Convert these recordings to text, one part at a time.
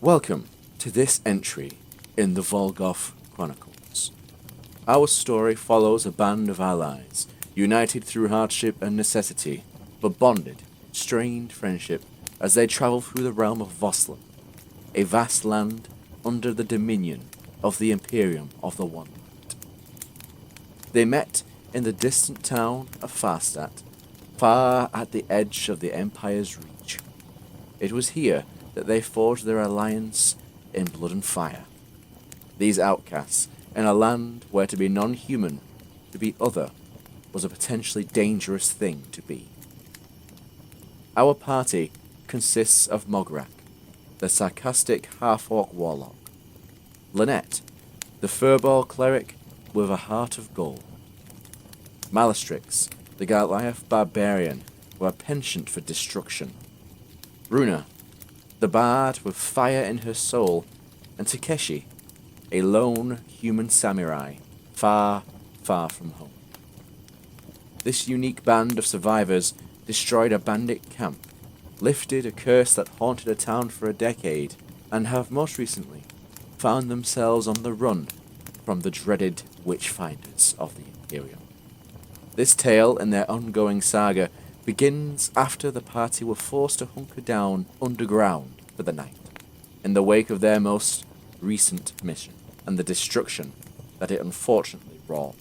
Welcome to this entry in the Volgoth Chronicles. Our story follows a band of allies, united through hardship and necessity, but bonded in strained friendship as they travel through the realm of Voslan, a vast land under the dominion of the Imperium of the One Light. They met in the distant town of Farstat, far at the edge of the Empire's reach. It was here that they forged their alliance in blood and fire. These outcasts, in a land where to be non-human, to be other, was a potentially dangerous thing to be. Our party consists of Mograk, the sarcastic half-orc warlock, Lynette, the furball cleric with a heart of gold, Malastrix, the Goliath barbarian with a penchant for destruction, Runa, the bard with fire in her soul, and Takeshi, a lone human samurai, far, far from home. This unique band of survivors destroyed a bandit camp, lifted a curse that haunted a town for a decade, and have most recently found themselves on the run from the dreaded witch-finders of the Imperium. This tale and their ongoing saga begins after the party were forced to hunker down underground for the night, in the wake of their most recent mission, and the destruction that it unfortunately wrought.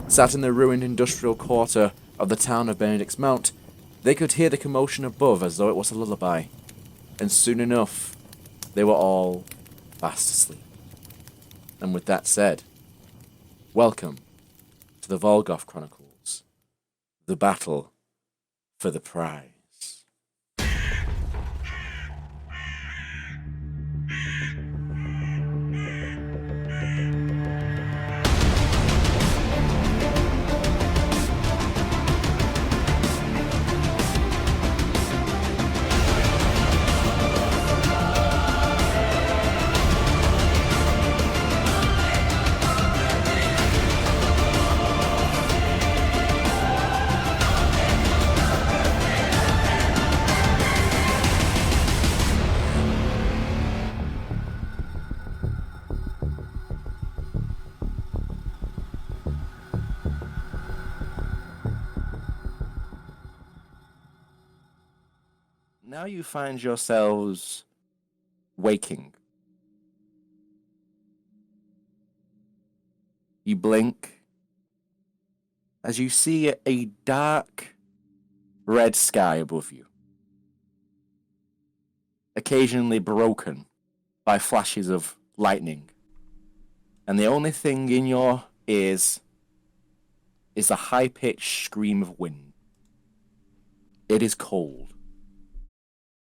Sat in the ruined industrial quarter of the town of Benedict's Mount, they could hear the commotion above as though it was a lullaby, and soon enough, they were all fast asleep. And with that said, welcome to the Volgoth Chronicles, the battle for the prize. Now you find yourselves waking. You blink as you see a dark red sky above you, occasionally broken by flashes of lightning. And the only thing in your ears is the high-pitched scream of wind. It is cold.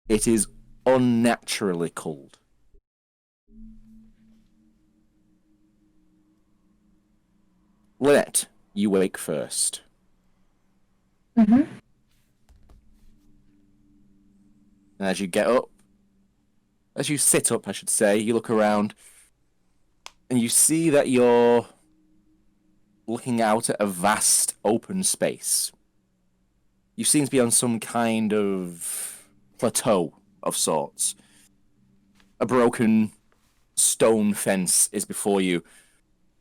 It is unnaturally cold. Lynette, you wake first. Mm-hmm. And as you get up, as you sit up, I should say, you look around and you see that you're looking out at a vast open space. You seem to be on some kind of plateau of sorts. A broken stone fence is before you,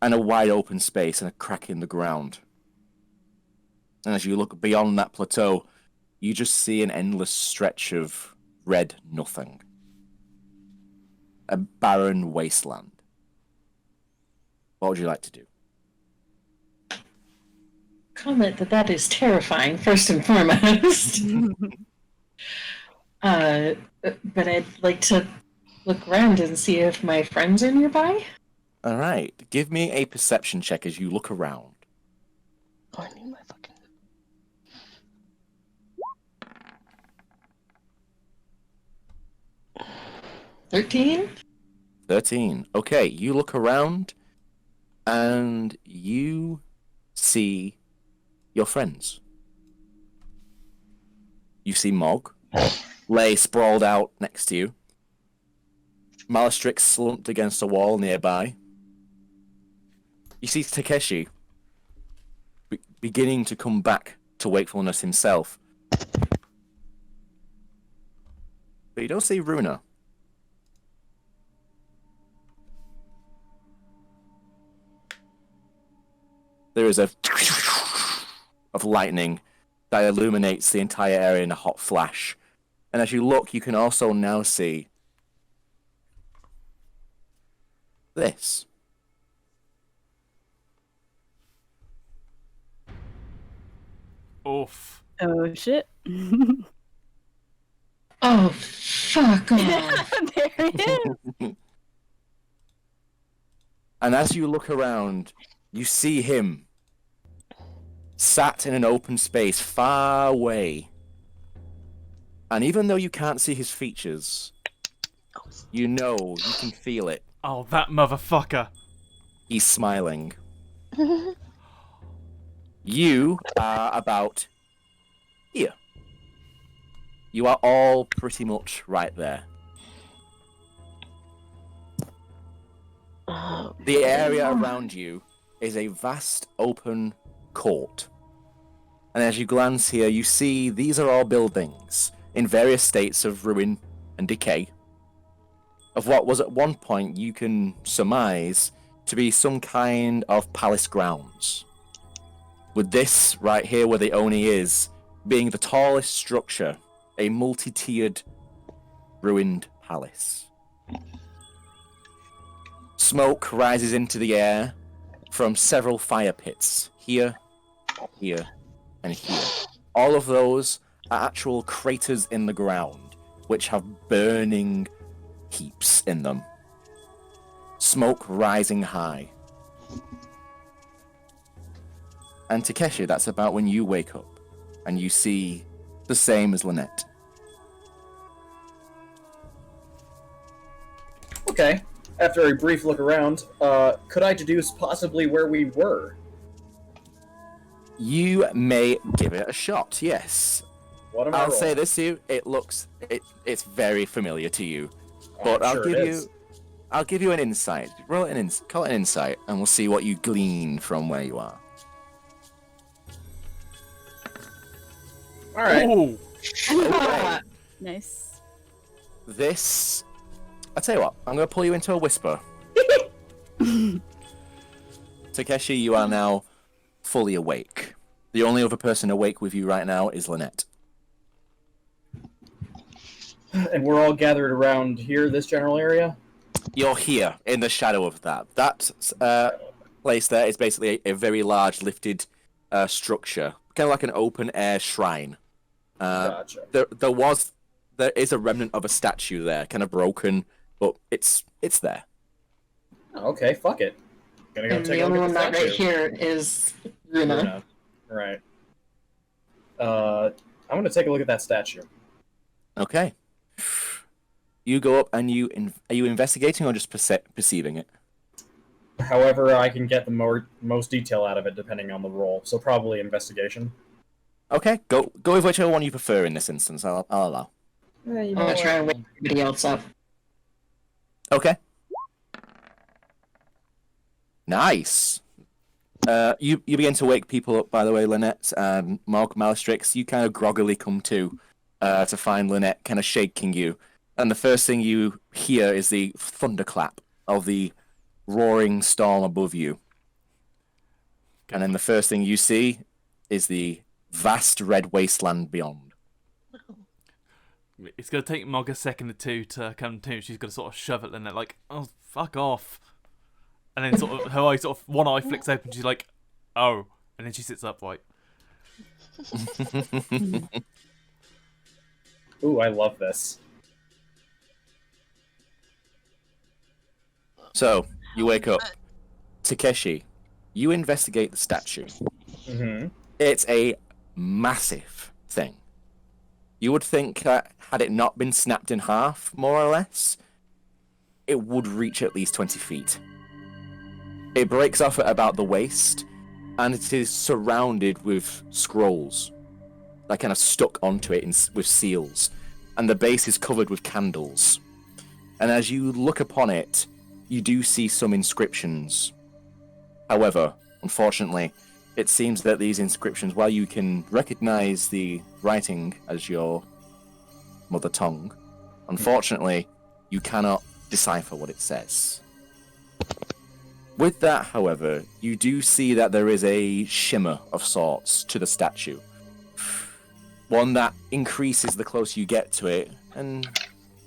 and a wide open space and a crack in the ground. And as you look beyond that plateau, you just see an endless stretch of red nothing. A barren wasteland. What would you like to do? Comment that is terrifying, first and foremost. But I'd like to look around and see if my friends are nearby. All right, give me a perception check as you look around. Oh, I need my fucking. 13? 13. Okay, you look around and you see your friends. You see Mog lay sprawled out next to you. Malastrix slumped against a wall nearby. You see Takeshi beginning to come back to wakefulness himself. But you don't see Runa. there is a of lightning that illuminates the entire area in a hot flash. And as you look, you can also now see this. Oof. Oh shit. Oh, fuck off. There it is. And as you look around, you see him sat in an open space far away. And even though you can't see his features, you know, you can feel it. Oh, that motherfucker. He's smiling. You are about here. You are all pretty much right there. The area around you is a vast open court. And as you glance here, you see these are all buildings in various states of ruin and decay. Of what was at one point you can surmise to be some kind of palace grounds. With this right here where the Oni is, being the tallest structure, a multi-tiered ruined palace. Smoke rises into the air from several fire pits, here, here, and here. All of those are actual craters in the ground, which have burning heaps in them. Smoke rising high. And Takeshi, that's about when you wake up, and you see the same as Lynette. Okay. After a brief look around, could I deduce possibly where we were? You may give it a shot, yes. What am I I'll rolling? say this to you, it's very familiar to you. But I'm sure it is. I'll give you an insight. Roll it call it an insight, and we'll see what you glean from where you are. Alright. Ooh. Okay. Nice. This, I'll tell you what, I'm going to pull you into a whisper. Takeshi, you are now fully awake. The only other person awake with you right now is Lynette. And we're all gathered around here, this general area? You're here, in the shadow of that. That place there is basically a very large lifted structure. Kind of like an open-air shrine. Gotcha. There is a remnant of a statue there, kind of broken, but it's there. Okay, fuck it. Gonna go And take the a look only at one the not right statue. here is Runa. Runa. Right. I'm gonna take a look at that statue. Okay. You go up and are you investigating or just perceiving it? However, I can get the most detail out of it depending on the role, so probably investigation. Okay, go with whichever one you prefer in this instance. I'll allow. You I'm know gonna try and what? wake everybody else up. Okay. Nice. You begin to wake people up, by the way, Lynette and Mark Malastrix. You kind of groggily come to find Lynette kind of shaking you. And the first thing you hear is the thunderclap of the roaring storm above you. And then the first thing you see is the vast red wasteland beyond. It's going to take Mog a second or two to come to. She's going to sort of shove it in there, like, oh, fuck off. And then sort of her eye, sort of one eye flicks open. She's like, oh. And then she sits upright. Ooh, I love this. So, you wake up. Takeshi, you investigate the statue. Mm-hmm. It's a massive thing. You would think that had it not been snapped in half, more or less, it would reach at least 20 feet. It breaks off at about the waist, and it is surrounded with scrolls that kind of stuck onto it with seals, and the base is covered with candles. And as you look upon it, you do see some inscriptions. However, unfortunately, it seems that these inscriptions, while you can recognize the writing as your mother tongue, unfortunately, you cannot decipher what it says. With that, however, you do see that there is a shimmer of sorts to the statue. One that increases the closer you get to it, and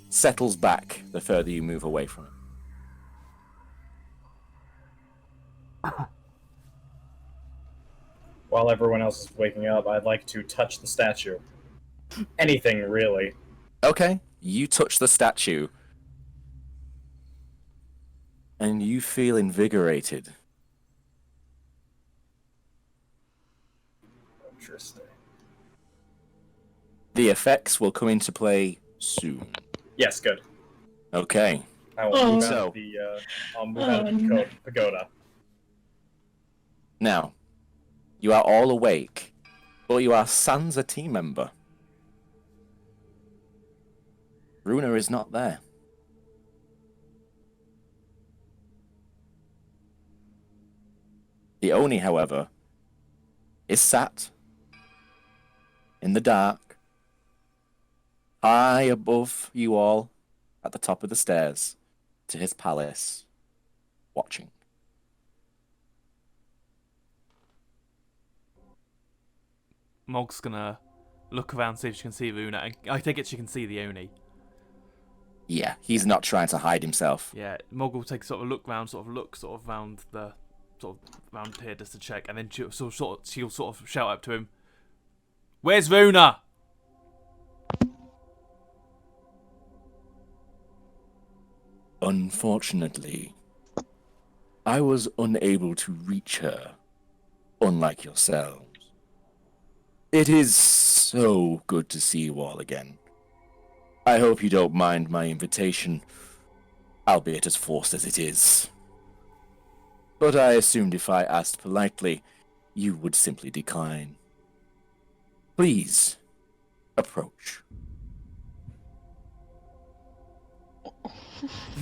settles back the further you move away from it. While everyone else is waking up, I'd like to touch the statue. Anything, really. Okay, you touch the statue, and you feel invigorated. Interesting. The effects will come into play soon. Yes, good. Okay. I will move So- out of the, I'll move out of the pagoda. Now, you are all awake, but you are sans a team member. Runa is not there. The Oni, however, is sat in the dark, high above you all, at the top of the stairs to his palace, watching. Mog's gonna look around, see if she can see Runa. And I take it she can see the Oni. Yeah, he's not trying to hide himself. Yeah, Mog will take sort of a look round, sort of round the, sort of round here just to check, and then she'll sort of shout up to him, "Where's Runa?" Unfortunately, I was unable to reach her, unlike yourselves. It is so good to see you all again. I hope you don't mind my invitation, albeit as forced as it is. But I assumed if I asked politely, you would simply decline. Please, approach.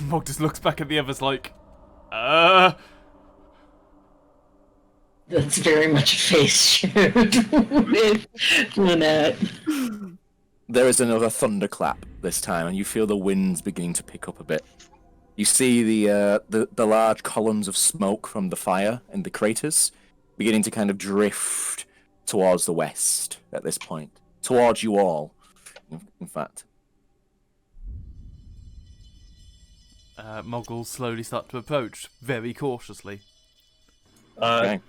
Mog just looks back at the others like, That's very much a face shared with Lynette. There is another thunderclap this time, and you feel the winds beginning to pick up a bit. You see the large columns of smoke from the fire and the craters beginning to kind of drift towards the west at this point. Towards you all, in fact. Mog will slowly start to approach, very cautiously. Okay.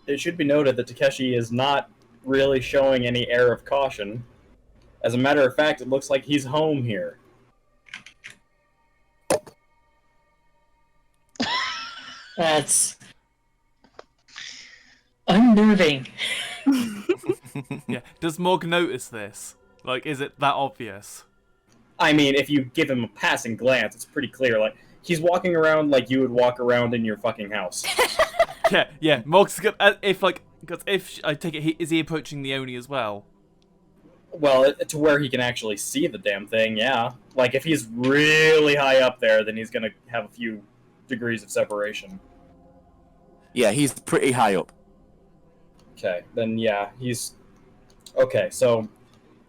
It should be noted that Takeshi is not really showing any air of caution. As a matter of fact, it looks like he's home here. That's unnerving. Yeah, does Mog notice this? Like, is it that obvious? I mean, if you give him a passing glance, it's pretty clear. Like, he's walking around like you would walk around in your fucking house. Yeah. Mog's gonna, if I take it, is he approaching the Oni as well? Well, to where he can actually see the damn thing, yeah. Like, if he's really high up there, then he's gonna have a few degrees of separation. Yeah, he's pretty high up. Okay, then yeah, he's... Okay, so...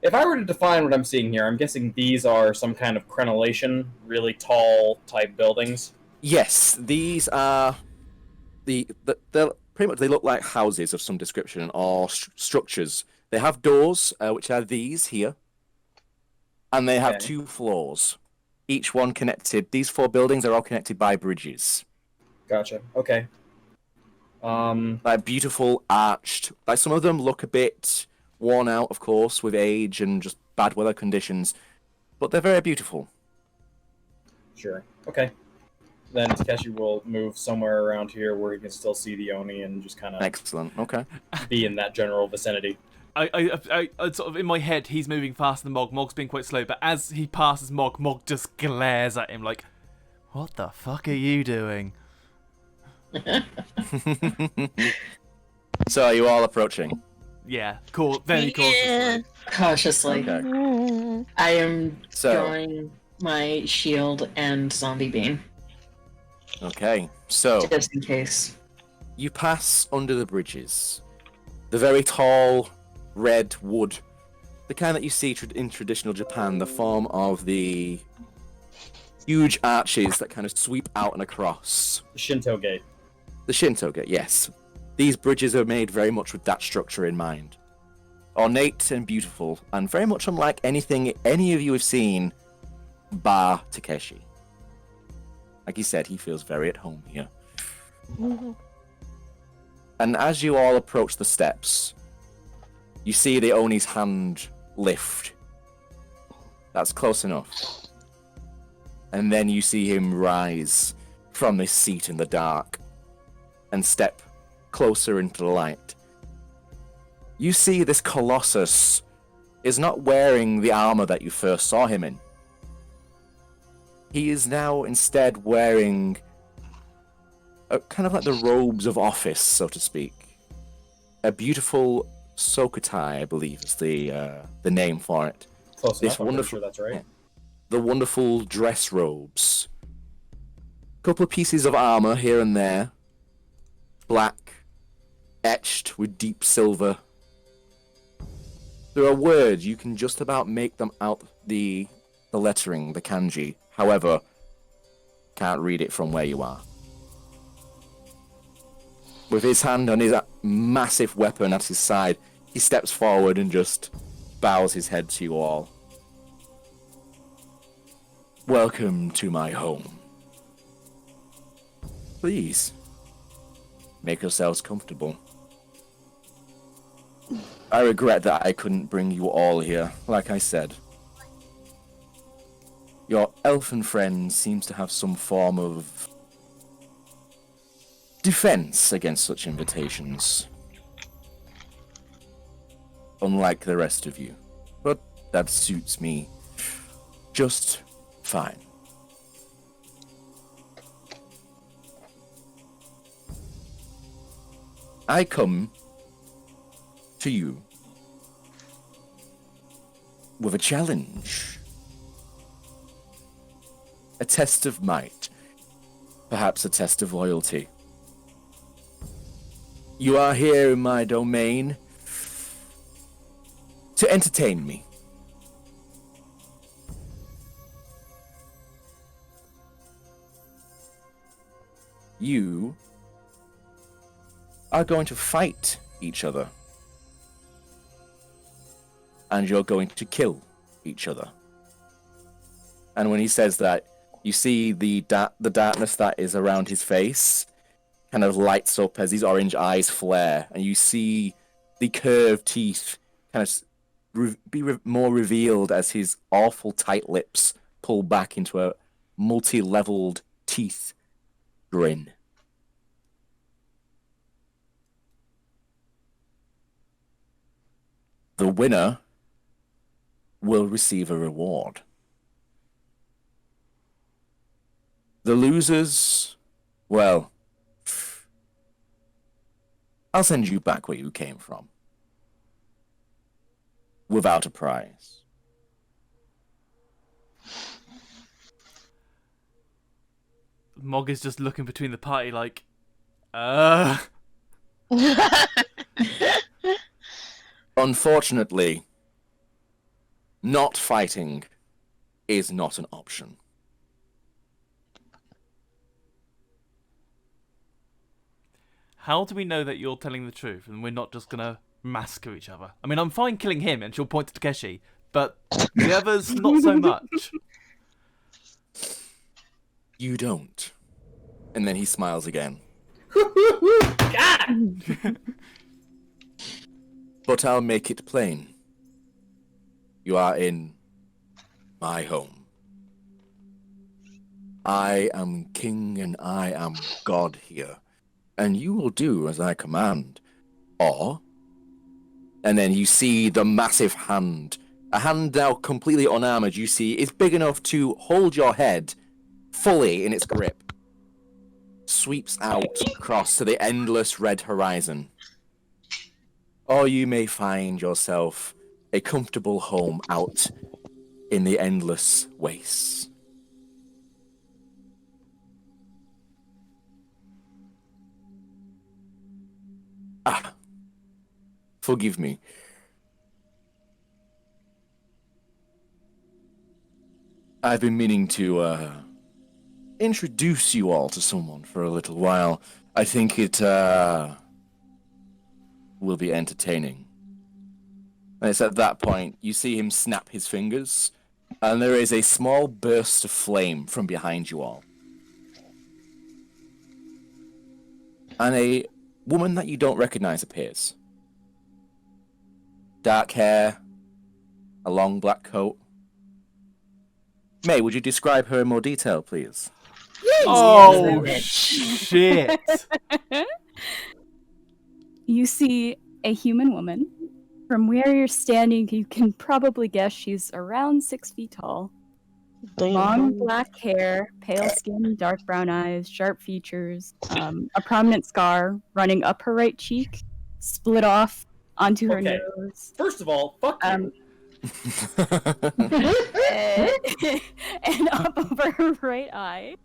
If I were to define what I'm seeing here, I'm guessing these are some kind of crenellation, really tall type buildings. Yes, these are they're pretty much, they look like houses of some description or structures. They have doors, which are these here, and they have Okay. 2 floors, each one connected. These 4 buildings are all connected by bridges, Gotcha, okay. like beautiful arched. Like some of them look a bit worn out, of course, with age and just bad weather conditions, but they're very beautiful. Sure, okay. Then Takeshi will move somewhere around here where he can still see the Oni and just kind of Excellent. Okay. be in that general vicinity. I sort of, in my head, he's moving faster than Mog. Mog's being quite slow, but as he passes Mog, Mog just glares at him like, "What the fuck are you doing?" So are you all approaching? Yeah, cool, very cautiously. Cautiously. Okay. I am So- drawing my shield and zombie beam, Okay. So just in case. you pass under the bridges. The very tall red wood, the kind that you see in traditional Japan, the form of the huge arches that kind of sweep out and across. The Shinto gate. The Shinto gate, yes. These bridges are made very much with that structure in mind. Ornate and beautiful, and very much unlike anything any of you have seen, bar Takeshi. Like he said, he feels very at home here. And as you all approach the steps, you see the Oni's hand lift. That's close enough. And then you see him rise from his seat in the dark and step closer into the light. You see this Colossus is not wearing the armor that you first saw him in. He is now instead wearing kind of like the robes of office, so to speak. A beautiful sokotai, I believe is the name for it. Close This enough, I'm pretty sure that's right. yeah. The wonderful dress robes. Couple of pieces of armor here and there. Black, etched with deep silver. There are words, you can just about make them out the lettering, the kanji. However, can't read it from where you are. With his hand on his massive weapon at his side, he steps forward and just bows his head to you all. Welcome to my home. Please, make yourselves comfortable. I regret that I couldn't bring you all here, like I said. Your elfin friend seems to have some form of defense against such invitations. Unlike the rest of you. But that suits me just fine. I come to you with a challenge. A test of might. Perhaps a test of loyalty. You are here in my domain to entertain me. You are going to fight each other. And you're going to kill each other. And when he says that, you see the darkness that is around his face kind of lights up as his orange eyes flare, and you see the curved teeth kind of more revealed as his awful tight lips pull back into a multi-leveled teeth grin. The winner will receive a reward. The losers, well, I'll send you back where you came from. Without a prize. Mog is just looking between the party like, Unfortunately, not fighting is not an option. How do we know that you're telling the truth and we're not just gonna massacre each other? I mean, I'm fine killing him, and she'll point to Takeshi, but the others, not so much. You don't. And then he smiles again. God! But I'll make it plain. You are in my home. I am king and I am God here. And you will do as I command. Or... And then you see the massive hand. A hand now completely unarmored, you see, is big enough to hold your head fully in its grip. Sweeps out across to the endless red horizon. Or you may find yourself a comfortable home out in the endless wastes. Ah, forgive me. I've been meaning to introduce you all to someone for a little while. I think it will be entertaining. And it's at that point you see him snap his fingers, and there is a small burst of flame from behind you all. And a woman that you don't recognize appears. Dark hair, a long black coat. May, would you describe her in more detail, please? Oh shit! You see a human woman. From where you're standing, you can probably guess she's around 6 feet tall. Long black hair, pale skin, dark brown eyes, sharp features, a prominent scar running up her right cheek, split off onto her Okay. nose. First of all, fuck you. And up over her right eye.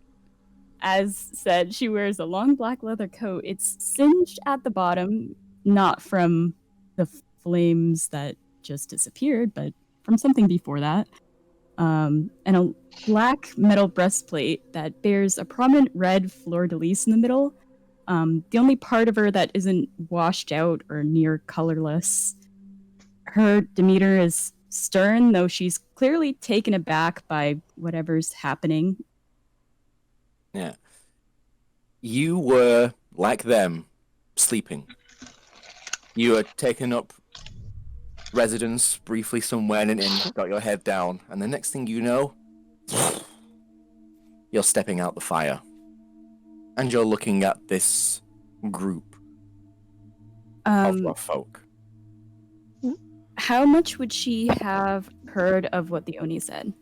As said, she wears a long black leather coat. It's singed at the bottom, not from the flames that just disappeared, but from something before that. And a black metal breastplate that bears a prominent red fleur-de-lis in the middle. The only part of her that isn't washed out or near colorless. Her demeanor is stern, though she's clearly taken aback by whatever's happening. Yeah. You were, like them, sleeping. You had taken up residence briefly somewhere in an inn, got your head down, and the next thing you know, you're stepping out the fire. And you're looking at this group of folk. How much would she have heard of what the Oni said?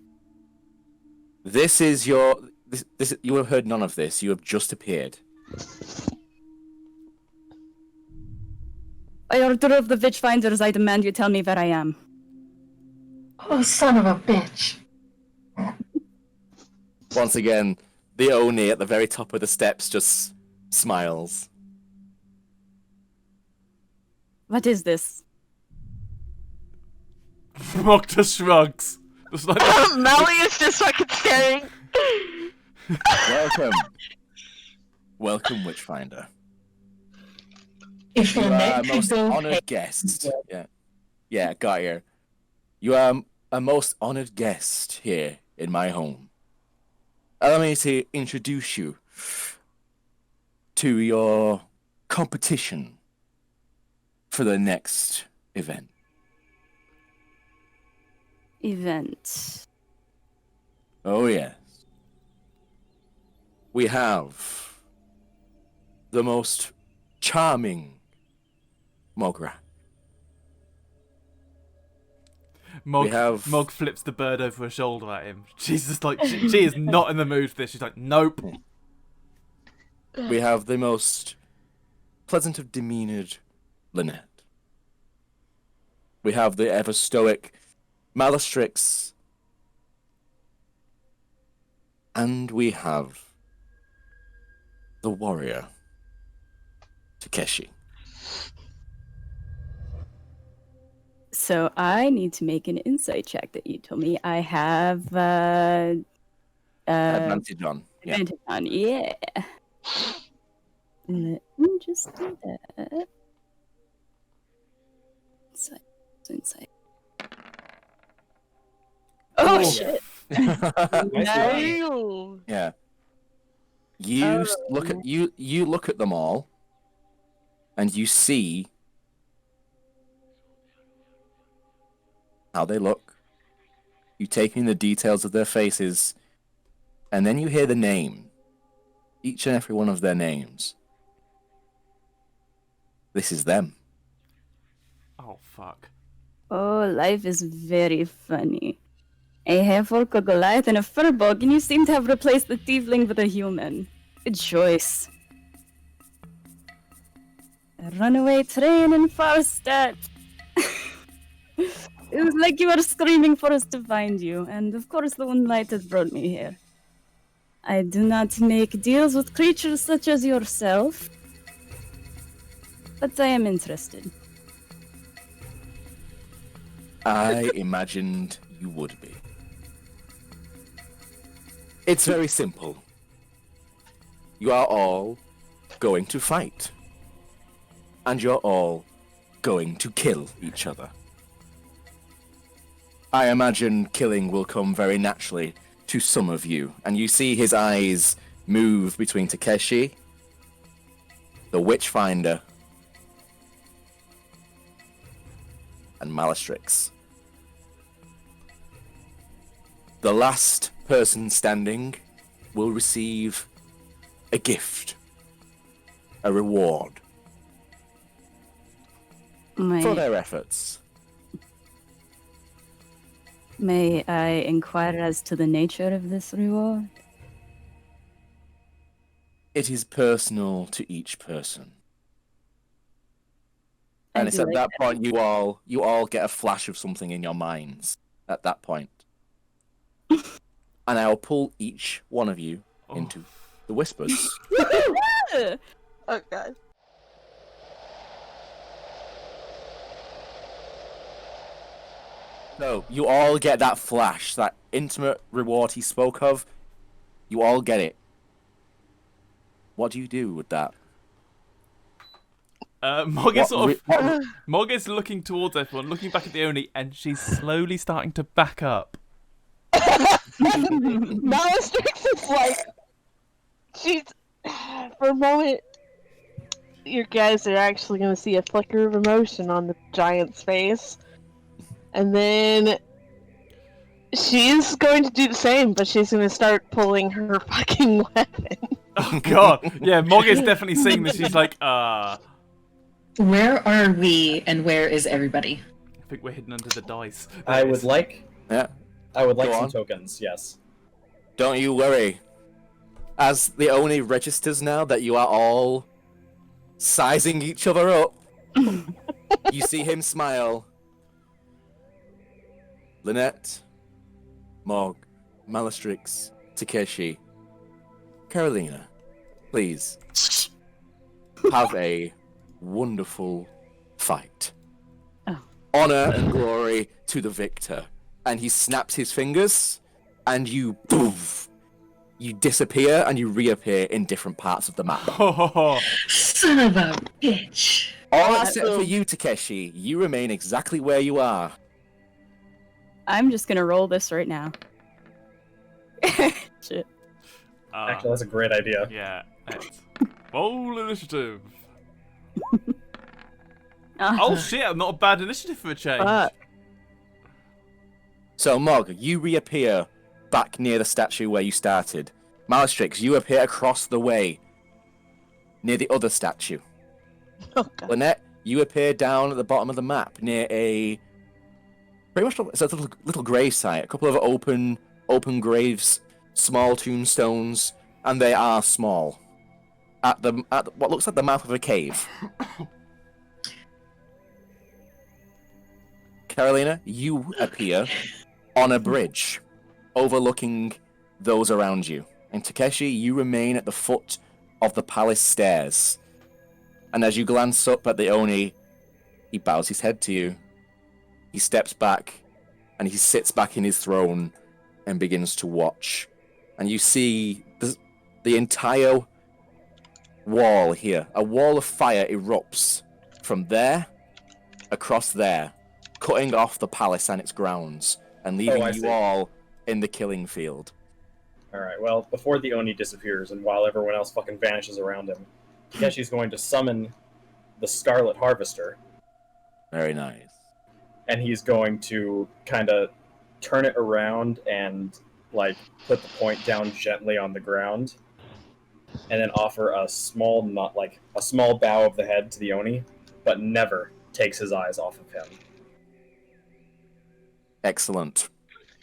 This is your... This, you have heard none of this. You have just appeared. By order of the Witchfinders, I demand you tell me where I am. Oh, son of a bitch. Once again, the Oni at the very top of the steps just smiles. What is this? Rock just shrugs. Just like, Melly is just fucking staring. Welcome. Welcome, Witchfinder. If You your are neck a could most go honored guest. Yeah, got you. You are a most honored guest here in my home. Allow me to introduce you to your competition for the next event. Event. Oh, yes. We have the most charming Mogra. We have... Mog flips the bird over her shoulder at him. She's just like, she is not in the mood for this. She's like, nope. We have the most pleasant of demeanored Lynette. We have the ever stoic Malastrix. And we have the warrior Takeshi. So I need to make an insight check that you told me I have Advantage on. Yeah. advantage on. Yeah. Let me just do that. Insight. Oh, shit. Nicely done. No. Yeah. You look at you look at them all, and you see how they look. You take in the details of their faces, and then you hear the name, each and every one of their names. This is them. Oh, fuck. Oh, life is very funny. A Half-Orc, a Goliath, and a Furbog, and you seem to have replaced the Tiefling with a human. Good choice. A runaway train in Farstadt. It was like you were screaming for us to find you, and of course the one light that brought me here. I do not make deals with creatures such as yourself, but I am interested. I imagined you would be. It's very simple. you are all going to fight. And you're all going to kill each other. I imagine killing will come very naturally to some of you, and you see his eyes move between Takeshi, the Witchfinder, and Malastrix. The last person standing will receive a gift, a reward for their efforts. May I inquire as to the nature of this reward? It is personal to each person. I And it's do at like that point you all get a flash of something in your minds at that point. And I'll pull each one of you into the whispers. Oh god. So you all get that flash, that intimate reward he spoke of. You all get it. What do you do with that? Mog is looking towards everyone, looking back at the Oni, and she's slowly starting to back up. Malastrix is like, she's, for a moment, you guys are actually going to see a flicker of emotion on the giant's face. And then she's going to do the same, but she's going to start pulling her fucking weapon. Oh god, yeah, Mog is definitely seeing this. She's like, Where are we and where is everybody? I think we're hidden under the dice. I would like Yeah. some on. tokens, yes. Don't you worry. As the Oni registers now that you are all sizing each other up, you see him smile. Lynette, Mog, Malastrix, Takeshi, Carolina, please have a wonderful fight. Oh. Honor and glory to the victor. And he snaps his fingers, and you poof, you disappear and you reappear in different parts of the map. Son of a bitch. All except for you, Takeshi. You remain exactly where you are. I'm just gonna roll this right now. Shit. Actually, that's a great idea. Yeah. Roll initiative. Oh shit, not a bad initiative for a change. So, Mog, you reappear back near the statue where you started. Malastrix, you appear across the way near the other statue. Oh god. Lynette, you appear down at the bottom of the map near a pretty much it's a little grave site. A couple of open graves, small tombstones, and they are small. At what looks like the mouth of a cave. Carolina, you appear on a bridge overlooking those around you. And Takeshi, you remain at the foot of the palace stairs. And as you glance up at the Oni, he bows his head to you. He steps back, and he sits back in his throne and begins to watch. And you see the entire wall here. A wall of fire erupts from there across there, cutting off the palace and its grounds, and leaving I you see. all in the killing field. Alright, well, before the Oni disappears and while everyone else fucking vanishes around him, Takeshi's going to summon the Scarlet Harvester, Very nice. and he's going to kind of turn it around and, like, put the point down gently on the ground, and then offer a small bow of the head to the Oni, but never takes his eyes off of him. Excellent.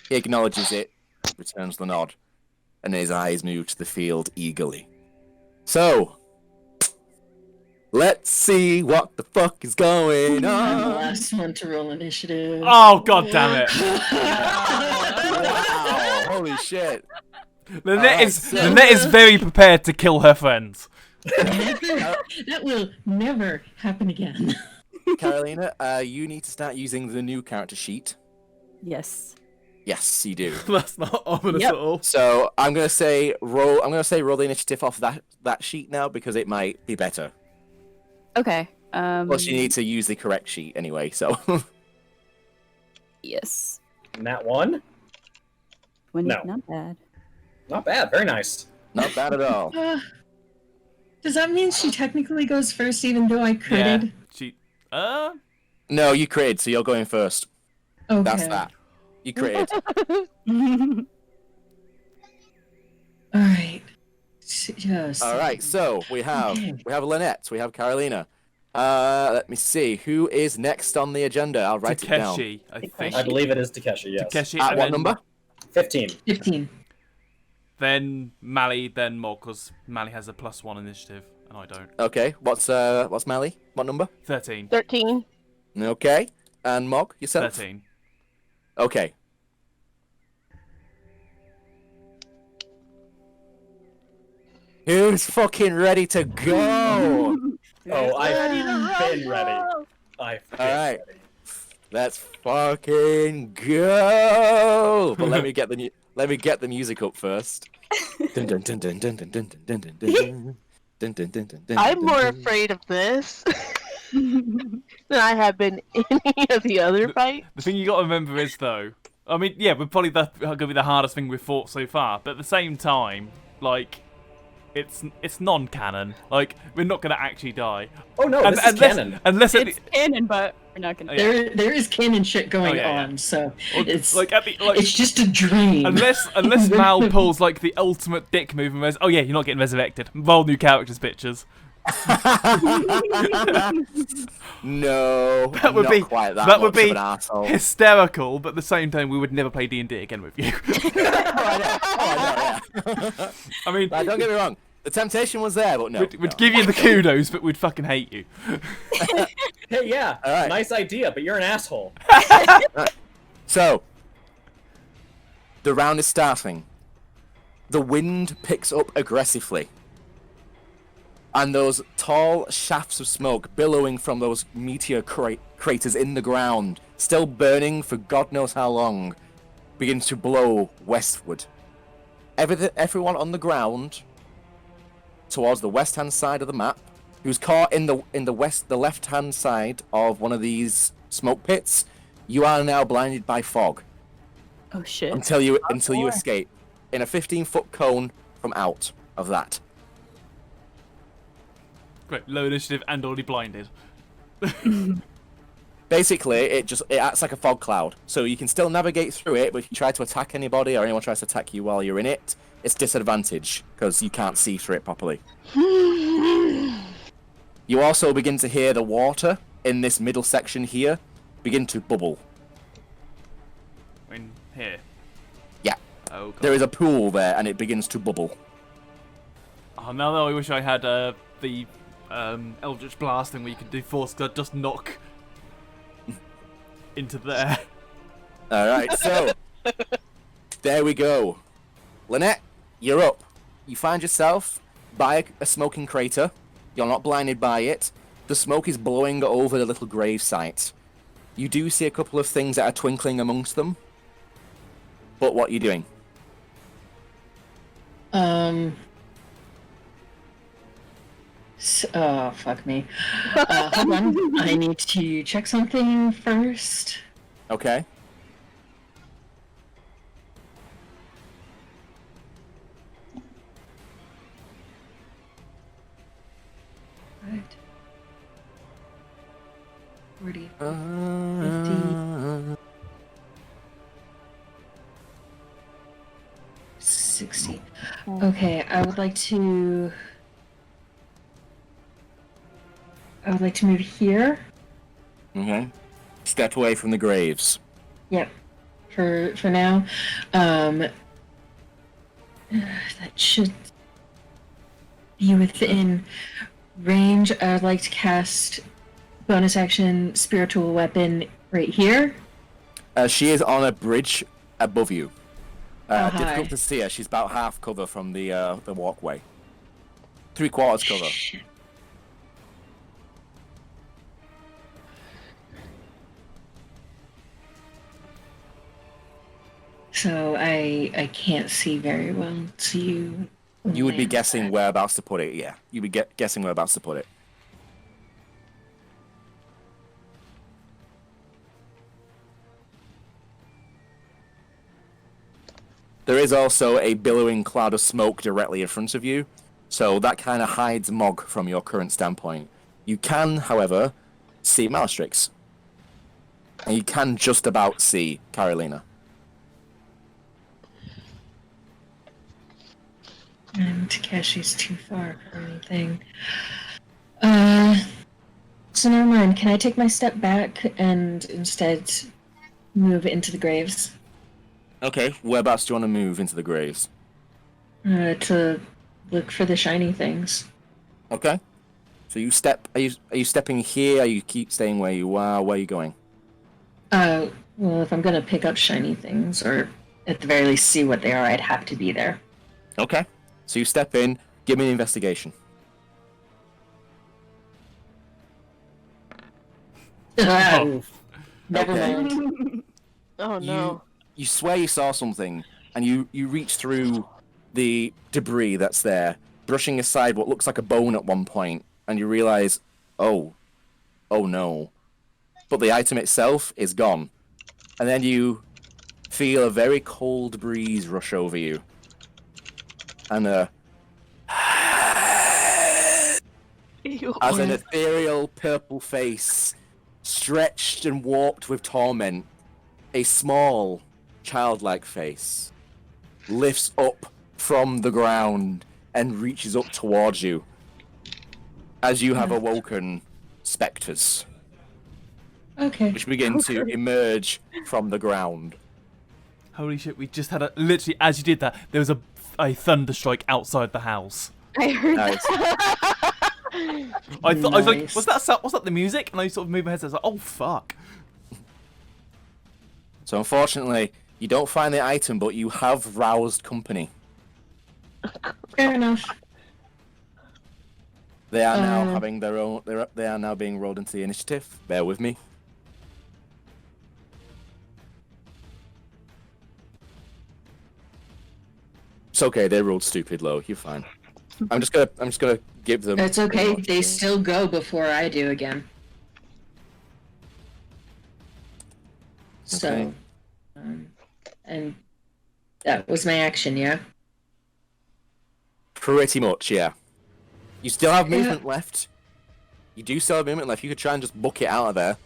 He acknowledges it, returns the nod, and his eyes move to the field eagerly. So, let's see what the fuck is going I'm the on. last one to roll initiative. Oh god damn it! Wow, holy shit. Lynette is very prepared to kill her friends. That will never happen again. Carolina, you need to start using the new character sheet. Yes. Yes, you do. That's not ominous Yep. at all. So I'm gonna say roll the initiative off that sheet now because it might be better. Okay. Plus, you need to use the correct sheet anyway. So Yes. Nat 1? No. Not bad. Not bad. Very nice. not bad at all. Does that mean she technically goes first, even though I Yeah. critted? She. No, you critted, so you're going first. Okay. That's that. You critted. All right. Yes. All right. So we have Lynette, we have Carolina. Let me see who is next on the agenda. I'll write it down. Takeshi, I think. I believe it is Takeshi, yes. Takeshi, At and what then, number? 15. 15. Then Mally, then Mog, because Mally has a +1 initiative, and I don't. Okay. What's Mally? What number? 13. 13. Okay. And Mog, yourself? 13. Okay. Who's fucking ready to go? Oh, I've been ready. I've been Alright. ready. Let's fucking go! But let me get the music up first. Dun, dun, dun, dun, dun, dun, dun, dun, dun, dun. Dun, dun, dun, dun, dun, I'm dun, more dun. afraid of this than I have been any of the other fights. The thing you got to remember is, though, I mean, yeah, we're probably going to be the hardest thing we've fought so far, but at the same time, like, it's non-canon. Like, we're not going to actually die. Oh no, this is canon. Unless It's canon, but we're not gonna. There is canon shit going yeah, on, so Or, it's like, it's just a dream. unless Mal pulls like the ultimate dick move and goes, "Oh yeah, you're not getting resurrected." Roll new characters pictures. No, That would not be quite that would much of be an arsehole. hysterical, but at the same time, we would never play D&D again with you. I know, yeah. I mean, Like, don't get me wrong. The temptation was there, but no. we'd no. give you the kudos, but we'd fucking hate you. Hey, yeah, Alright. nice idea, but you're an asshole. So, the round is starting. The wind picks up aggressively. And those tall shafts of smoke billowing from those meteor craters in the ground, still burning for God knows how long, begins to blow westward. Everyone on the ground, towards the west-hand side of the map, who's caught in the left-hand side of one of these smoke pits, you are now blinded by fog Oh shit. until you escape in a 15-foot cone from out of that. Great, low initiative and already blinded. Basically, it acts like a fog cloud, so you can still navigate through it, but if you try to attack anybody or anyone tries to attack you while you're in it, it's disadvantage because you can't see through it properly. You also begin to hear the water in this middle section here begin to bubble. In here. Yeah, Oh god. there is a pool there, and it begins to bubble. Oh, now though, I wish I had the Eldritch Blast thing where you could do force just knock into there. All right, so there we go. Lynette, you're up. You find yourself by a smoking crater. You're not blinded by it. The smoke is blowing over the little grave site. You do see a couple of things that are twinkling amongst them. But what are you doing? Oh, fuck me. Hold on. I need to check something first. Okay. Right. 40, 50. Uh, 60. Okay, I would like to move here. okay. Step away from the graves. Yep. For now. That should be within range. I would like to cast bonus action spiritual weapon right here. She is on a bridge above you. Hi. Difficult to see her. She's about half cover from the walkway. 3/4 cover. Shit. So I can't see very well to you. You would be land guessing that. whereabouts to put it, yeah. You'd be guessing whereabouts to put it. There is also a billowing cloud of smoke directly in front of you, so that kind of hides Mog from your current standpoint. You can, however, see Malastrix. And you can just about see Carolina. And Takeshi's too far for anything. So never mind. Can I take my step back and instead move into the graves? Okay, whereabouts do you want to move into the graves? To look for the shiny things. Okay. So you step. Are you stepping here? Are you keep staying where you are? Where are you going? Well, if I'm gonna pick up shiny things, or at the very least see what they are, I'd have to be there. Okay. So you step in. Give me an investigation. Oh, Never Okay. mind. Oh no. You swear you saw something, and you reach through the debris that's there, brushing aside what looks like a bone at one point, and you realize, oh no. But the item itself is gone. And then you feel a very cold breeze rush over you. And as an ethereal purple face, stretched and warped with torment, a small, childlike face lifts up from the ground and reaches up towards you as you have awoken specters, Okay. which begin to emerge from the ground. holy shit! We just had a literally as you did that, there was a thunderstrike outside the house. I heard Nice. I thought I was like, Nice. was that the music? And I sort of moved my head. So I was like, oh fuck. So unfortunately, you don't find the item, but you have roused company. Fair enough. They are now having their own. They are now being rolled into the initiative. Bear with me. It's okay. They rolled stupid low. You're fine. I'm just gonna give them. It's okay. They still go before I do again. So, Okay. and that was my action, yeah? Pretty much, yeah. You still have Yeah. movement left. You do still have movement left. You could try and just book it out of there.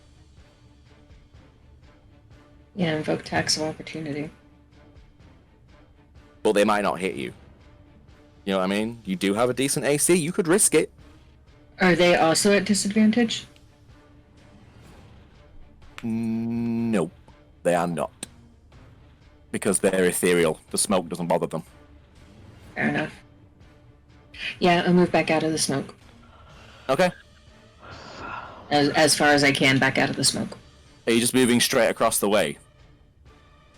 Yeah, invoke tax of opportunity. But they might not hit you. You know what I mean? You do have a decent AC. You could risk it. Are they also at disadvantage? Nope, they are not. Because they're ethereal. The smoke doesn't bother them. Fair enough. Yeah, I'll move back out of the smoke. Okay. As far as I can, back out of the smoke. Are you just moving straight across the way?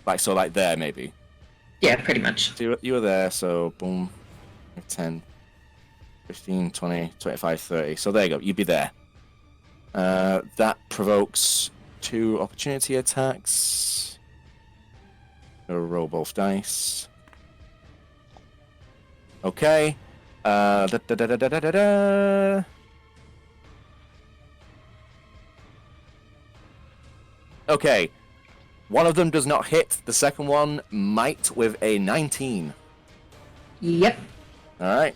Like there, maybe? Yeah, pretty much. So you were there, so boom. 10, 15, 20, 25, 30. So there you go, you'd be there. That provokes 2 opportunity attacks. Gonna roll both dice. Okay. Da, da, da, da, da, da, da, da. Okay. One of them does not hit. The second one might with a 19. Yep. Alright.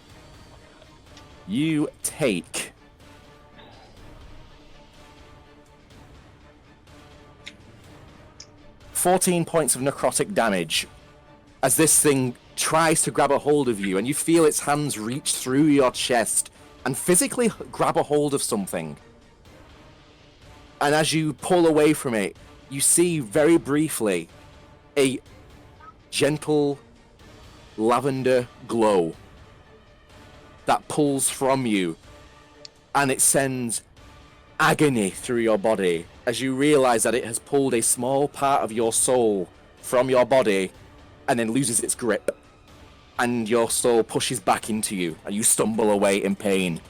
You take 14 points of necrotic damage as this thing tries to grab a hold of you, and you feel its hands reach through your chest and physically grab a hold of something. And as you pull away from it, you see very briefly a gentle lavender glow that pulls from you, and it sends agony through your body as you realize that it has pulled a small part of your soul from your body and then loses its grip, and your soul pushes back into you and you stumble away in pain.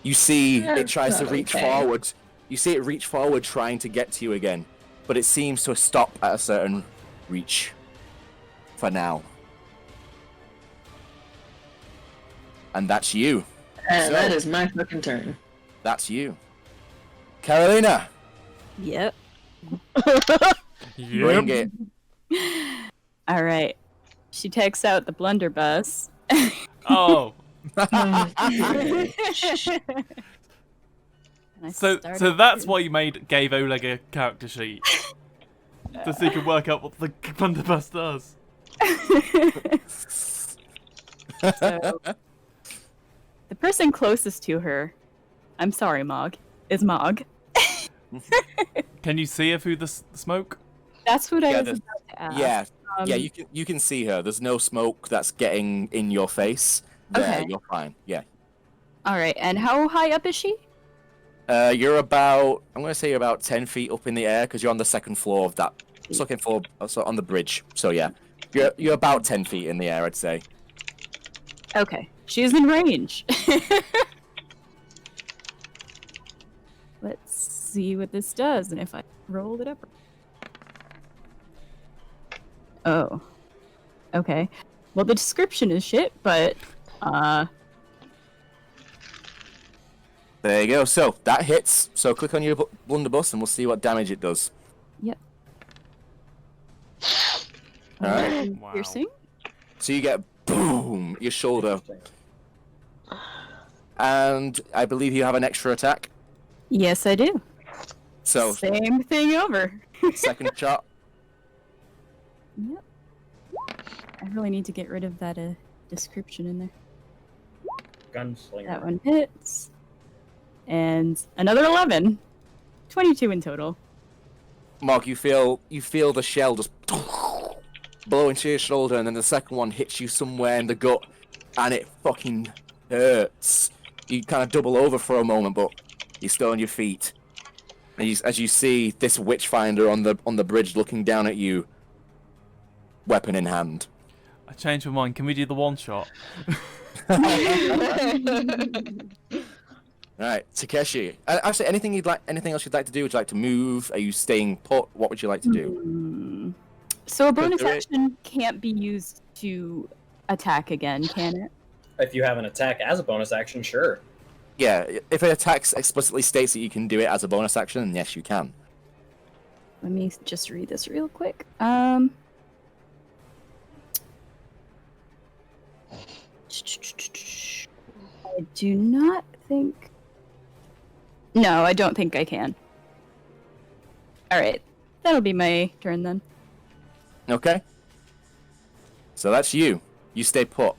You see it tries to reach forward. You see it reach forward trying to get to you again, but it seems to stop at a certain reach. for now. And that's you. And So- that is my fucking turn. That's you. Carolina, Yep. bring it. All right. She takes out the blunderbuss. Oh, And I so started that's to- why you gave Oleg a character sheet, so he can work out what the blunderbuss does. So, the person closest to her, I'm sorry, Mog, is Mog. Can you see her through the smoke? That's what Yeah, I was the- about to ask. Yeah, Um, yeah, you can see her. There's no smoke that's getting in your face. There, Okay. you're fine. Yeah. All right, and how high up is she? You're about, I'm going to say you're about 10 feet up in the air because you're on the second floor of that, second floor, so on the bridge. So yeah, you're about 10 feet in the air, I'd say. Okay, she's in range. Let's see what this does, and if I roll it up. Oh. Okay. Well, the description is shit, but There you go. So that hits. So click on your blunderbuss and we'll see what damage it does. yep. All right. Wow. Piercing. So you get boom your shoulder, and I believe you have an extra attack. Yes, I do. So Same thing over. second shot. Yep. I really need to get rid of that description in there. Gunslinger. That one hits. And another 11. 22 in total. Mark, you feel the shell just blow into your shoulder, and then the second one hits you somewhere in the gut, and it fucking hurts. You kind of double over for a moment, but you're still on your feet. And as you see this witchfinder on the bridge looking down at you, weapon in hand. I changed my mind. Can we do the one shot? All right, Takeshi. Actually, anything else you'd like to do? Would you like to move? Are you staying put? What would you like to do? So a bonus there is- action can't be used to attack again, can it? If you have an attack as a bonus action, sure. Yeah, if it attacks explicitly states that you can do it as a bonus action, then yes, you can. Let me just read this real quick. I do not think. No, I don't think I can. All right, that'll be my turn then. Okay. So that's you. You stay put.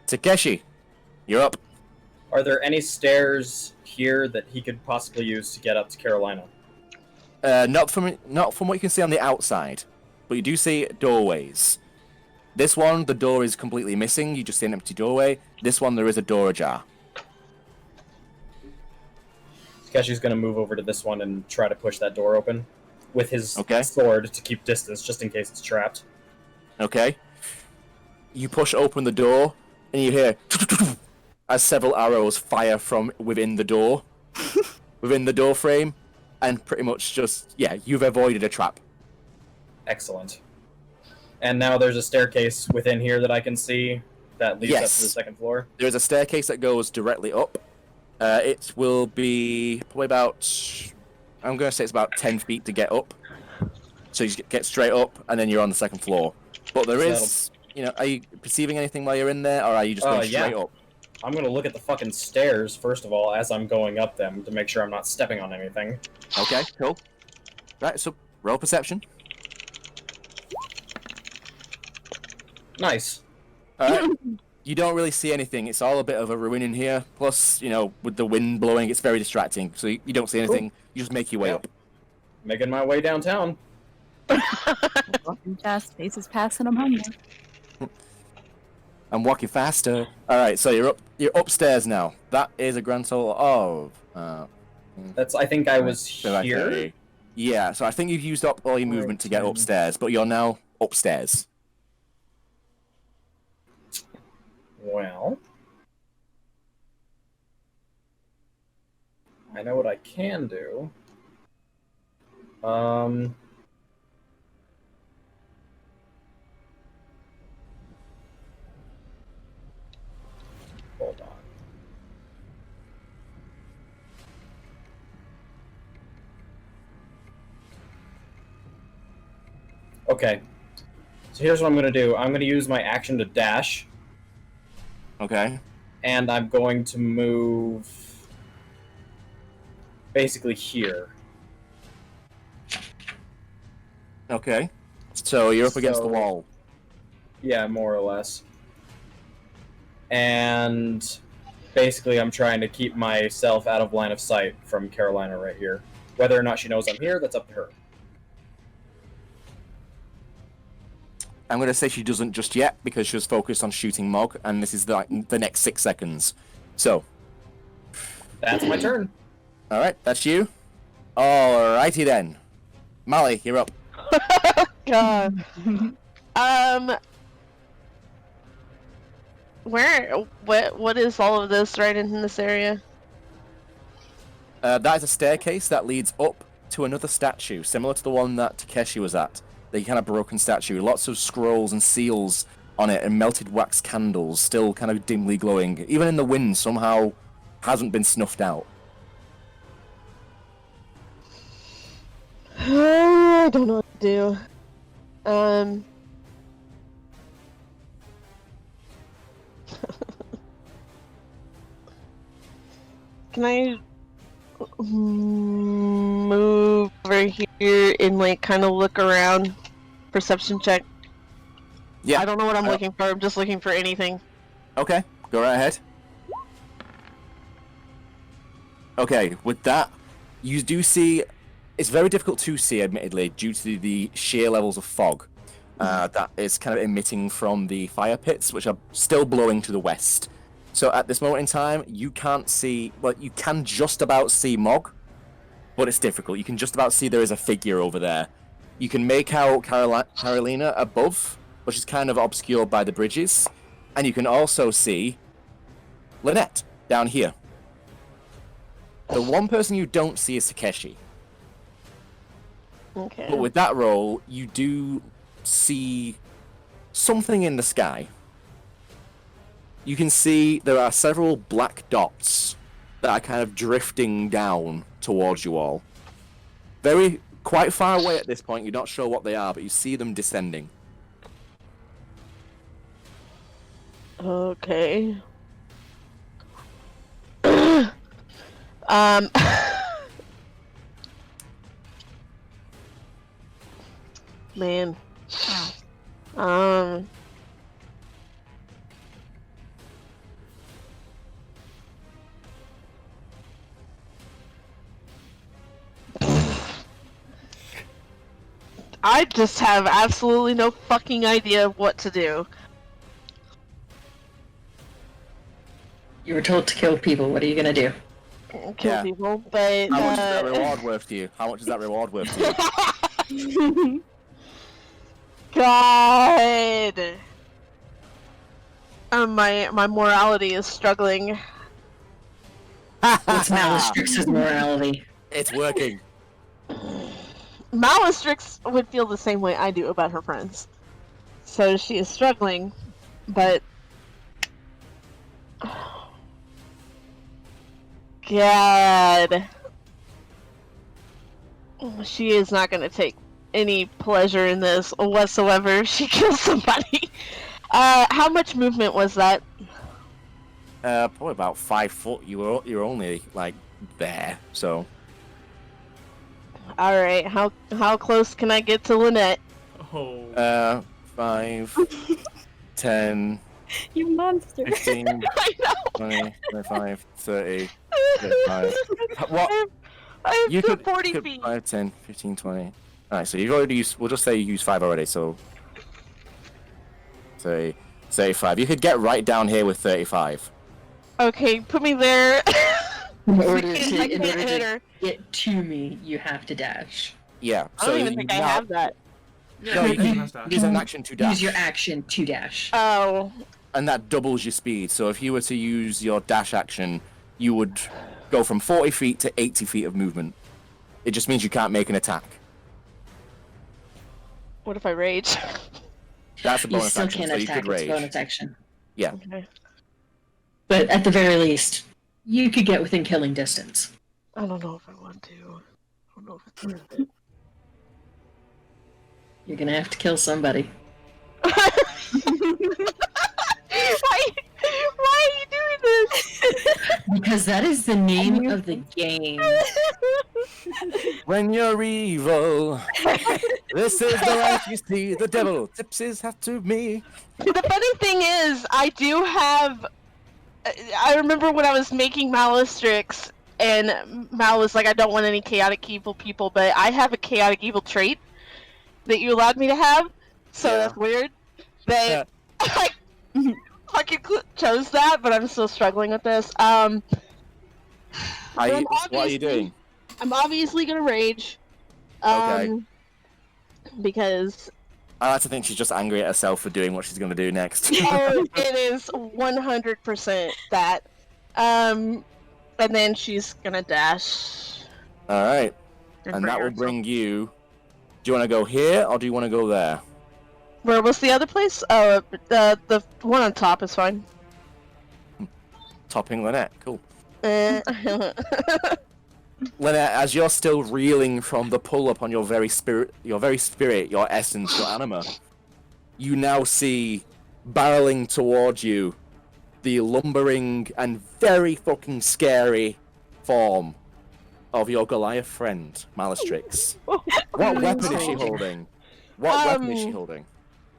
Takeshi, you're up. Are there any stairs here that he could possibly use to get up to Carolina? Not from what you can see on the outside, but you do see doorways. This one, the door is completely missing. You just see an empty doorway. This one, there is a door ajar. Takeshi's gonna move over to this one and try to push that door open with his Okay. sword to keep distance, just in case it's trapped. Okay. You push open the door, and you hear as several arrows fire from within the door, within the door frame, and pretty much just you've avoided a trap. Excellent. And now there's a staircase within here that I can see that leads up Yes. to the second floor. There's a staircase that goes directly up. It will be probably about, I'm going to say it's about 10 feet to get up. So you get straight up, and then you're on the second floor. But there is, are you perceiving anything while you're in there, or are you just going Yeah. straight up? I'm gonna look at the fucking stairs first of all as I'm going up them to make sure I'm not stepping on anything. Okay, cool. Right, so roll perception. Nice. Alright. You don't really see anything. It's all a bit of a ruin in here. Plus, with the wind blowing, it's very distracting. So you don't see anything. You just make your way Yeah. up. Making my way downtown. Walking fast, faces passing them home. I'm walking faster. Alright, so you're upstairs now. That is a grand total of I think I was so I here. say- Yeah, so I think you've used up all your movement to get 14. upstairs, but you're now upstairs. Well, I know what I can do. Okay. So here's what I'm gonna do. I'm gonna use my action to dash, Okay. and I'm going to move basically here. Okay. So you're up against the So- wall. Yeah, more or less. And basically, I'm trying to keep myself out of line of sight from Carolina right here. Whether or not she knows I'm here, that's up to her. I'm going to say she doesn't just yet because she was focused on shooting Mog, and this is the next 6 seconds. So, That's my turn. all right, that's you. Alrighty then. Mally, you're up. God. What is all of this right in this area? That is a staircase that leads up to another statue, similar to the one that Takeshi was at. The kind of broken statue. Lots of scrolls and seals on it, and melted wax candles, still kind of dimly glowing. Even in the wind, somehow hasn't been snuffed out. I don't know what to do. Can I move over here and like kind of look around? Perception check. Yeah. I don't know what I'm looking for. I'm just looking for anything. Okay, go right ahead. Okay, with that, you do see... It's very difficult to see, admittedly, due to the sheer levels of fog that is kind of emitting from the fire pits, which are still blowing to the west. So at this moment in time, you can't see... Well, you can just about see Mog, but it's difficult. You can just about see there is a figure over there. You can make out Carolina above, which is kind of obscured by the bridges. And you can also see Lynette down here. The one person you don't see is Takeshi. Okay. But with that roll, you do see something in the sky. You can see there are several black dots that are kind of drifting down towards you all. Quite far away at this point, you're not sure what they are, but you see them descending. Okay. Man. I just have absolutely no fucking idea of what to do. You were told to kill people. What are you gonna do? Kill Yeah. people, but How much is that reward worth to you? How much is that reward worth to you? God. My morality is struggling. What's Malastrix's morality? It's working. Malastrix would feel the same way I do about her friends. So she is struggling, but... God. She is not going to take any pleasure in this whatsoever if she kills somebody. How much movement was that? Probably about 5 foot. You're only, like, there, so... Alright, how close can I get to Lynette? Oh. 5, 10, You monster. 15, I know! 20, 25, 30, 35. What? I have You to could 40 could feet. 5, 10, 15, 20. Alright, so you've already used... We'll just say you used 5 already, so... Say 5. You could get right down here with 35. Okay, put me there. In I order can't to hit her. get to me, you have to dash. Yeah, I so don't even you think I now- have that. No, you can Dash. use an action to dash. Use your action to dash. Oh. And that doubles your speed. So if you were to use your dash action, you would go from 40 feet to 80 feet of movement. It just means you can't make an attack. What if I rage? That's a You bonus still action, can't so you attack. could It's rage. bonus action. Yeah. Okay. But at the very least, you could get within killing distance. I don't know if I want to. I don't know if it's worth it. You're gonna have to kill somebody. why are you doing this? Because that is the name of the game. When you're evil, this is the life you see. The devil tips his hat to me. The funny thing is, I do have. I remember when I was making Malistrix, and Mal was like, I don't want any chaotic evil people, but I have a chaotic evil trait that you allowed me to have, so Yeah. that's weird. That I fucking chose that, but I'm still struggling with this. What are you doing? I'm obviously gonna rage. Okay. Because I like to think she's just angry at herself for doing what she's going to do next. oh, it is 100% that. And then she's gonna dash. All right. and And that will herself- bring you... Do you want to go here, or do you want to go there? Where was the other place? Oh, the one on top is fine. Topping Lynette. Cool. Uh, Lynette, as you're still reeling from the pull-up on your very spirit, your essence, your anima, you now see, barreling towards you, the lumbering and very fucking scary form of your Goliath friend, Malistrix. What weapon is she holding? What weapon is she holding?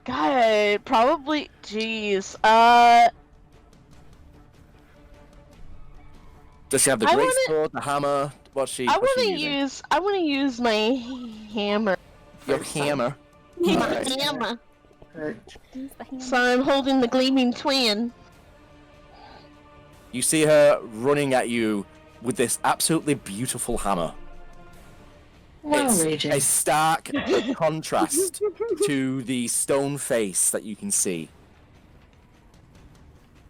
God, probably. Jeez. Does she have the I great wanna- sword, the hammer? What's she? I what's want she to using? use. I want to use my hammer. Your hammer. My Alright. hammer. Hurt. So I'm holding the gleaming twin. You see her running at you with this absolutely beautiful hammer. Well, It's raging. a stark contrast to the stone face that you can see.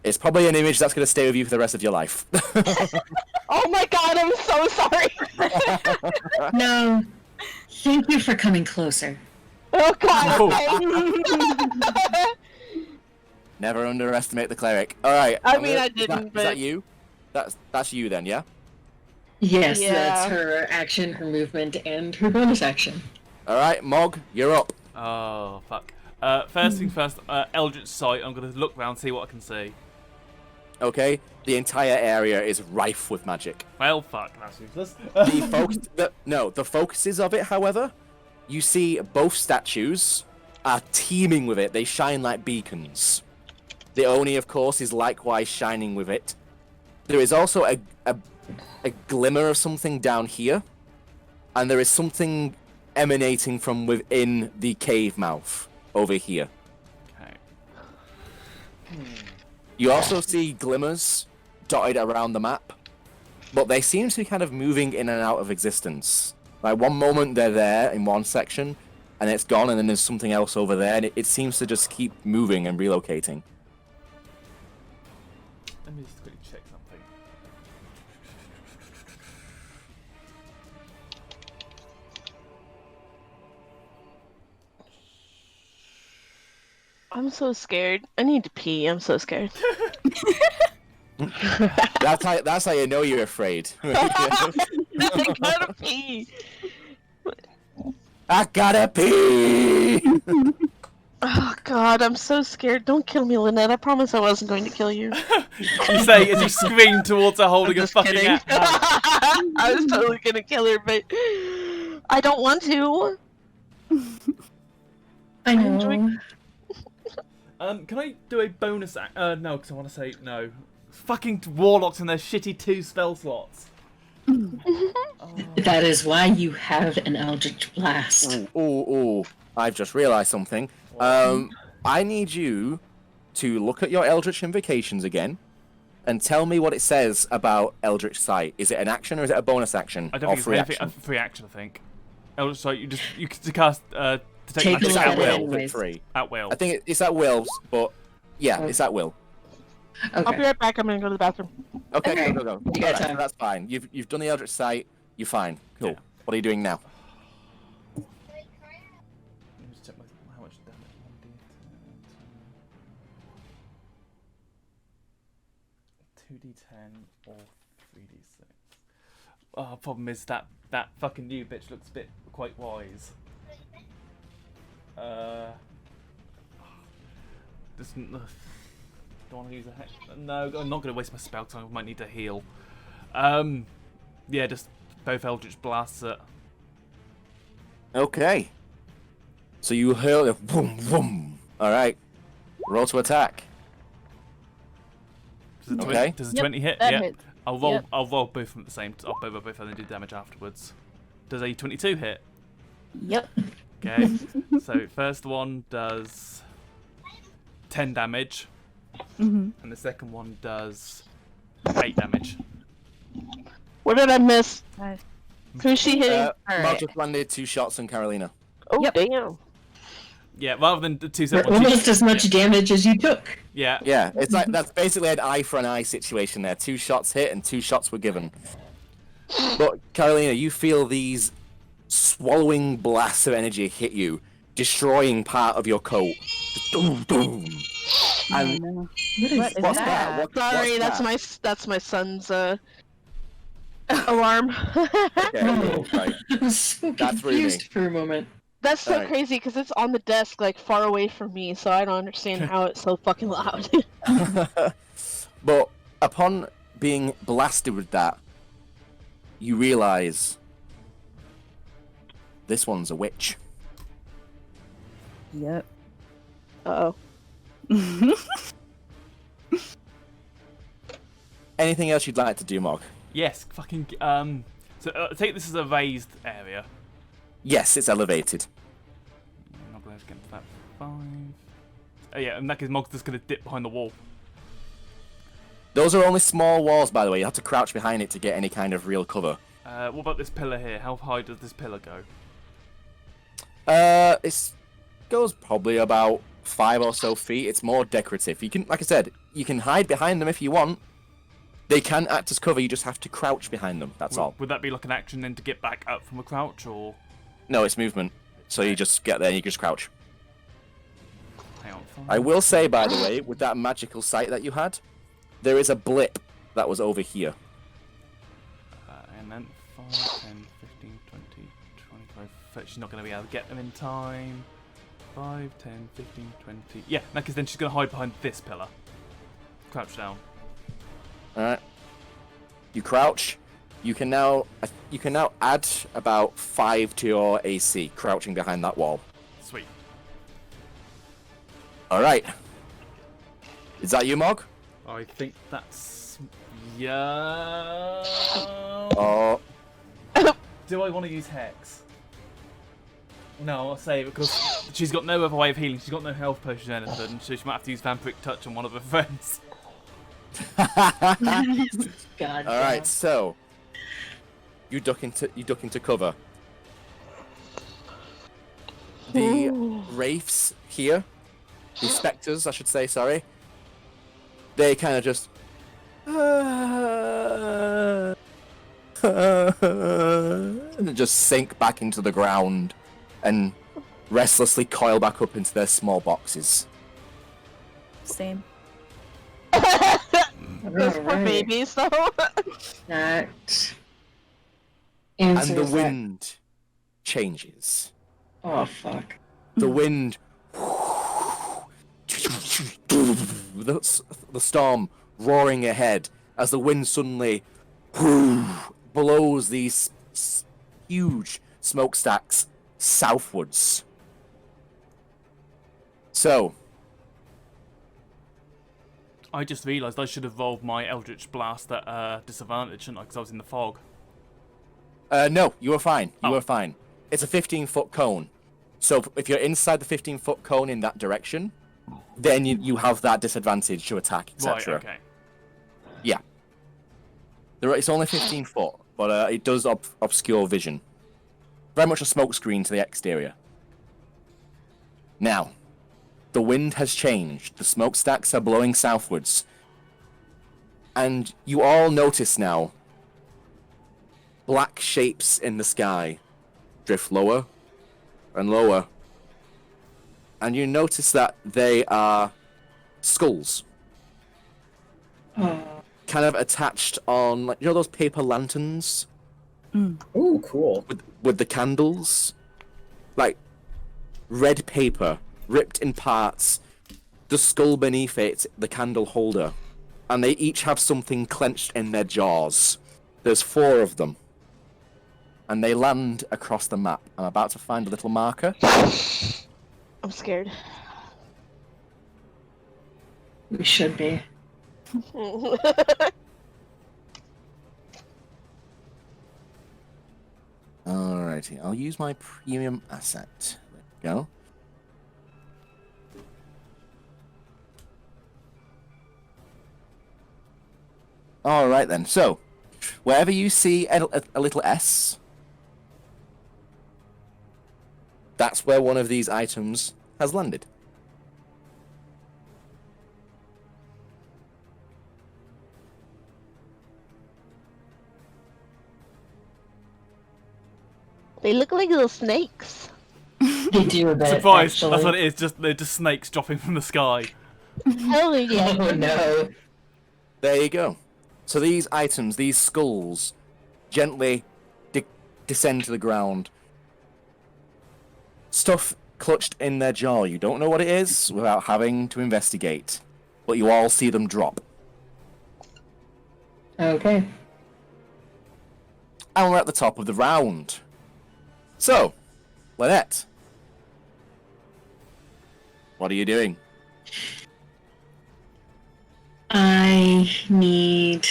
It's probably an image that's going to stay with you for the rest of your life. Oh my god, I'm so sorry. No. Thank you for coming closer. Oh god. Oh. Okay. Never underestimate the cleric. All right. I I'm mean, gonna- I is didn't, Is but- that you? That's you then, yeah. Yes, Yeah. that's her action, her movement, and her bonus action. All right, Mog, you're up. Oh, fuck. First thing first, Eldritch Sight. I'm going to look around, see what I can see. Okay. The entire area is rife with magic. Well, fuck. That's useless. The focuses of it, however, you see both statues are teeming with it. They shine like beacons. The Oni, of course, is likewise shining with it. There is also a glimmer of something down here, and there is something emanating from within the cave mouth over here. Okay. You also see glimmers dotted around the map, but they seem to be kind of moving in and out of existence. Like one moment they're there in one section, and it's gone, and then there's something else over there, and it seems to just keep moving and relocating. Let me just quickly check something. I'm so scared. I need to pee. I'm so scared. That's how you know you're afraid. I gotta pee. I gotta pee! Oh god, I'm so scared. Don't kill me, Lynette. I promise I wasn't going to kill you. You say as you scream towards her holding a Just fucking kidding. hammer. I was totally gonna kill her, but I don't want to. I know. enjoying- Can I do a bonus no, because I want to say no. Fucking warlocks and their shitty 2 spell slots. That is why you have an Eldritch Blast. Ooh, I've just realised something. I need you to look at your Eldritch Invocations again and tell me what it says about Eldritch Sight. Is it an action or is it a bonus action? I don't or think free it's anything. action? Free action, I think. Eldritch Sight, you can cast to Take take I think a it's look at at it will, anyways. for free. at will. I think it's at will, but yeah, it's at will. I'll be Okay. right back. I'm gonna go to the bathroom. Okay, Okay. go. You got Alright, time. that's fine. You've done the Eldritch Sight. You're fine. Cool. Yeah. What are you doing now? Let me just check how much damage. 2d10 or 3d6. Oh, problem is that fucking new bitch looks a bit quite wise. Just don't want to use a no. I'm not going to waste my spell time. I might need to heal. Yeah, just both Eldritch blasts it. Okay. So you hear the boom, boom. All right. Roll to attack. Does a Okay. Does a 20 hit? that Yeah. hits. I'll roll. Yep. I'll roll both of them at the same. I'll both and then do damage afterwards. Does a 22 hit? Yep. Okay. So first one does 10 damage, Mm-hmm. and the second one does 8 damage. What did I miss? Five. Who's she hitting? All Mark right. just landed 2 shots on Carolina. Oh, Yep. damn. Yeah, rather than the 2 For separate ones. almost as much damage as you took. Yeah. Yeah, it's like that's basically an eye for an eye situation there. 2 shots hit and 2 shots were given. But Carolina, you feel these swallowing blasts of energy hit you, destroying part of your coat. Just boom, boom. And Oh, no. What is What is what's that? that? Sorry, What's that's my son's alarm. Okay, Oh. right. I was so That threw me. confused for a moment. That's so Alright. crazy because it's on the desk, like far away from me, so I don't understand how it's so fucking loud. But upon being blasted with that, you realize this one's a witch. Yep. Uh-oh. Anything else you'd like to do, Mog? Yes. Fucking. So take this as a raised area. Yes, it's elevated. I'm not going to get to that 5. Oh yeah, and that case, Mog's just going to dip behind the wall. Those are only small walls, by the way. You have to crouch behind it to get any kind of real cover. What about this pillar here? How high does this pillar go? It goes probably about 5 or so feet. It's more decorative. You can, like I said, you can hide behind them if you want. They can act as cover. You just have to crouch behind them. That's all. Would that be like an action then to get back up from a crouch, or No, it's movement. So you just get there and you just crouch. hang on? I will say, by the way, with that magical sight that you had, there is a blip that was over here. And then 5, 10, 15, 20, 25, 30. She's not going to be able to get them in time. 5, 10, 15, 20. Yeah, no, because then she's going to hide behind this pillar. Crouch down. Alright. You crouch. You can now add about 5 to your AC, crouching behind that wall. Sweet. Alright. Is that you, Mog? I think that's... Yeah... Oh, Do I want to use Hex? No, I'll say because she's got no other way of healing. She's got no health potion or anything, so she might have to use Vampiric Touch on one of her friends. God. alright, so you duck into cover. The wraiths here, the specters, I should say, sorry. They kind of just and just sink back into the ground and restlessly coil back up into their small boxes. Same. Those poor Alright. babies, though. That And answers the that. wind changes. Oh fuck. The wind, the storm roaring ahead as the wind suddenly blows these huge smokestacks southwards. So, I just realised I should have rolled my Eldritch Blast at disadvantage, shouldn't I? Because I was in the fog. no, you were fine. You Oh. were fine. It's a 15-foot cone. So if you're inside the 15-foot cone in that direction, then you have that disadvantage to attack, Right, etc. okay. Yeah. It's only 15 foot, but it does obscure vision. Very much a smokescreen to the exterior. Now, the wind has changed. The smokestacks are blowing southwards. And you all notice now black shapes in the sky drift lower and lower. And you notice that they are skulls. Oh. Kind of attached on, like, you know those paper lanterns Ooh, cool. with the candles? Like, red paper, ripped in parts, the skull beneath it, the candle holder, and they each have something clenched in their jaws. There's 4 of them. And they land across the map. I'm about to find a little marker. I'm scared. We should be. Alrighty, I'll use my premium asset. There we go. Alright then, so, wherever you see a little S, that's where one of these items has landed. They look like little snakes. They do a bit, Surprise! actually. That's what it is. They're just snakes dropping from the sky. Hell yeah. Oh no. There you go. So these items, these skulls, gently descend to the ground. Stuff clutched in their jaw. You don't know what it is without having to investigate. But you all see them drop. Okay. And we're at the top of the round. So, Lynette, what are you doing? I need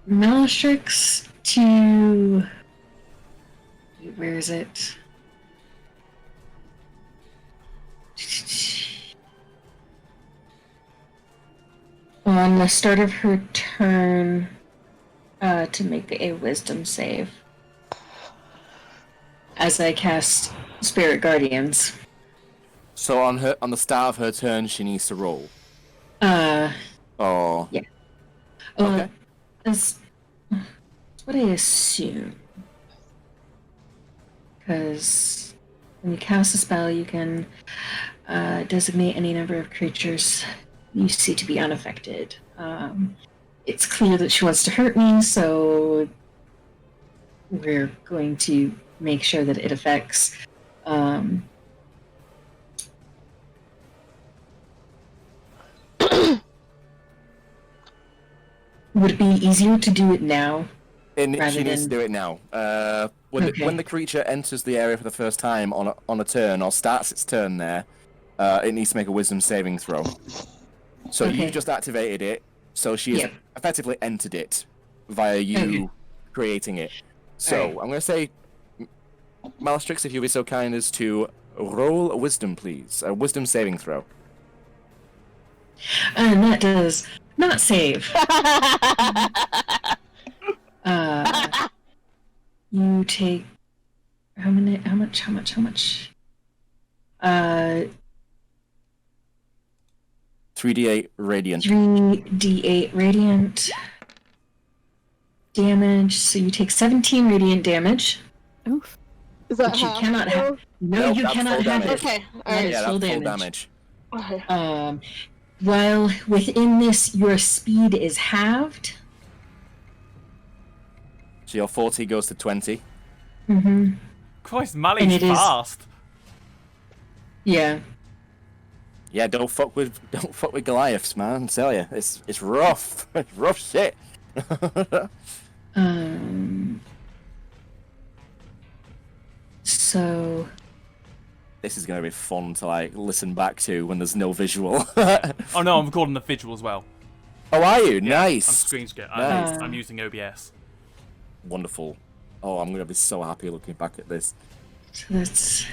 Malastrix to... Where is it? On the start of her turn, to make a wisdom save. As I cast Spirit Guardians. So on the start of her turn, she needs to roll. Oh. Yeah. Okay. That's what I assume. Because when you cast a spell, you can designate any number of creatures you see to be unaffected. It's clear that she wants to hurt me, so we're going to make sure that it affects. Would it be easier to do it now? She needs to do it now. When the creature enters the area for the first time on a turn, or starts its turn there, it needs to make a wisdom saving throw. So you've just activated it, so she has effectively entered it via you creating it. So I'm going to say, Malastrix, if you'll be so kind as to roll a wisdom, please. A wisdom saving throw. And that does not save. You take how much? 3d8 radiant. 3d8 radiant damage. So you take 17 radiant damage. Oof. Is that Which you half? cannot have. No, Nope, you that's cannot full have damage. it. Okay, That alright. is Yeah, full that's full damage. Okay. While within this, your speed is halved. So your 40 goes to 20. Mm-hmm. Christ, And Mali's it is- fast. Yeah. Yeah, don't fuck with Goliaths, man. I tell you, it's rough. It's rough shit. So This is gonna be fun to listen back to when there's no visual. Oh no, I'm recording the visual as well. Oh, are you? Yeah, Nice. I'm screen share. Nice. I'm using OBS. Wonderful. Oh, I'm gonna be so happy looking back at this. that's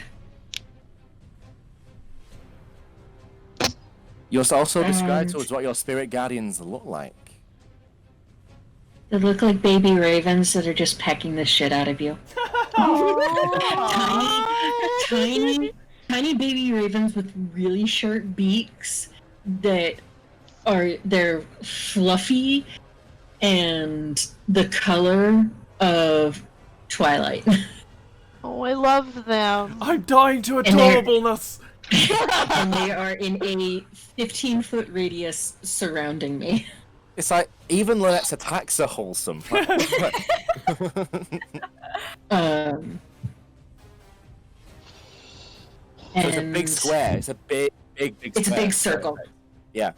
You must also describe to us what your spirit guardians look like. they look like baby ravens that are just pecking the shit out of you. Tiny baby ravens with really sharp beaks that they're fluffy and the color of Twilight. Oh, I love them. I'm dying to And they're- adorableness. And they are in a 15-foot radius surrounding me. It's like even Lynette's attacks are wholesome. So it's a big square. It's a big It's a square. big circle. Yeah.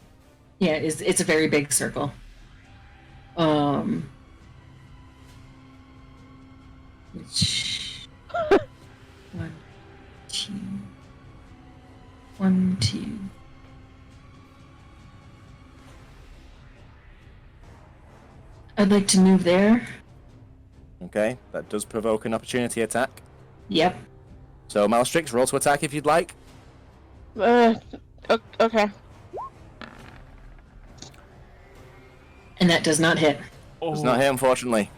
Yeah, it's a very big circle. Which one, two. I'd like to move there. Okay, that does provoke an opportunity attack. Yep. So Malstrix, roll to attack if you'd like. Okay. And that does not hit. It's not hit, unfortunately.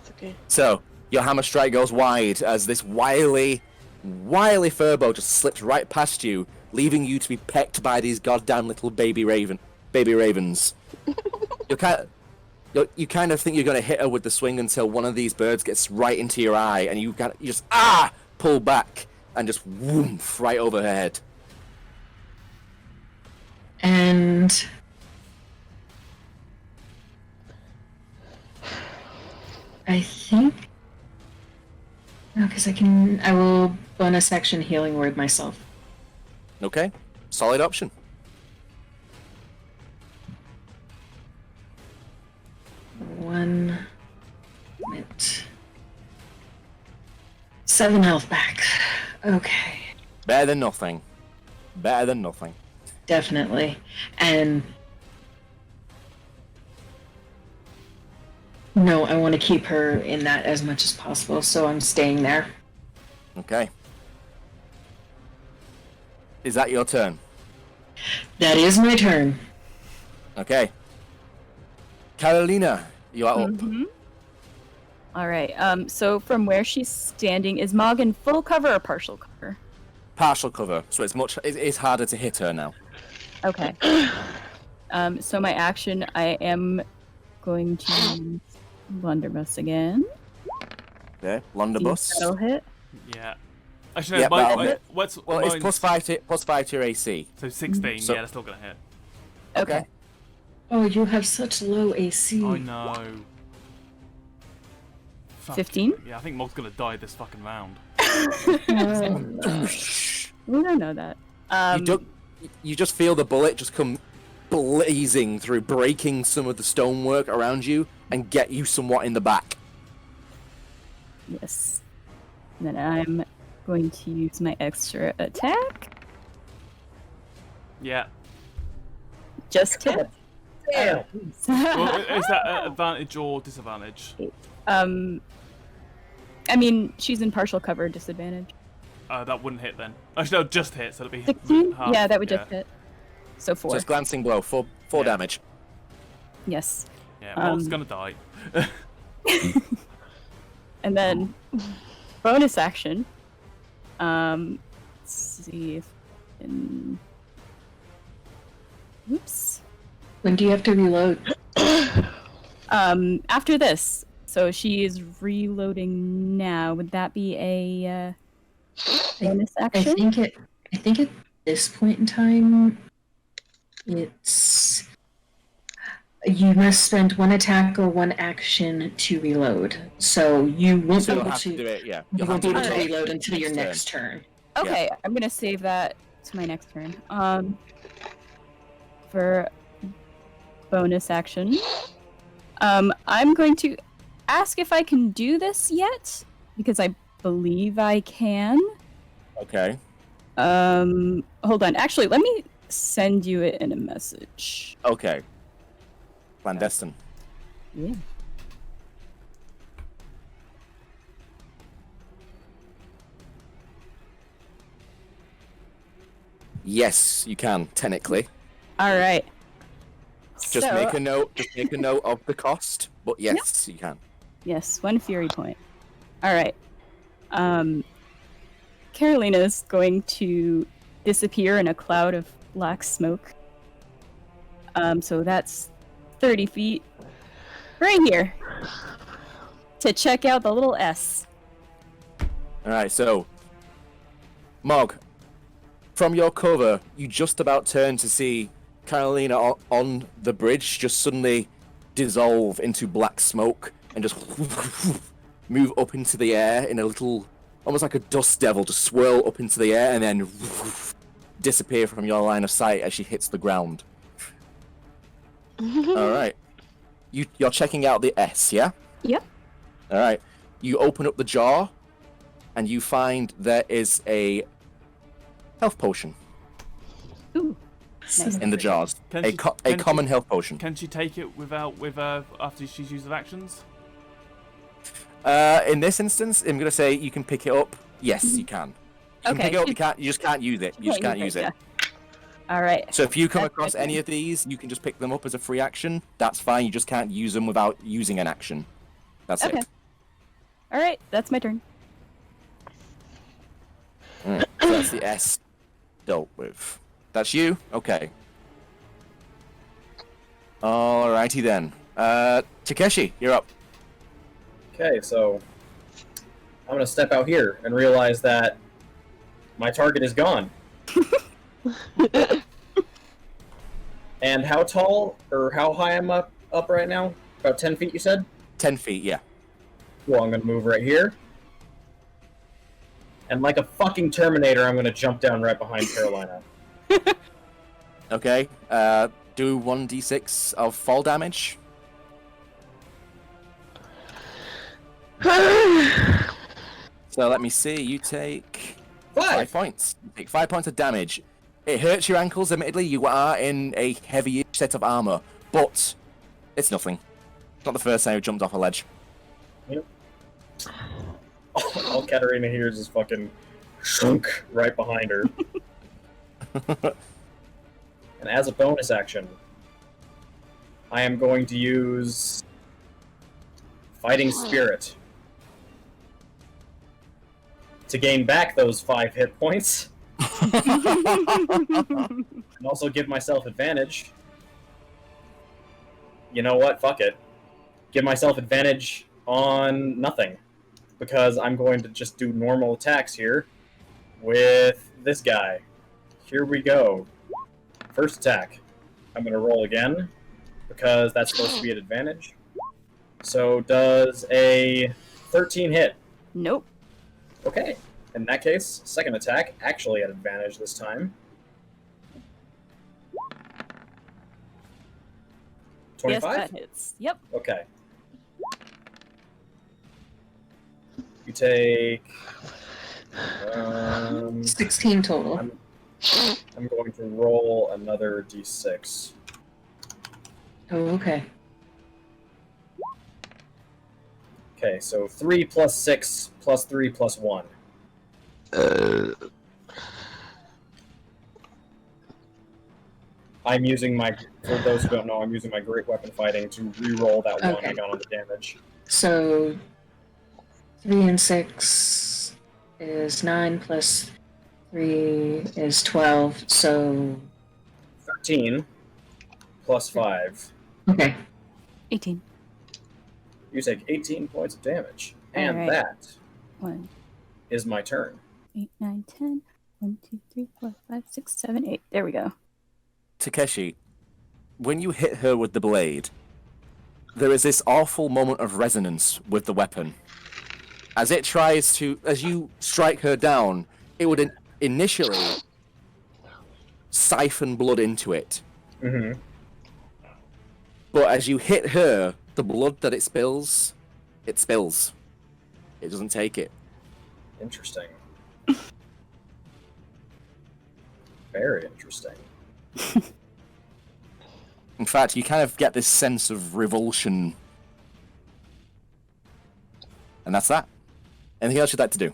It's okay. So your hammer strike goes wide as this wily furbow just slips right past you, leaving you to be pecked by these goddamn little baby ravens. You kind of think you're going to hit her with the swing until one of these birds gets right into your eye, and you just pull back and just whoomph right over her head. And I think because I will bonus action healing word myself. Okay, solid option. One minute. 7 health back. Okay. Better than nothing. Better than nothing. Definitely. And no, I want to keep her in that as much as possible, so I'm staying there. Okay. Is that your turn? That is my turn. Okay. Carolina, you are up. All right. So from where she's standing, is Mog in full cover or partial cover? Partial cover, so it's harder to hit her now. Okay. So my action, I am going to use Blunderbuss again. Okay, blunderbuss. That'll hit. Yeah. Actually, no, Yeah, that'll mine, hit. what's Well, it's mine's- plus five to your AC. So 16, So- yeah, that's still gonna hit. Okay. Oh, you have such low AC. I know. Fuck. 15? Yeah, I think Mog's gonna die this fucking round. We don't know that. You just feel the bullet just come blazing through, breaking some of the stonework around you, and get you somewhat in the back. Yes. And then I'm going to use my extra attack. Yeah. Just hit. Damn. Well, is that advantage or disadvantage? I mean, she's in partial cover, disadvantage. That wouldn't hit then. Actually, no, just hit, so it'll be 16? half. Yeah, that would just hit. So 4. So it's glancing blow, four Yeah. damage. Yes. Yeah, Mog's gonna die. And then bonus action. Let's see if I can... Oops. When do you have to reload? After this. So she is reloading now. Would that be a bonus I action? think at this point in time, it's you must spend one attack or one action to reload. So you won't So be you'll able have to to. do it, yeah. You You'll won't be have able to do it reload until your turn. next turn. Okay, I'm gonna save that to my next turn. For bonus action, I'm going to ask if I can do this yet because I believe I can. Okay. Hold on. Actually, let me send you it in a message. Okay. Clandestine. Yeah. Yes, you can, technically. All right. Just So- make a note. Just make a note of the cost. But yes, you can. Yes, 1 fury point. All right. Carolina is going to disappear in a cloud of black smoke. So that's 30 feet right here to check out the little S. All right. So, Mog, from your cover, you just about turn to see Carolina on the bridge just suddenly dissolve into black smoke and just move up into the air in a little almost like a dust devil, to swirl up into the air and then disappear from your line of sight as she hits the ground. All right. You're checking out the S, yeah? Yep. All right. You open up the jar, and you find there is a health potion Ooh. Nice. in the jars. Can A she- common health potion. Can she take it after she's used her actions? In this instance, I'm gonna say you can pick it up. Yes, you can. You can pick it up. You just can't use it. You just can't use it. Yeah. All right. So if you come That's across my any turn. of these, you can just pick them up as a free action. That's fine. You just can't use them without using an action. That's Okay. it. All right. That's my turn. So that's the S dealt with. That's you? Okay. Alrighty then. Takeshi, you're up. Okay, so I'm gonna step out here and realize that my target is gone. And how tall or how high I'm up right now? About 10 feet, you said? 10 feet, yeah. Well, I'm gonna move right here. And like a fucking Terminator, I'm gonna jump down right behind Carolina. Okay. Do 1d6 of fall damage. So let me see. You take 5 points. You take 5 points of damage. It hurts your ankles, admittedly. You are in a heavy set of armor, but it's nothing. It's not the first time you've jumped off a ledge. Yep. All Katarina hears is fucking shunk right behind her. And as a bonus action, I am going to use Fighting Spirit to gain back those 5 hit points. And also give myself advantage. You know what? Fuck it. Give myself advantage on nothing. Because I'm going to just do normal attacks here with this guy. Here we go. First attack. I'm going to roll again because that's supposed to be an advantage. So does a 13 hit? Nope. Okay. In that case, second attack, actually at advantage this time. 25? Yes, that hits. Yep. Okay. You take... 16 total. I'm going to roll another d6. Oh, okay. Okay, so 3 plus 6 plus 3 plus 1. I'm using my, for those who don't know, I'm using my great weapon fighting to re-roll that 1 Okay. I got on the damage. So 3 and 6 is 9 plus 3 is 12. So 13 plus 5. okay. 18. You take 18 points of damage. And Alright. that 1, is my turn. 8, 9, 10. 1, 2, 3, 4, 5, 6, 7, 8. There we go. Takeshi, when you hit her with the blade, there is this awful moment of resonance with the weapon. As it tries to, as you strike her down, it would initially siphon blood into it. Mm-hmm. But as you hit her, the blood that it spills. It doesn't take it. Interesting. Very interesting. In fact, you kind of get this sense of revulsion. And that's that. Anything else you'd like to do?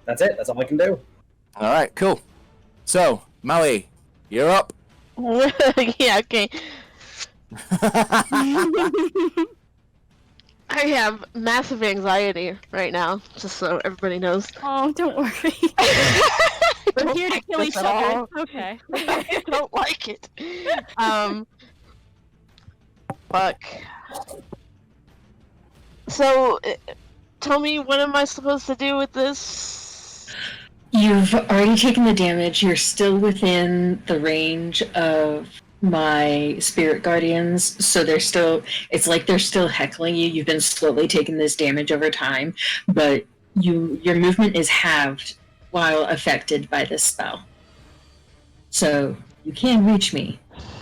That's it. That's all I can do. Alright, cool. So, Maui, you're up. Yeah, okay. I have massive anxiety right now, just so everybody knows. Oh, don't worry. We're here to kill each other. It's okay. I don't like it. Fuck. So, tell me, what am I supposed to do with this? You've already taken the damage. You're still within the range of my spirit guardians, so they're still, it's like they're still heckling you. You've been slowly taking this damage over time, but your movement is halved while affected by this spell. So you can reach me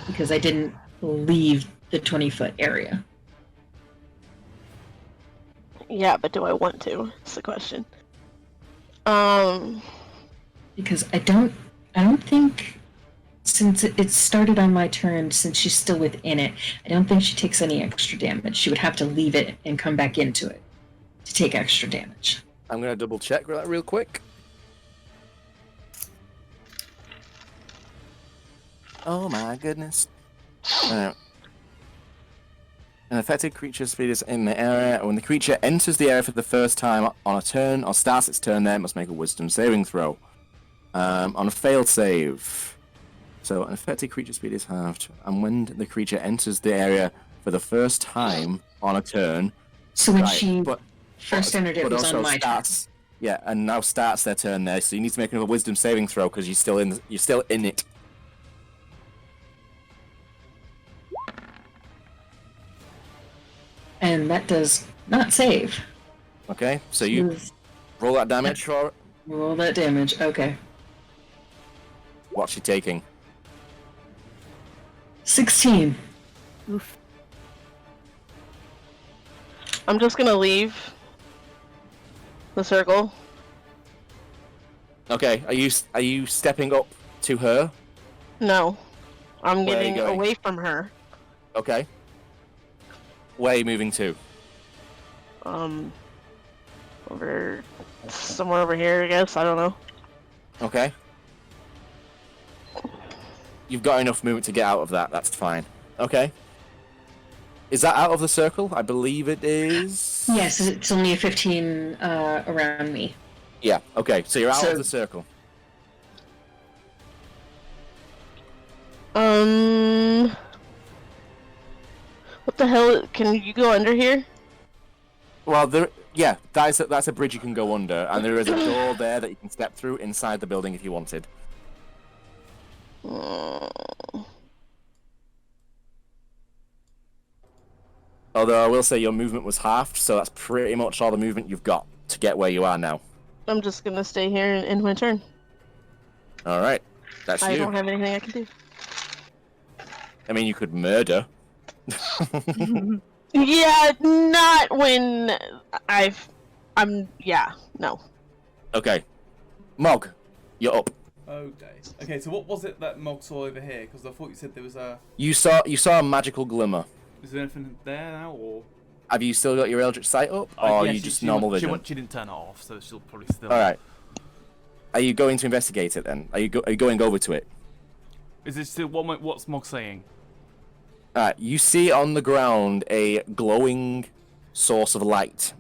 because I didn't leave the 20-foot area. Yeah, but do I want to? That's the question. Because I don't think, since it started on my turn, since she's still within it, I don't think she takes any extra damage. She would have to leave it and come back into it to take extra damage. I'm going to double check that real quick. Oh my goodness. An affected creature's speed is in the area. When the creature enters the area for the first time on a turn, or starts its turn there, it must make a wisdom saving throw. On a failed save. So an affected creature's speed is halved. And when the creature enters the area for the first time on a turn... So when right, she first entered, it was on my turn. Yeah, and now starts their turn there, so you need to make another wisdom saving throw because you're still in it. And that does not save. Okay, so you roll that damage for it. Roll that damage, okay. What's she taking? 16. Oof. I'm just gonna leave the circle. Okay, are you stepping up to her? No. I'm Where are you getting going? away from her. Okay. Where are you moving to? Over somewhere over here, I guess. I don't know. Okay. You've got enough movement to get out of that. That's fine. Okay. Is that out of the circle? I believe it is. Yes, it's only a 15 around me. Yeah. Okay. So you're out of the circle. What the hell? Can you go under here? Well, that's a bridge you can go under, and there is a door there that you can step through inside the building if you wanted. Although I will say your movement was halved, so that's pretty much all the movement you've got to get where you are now. I'm just gonna stay here and end my turn. All right, that's I you. don't have anything I can do. I mean, you could murder. Yeah, not when yeah, no. Okay, Mog, you're up. Okay, so what was it that Mog saw over here? Because I thought you said there was a... You saw a magical glimmer. Is there anything there now, or...? Have you still got your Eldritch Sight up, or are you just normal vision? She didn't turn it off, so she'll probably still... Alright. Are you going to investigate it then? Are you going over to it? Is it still... What's Mog saying? Alright, you see on the ground a glowing source of light.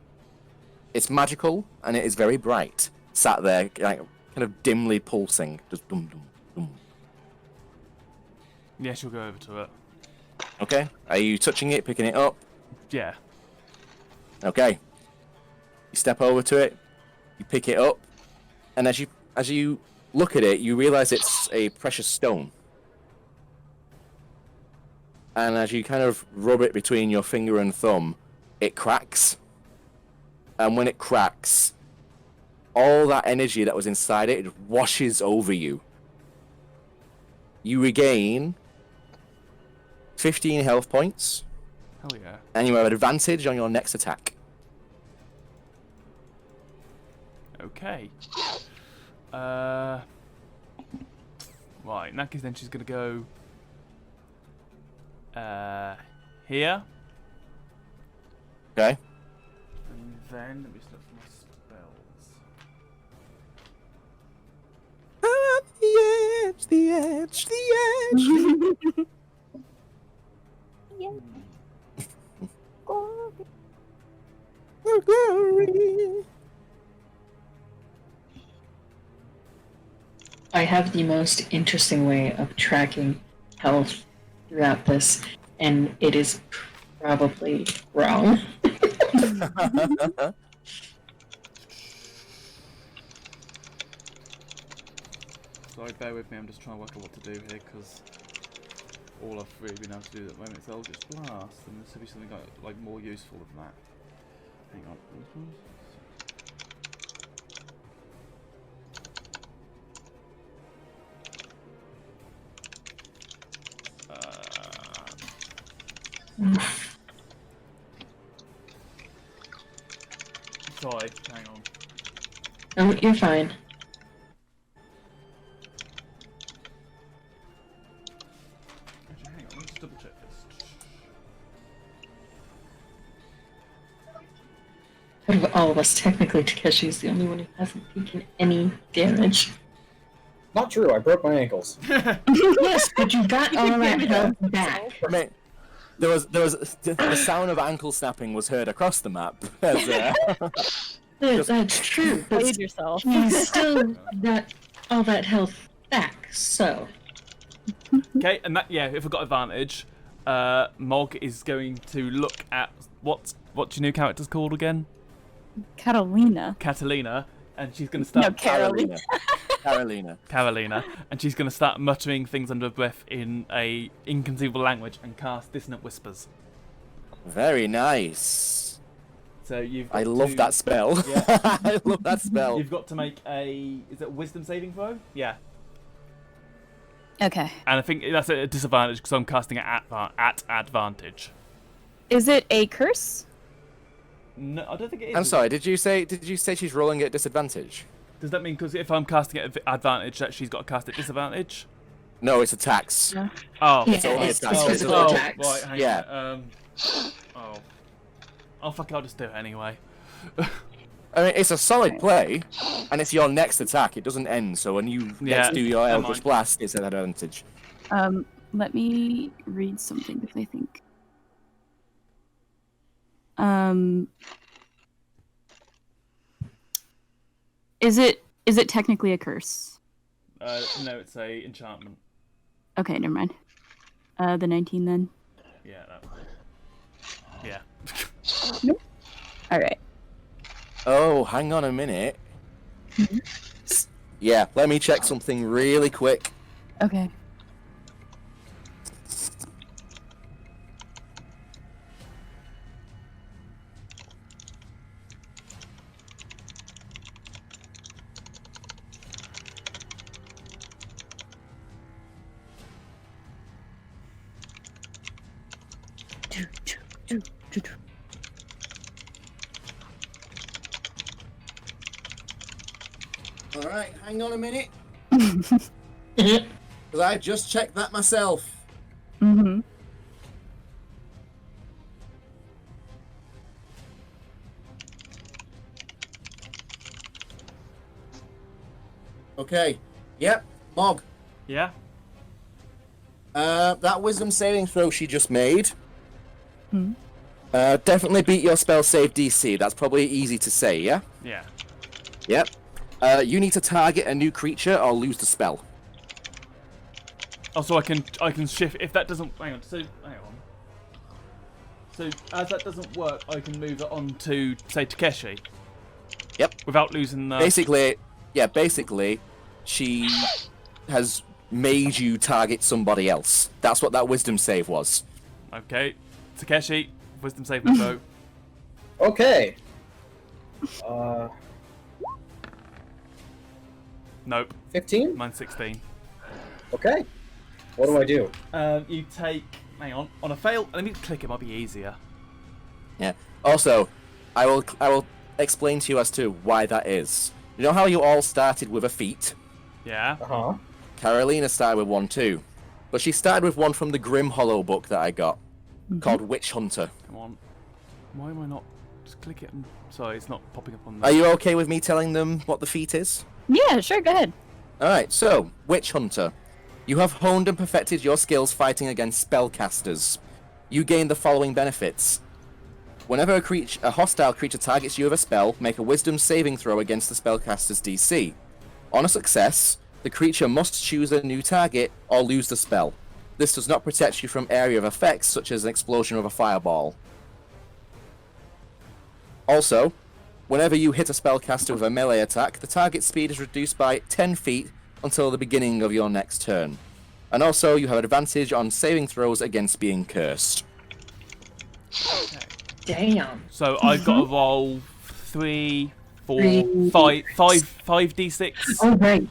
It's magical, and it is very bright. Sat there, like, kind of dimly pulsing. Just dum dum dum. Yeah, she'll go over to it. Okay. Are you touching it, picking it up? Yeah. Okay. You step over to it, you pick it up, and as you look at it, you realize it's a precious stone. And as you kind of rub it between your finger and thumb, it cracks. And when it cracks, all that energy that was inside it washes over you. You regain 15 health points. Hell yeah. And you have an advantage on your next attack. Okay. Right, in that case then she's gonna go... here. Okay. And then, let me just look for my spells. The edge, the edge. Glory. I have the most interesting way of tracking health throughout this, and it is probably wrong. Sorry, bear with me, I'm just trying to work out what to do here, because all I've really been able to do at the moment is Eldritch Blast, and there should be something like more useful than that. Hang on. Sorry, hang on. Oh, you're fine. Actually, hang on, let's double check this. Out of all of us, technically, Takeshi's the only one who hasn't taken any damage. Not true. I broke my ankles. Yes, but you got all that health back. I mean, there was the sound of ankle snapping was heard across the map. As, That's true. But Played yourself. you still got all that health back, so. Okay, and that, yeah, if I've got advantage, Mog is going to look at what's your new character's called again? Catalina. Catalina, and she's going to No, start Carolina. Carolina, and she's going to start muttering things under her breath in a inconceivable language and cast dissonant whispers. very nice. So you've. I got love to- that spell. Yeah. I love that spell. You've got to make is it a wisdom saving throw? Yeah. Okay. And I think that's at a disadvantage because I'm casting it at advantage. Is it a curse? No, I don't think it is. I'm sorry. Did you say she's rolling at disadvantage? Does that mean because if I'm casting it at advantage, that she's got to cast at disadvantage? No, it's attacks. Oh, Yeah, only it's attacks. physical oh, attacks. right, hang Yeah. on. Oh, fuck! I'll just do it anyway. I mean, it's a solid play, and it's your next attack. It doesn't end, so when you next do your never Eldritch mind. Blast, it's an advantage. Let me read something because I think. Is it technically a curse? No, it's a enchantment. Okay, never mind. The 19 then. Yeah. Yeah. All right. Oh, hang on a minute. Yeah, let me check something really quick. Okay. All right, hang on a minute. Because I just checked that myself. Mm-hmm. Okay. Yep, Mog. Yeah. That wisdom saving throw she just made. Hmm. Definitely beat your spell save DC. That's probably easy to say, yeah? Yeah. Yep. You need to target a new creature or lose the spell. Also, I can shift if that doesn't. Hang on. So hang on. So as that doesn't work, I can move it on to say Takeshi. Yep. Without losing the. Basically, she has made you target somebody else. That's what that wisdom save was. Okay. Takeshi, wisdom saving throw. Okay. Nope. 15? Mine's 16. Okay. What do I do? You take. Hang on. On a fail, let me click. It might be easier. Yeah. Also, I will explain to you as to why that is. You know how you all started with a feat? Yeah. Uh-huh. Carolina started with one too. But she started with one from the Grim Hollow book that I got, called Witch Hunter. Come on. Why am I not? Just click it and. Sorry, it's not popping up on the. Are you okay with me telling them what the feat is? Yeah, sure. Go ahead. Alright, so, Witch Hunter. You have honed and perfected your skills fighting against spellcasters. You gain the following benefits. Whenever a hostile creature targets you with a spell, make a wisdom saving throw against the spellcaster's DC. On a success, the creature must choose a new target or lose the spell. This does not protect you from area of effects such as an explosion of a fireball. Also, whenever you hit a spellcaster with a melee attack, the target speed is reduced by 10 feet until the beginning of your next turn. And also, you have an advantage on saving throws against being cursed. Damn. So I've got to roll 3, 4, Three. 5 d6. Oh, right.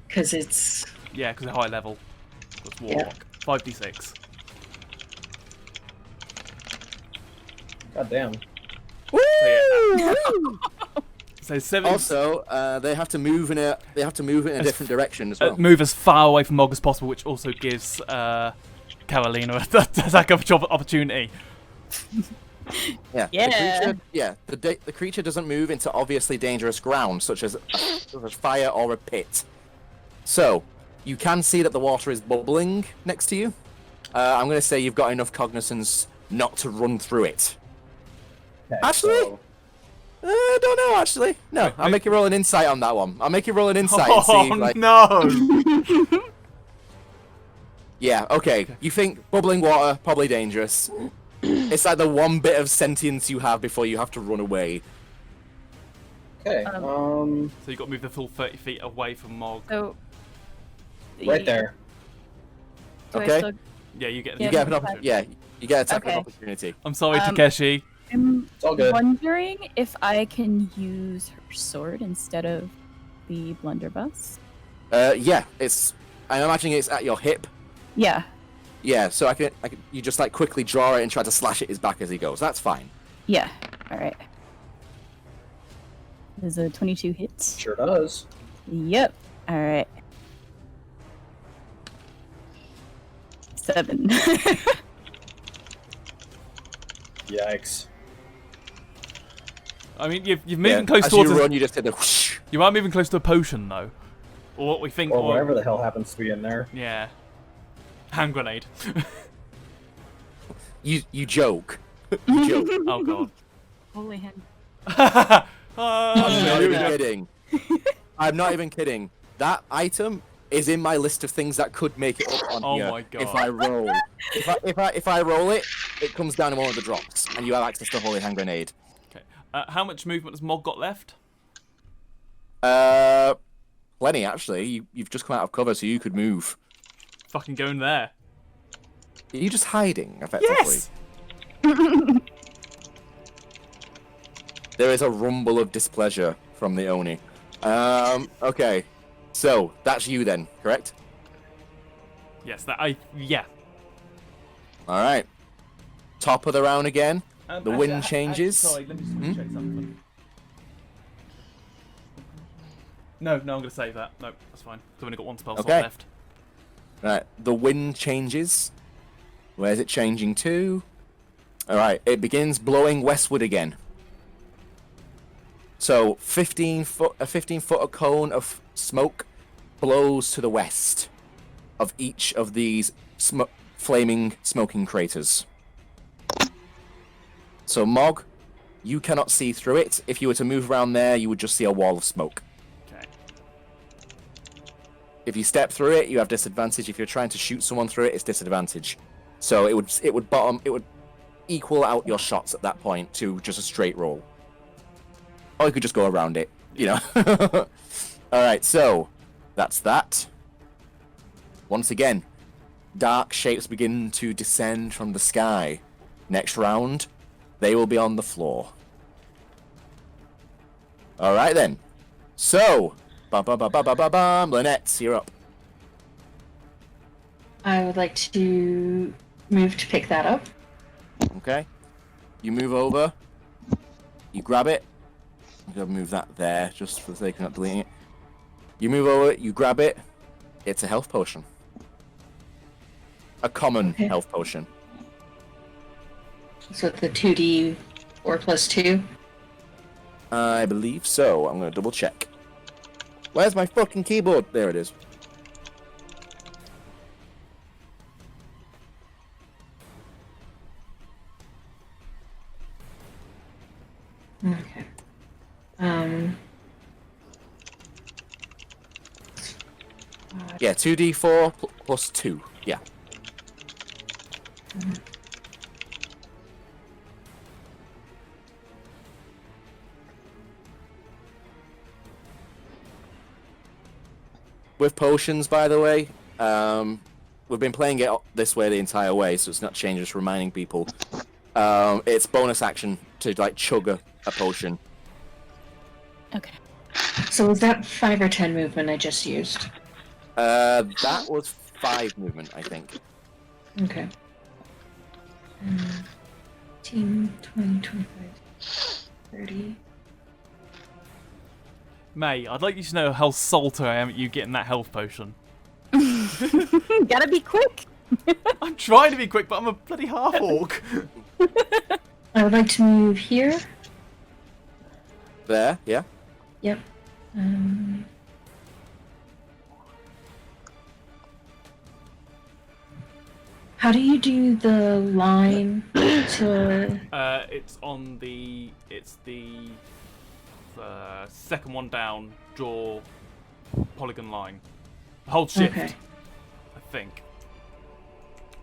Because it's. Yeah, because they're high level. That's Yeah. Warlock. 5d6. God damn. So 7. Also, they have to move in a different direction as well. Move as far away from Mog as possible, which also gives Carolina an attack opportunity. Yeah. The creature doesn't move into obviously dangerous ground, such as a fire or a pit. So, you can see that the water is bubbling next to you. I'm going to say you've got enough cognizance not to run through it. Okay, Actually, so- I don't know, actually. No, Wait, I'll make you roll an insight on that one. I'll make you roll an insight and see, like... no! Yeah, okay. You think bubbling water, probably dangerous. It's like the one bit of sentience you have before you have to run away. Okay, So you've got to move the full 30 feet away from Mog. So. right there. Do I Okay. still- Yeah, you get You Yeah, get an okay. opportunity. Yeah, you get attack of Okay. opportunity. I'm sorry, Um, Takeshi. I'm It's all good. wondering if I can use her sword instead of the blunderbuss. Yeah, I'm imagining it's at your hip. Yeah. Yeah, so I can you just like quickly draw it and try to slash at his back as he goes. That's fine. Yeah. All right. There's a 22 hits. Sure does. Yep. All right. 7. Yikes. I mean, you've moving Yeah, close as towards. you run, you just hit the whoosh. You are moving close to a potion, though, or what we think. Or whatever the hell happens to be in there. Yeah. Hand grenade. You joke. You joke. Oh god. Holy hand. I'm not even Oh, kidding. I'm not even kidding. That item is in my list of things that could make it up on Oh here my God. if I roll. If I roll it, it comes down in one of the drops, and you have access to Holy Hand Grenade. Okay. How much movement has Mog got left? Plenty actually. You've just come out of cover, so you could move. Fucking go in there. Are you just hiding, effectively? Yes. There is a rumble of displeasure from the Oni. Okay. So, that's you then, correct? Yes. Yeah. Alright. Top of the round again. The Actually, wind changes. Sorry, let me just check something. No, I'm going to save that. No, that's fine. I've only got one spell slot Okay. left. Right, the wind changes. Where's it changing to? Alright, it begins blowing westward again. So, 15 foot a cone of smoke blows to the west of each of these flaming smoking craters. So, Mog, you cannot see through it. If you were to move around there, you would just see a wall of smoke. Okay. If you step through it, you have disadvantage. If you're trying to shoot someone through it, it's disadvantage. So it would equal out your shots at that point to just a straight roll. Or you could just go around it, you know. Alright, so that's that. Once again, dark shapes begin to descend from the sky. Next round, they will be on the floor. Alright then. So, Lynette, you're up. I would like to move to pick that up. Okay. You move over. You grab it. I'm gonna move that there, just for the sake of not deleting it. You move over, you grab it. It's a health potion. A common Okay. health potion. So the 2d 4 plus 2. I believe so. I'm gonna double check. Where's my fucking keyboard? There it is. Okay. Yeah, 2d4 plus 2. Yeah. With potions, by the way, we've been playing it this way the entire way, so it's not changed, just reminding people. It's bonus action to, like, chug a potion. Okay. So was that 5 or 10 movement I just used? That was 5 movement, I think. Okay. 15, 20, 25, 30. May, I'd like you to know how salty I am at you getting that health potion. Gotta be quick. I'm trying to be quick, but I'm a bloody half-orc. I would like to move here. There, yeah. Yep. How do you do the line to... It's on the... It's the... second one down, draw polygon line. Hold shift, Okay. I think.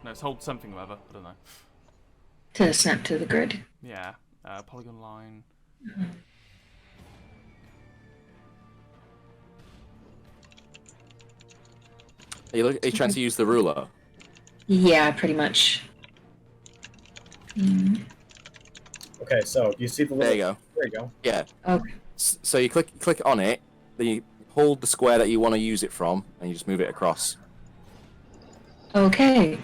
No, it's hold something or other, I don't know. To snap to the grid? Yeah, polygon line. Are you trying to use the ruler? Yeah, pretty much. Okay, so you see the little... There you go. There you go. Yeah. Okay. So you click on it, then you hold the square that you want to use it from, and you just move it across. Okay.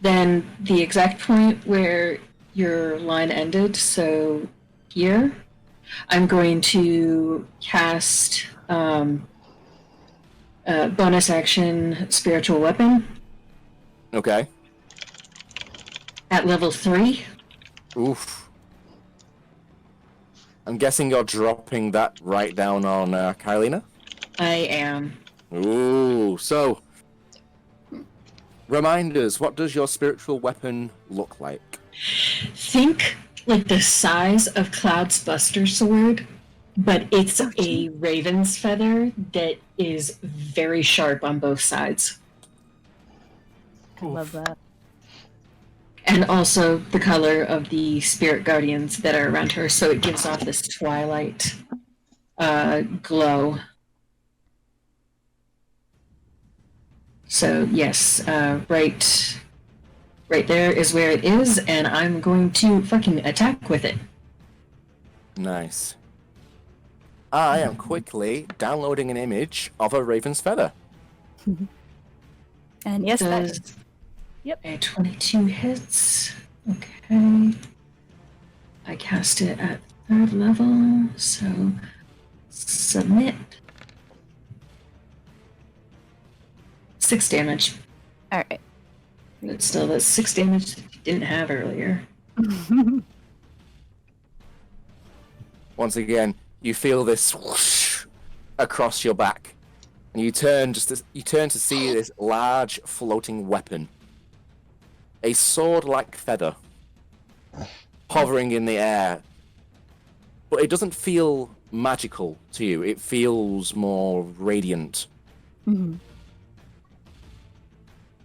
Then the exact point where your line ended, so here, I'm going to cast bonus action spiritual weapon Okay. at level 3. Oof. I'm guessing you're dropping that right down on Kylina? I am. Ooh, so... Remind us, what does your spiritual weapon look like? Think like the size of Cloud's Buster Sword, but it's a raven's feather that is very sharp on both sides. I love that. And also the color of the spirit guardians that are around her, so it gives off this twilight glow. So yes, right there is where it is, and I'm going to fucking attack with it. Nice. I am quickly downloading an image of a raven's feather. And yes, that Does is. Yep. a 22 hits. Okay. I cast it at 3rd level, so submit. 6 damage. All right. But still, that's 6 damage that you didn't have earlier. Once again, you feel this whoosh across your back, and you turn to see this large floating weapon, a sword-like feather, hovering in the air. But it doesn't feel magical to you. It feels more radiant.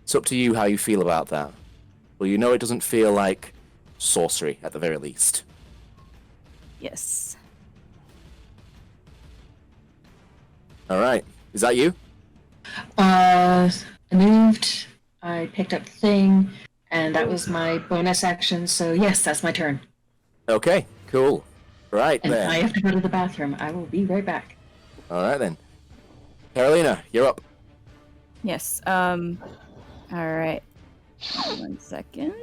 It's up to you how you feel about that. Well, you know it doesn't feel like sorcery, at the very least. Yes. Alright, is that you? I moved, I picked up the thing, and that was my bonus action, so yes, that's my turn. Okay, cool. Right And then. I have to go to the bathroom. I will be right back. Alright then. Carolina, you're up. Yes. All right. 1 second.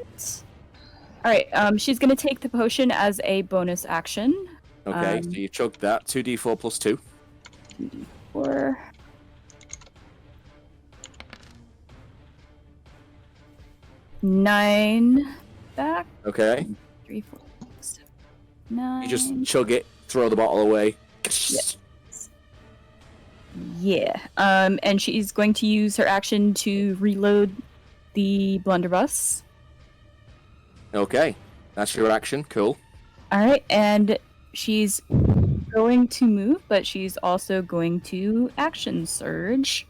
All right. She's gonna take the potion as a bonus action. Okay, so you chug that. 2d4 plus 2. 4. Nine back. Okay. 3, 4, 7, 9. You just chug it, throw the bottle away. Yeah. And she's going to use her action to reload the blunderbuss. Okay, that's your action. Cool. All right, and she's going to move, but she's also going to action surge.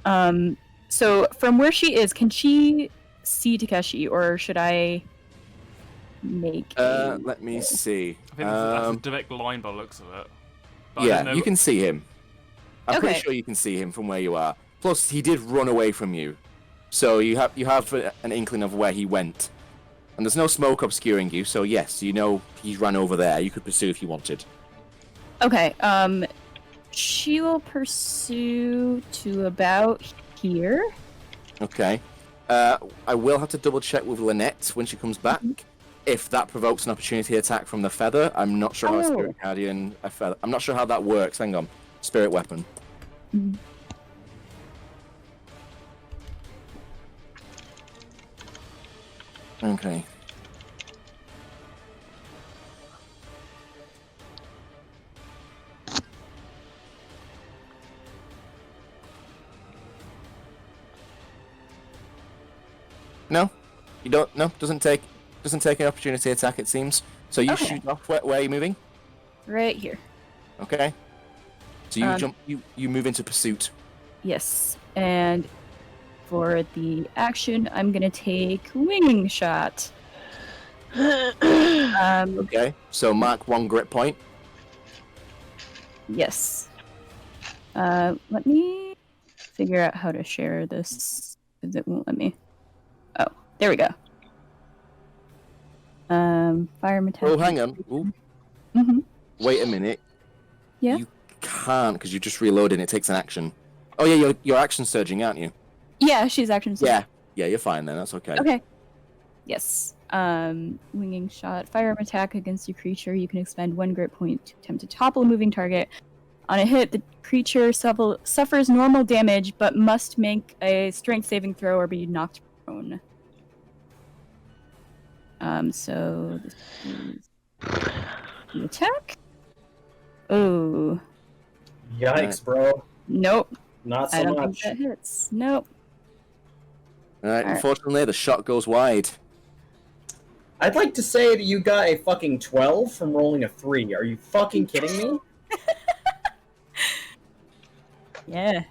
So from where she is, can she see Takeshi, or should I make? Let me see. I think that's a direct line by the looks of it. But I Yeah, don't know- you can see him. I'm pretty Okay. sure you can see him from where you are. Plus, he did run away from you, so you have an inkling of where he went. And there's no smoke obscuring you, so yes, you know he ran over there. You could pursue if you wanted. Okay. She will pursue to about here. Okay. I will have to double check with Lynette when she comes back. if that provokes an opportunity attack from the feather. I'm not sure how a Oh. Spirit Guardian... A feather. I'm not sure how that works. Hang on. Spirit Weapon. Mhm. Okay. No, you don't. No, doesn't take an opportunity attack. It seems. So you Okay. shoot off. Where are you moving? Right here. Okay. So you Um, jump. You move into pursuit. Yes. And for the action, I'm gonna take winging shot. Okay. So mark 1 grit point. Yes. Let me figure out how to share this because it won't let me. Oh, there we go. Fire attack. Oh, hang on. Ooh, Mm-hmm. wait a minute. Yeah? You can't because you just reloaded. And it takes an action. Oh yeah, you're action surging, aren't you? Yeah, she's action. Yeah. Yeah, you're fine then. That's okay. Okay. Yes. Winging shot. Firearm attack against a creature. You can expend 1 grit point to attempt to topple a moving target. On a hit, the creature suffers normal damage, but must make a strength saving throw or be knocked prone. So this is the attack. Oh, Yikes, bro. nope. Not I so don't much. think that hits. Nope. All right. Alright. Unfortunately, the shot goes wide. I'd like to say that you got a fucking 12 from rolling a 3. Are you fucking kidding me? Yeah.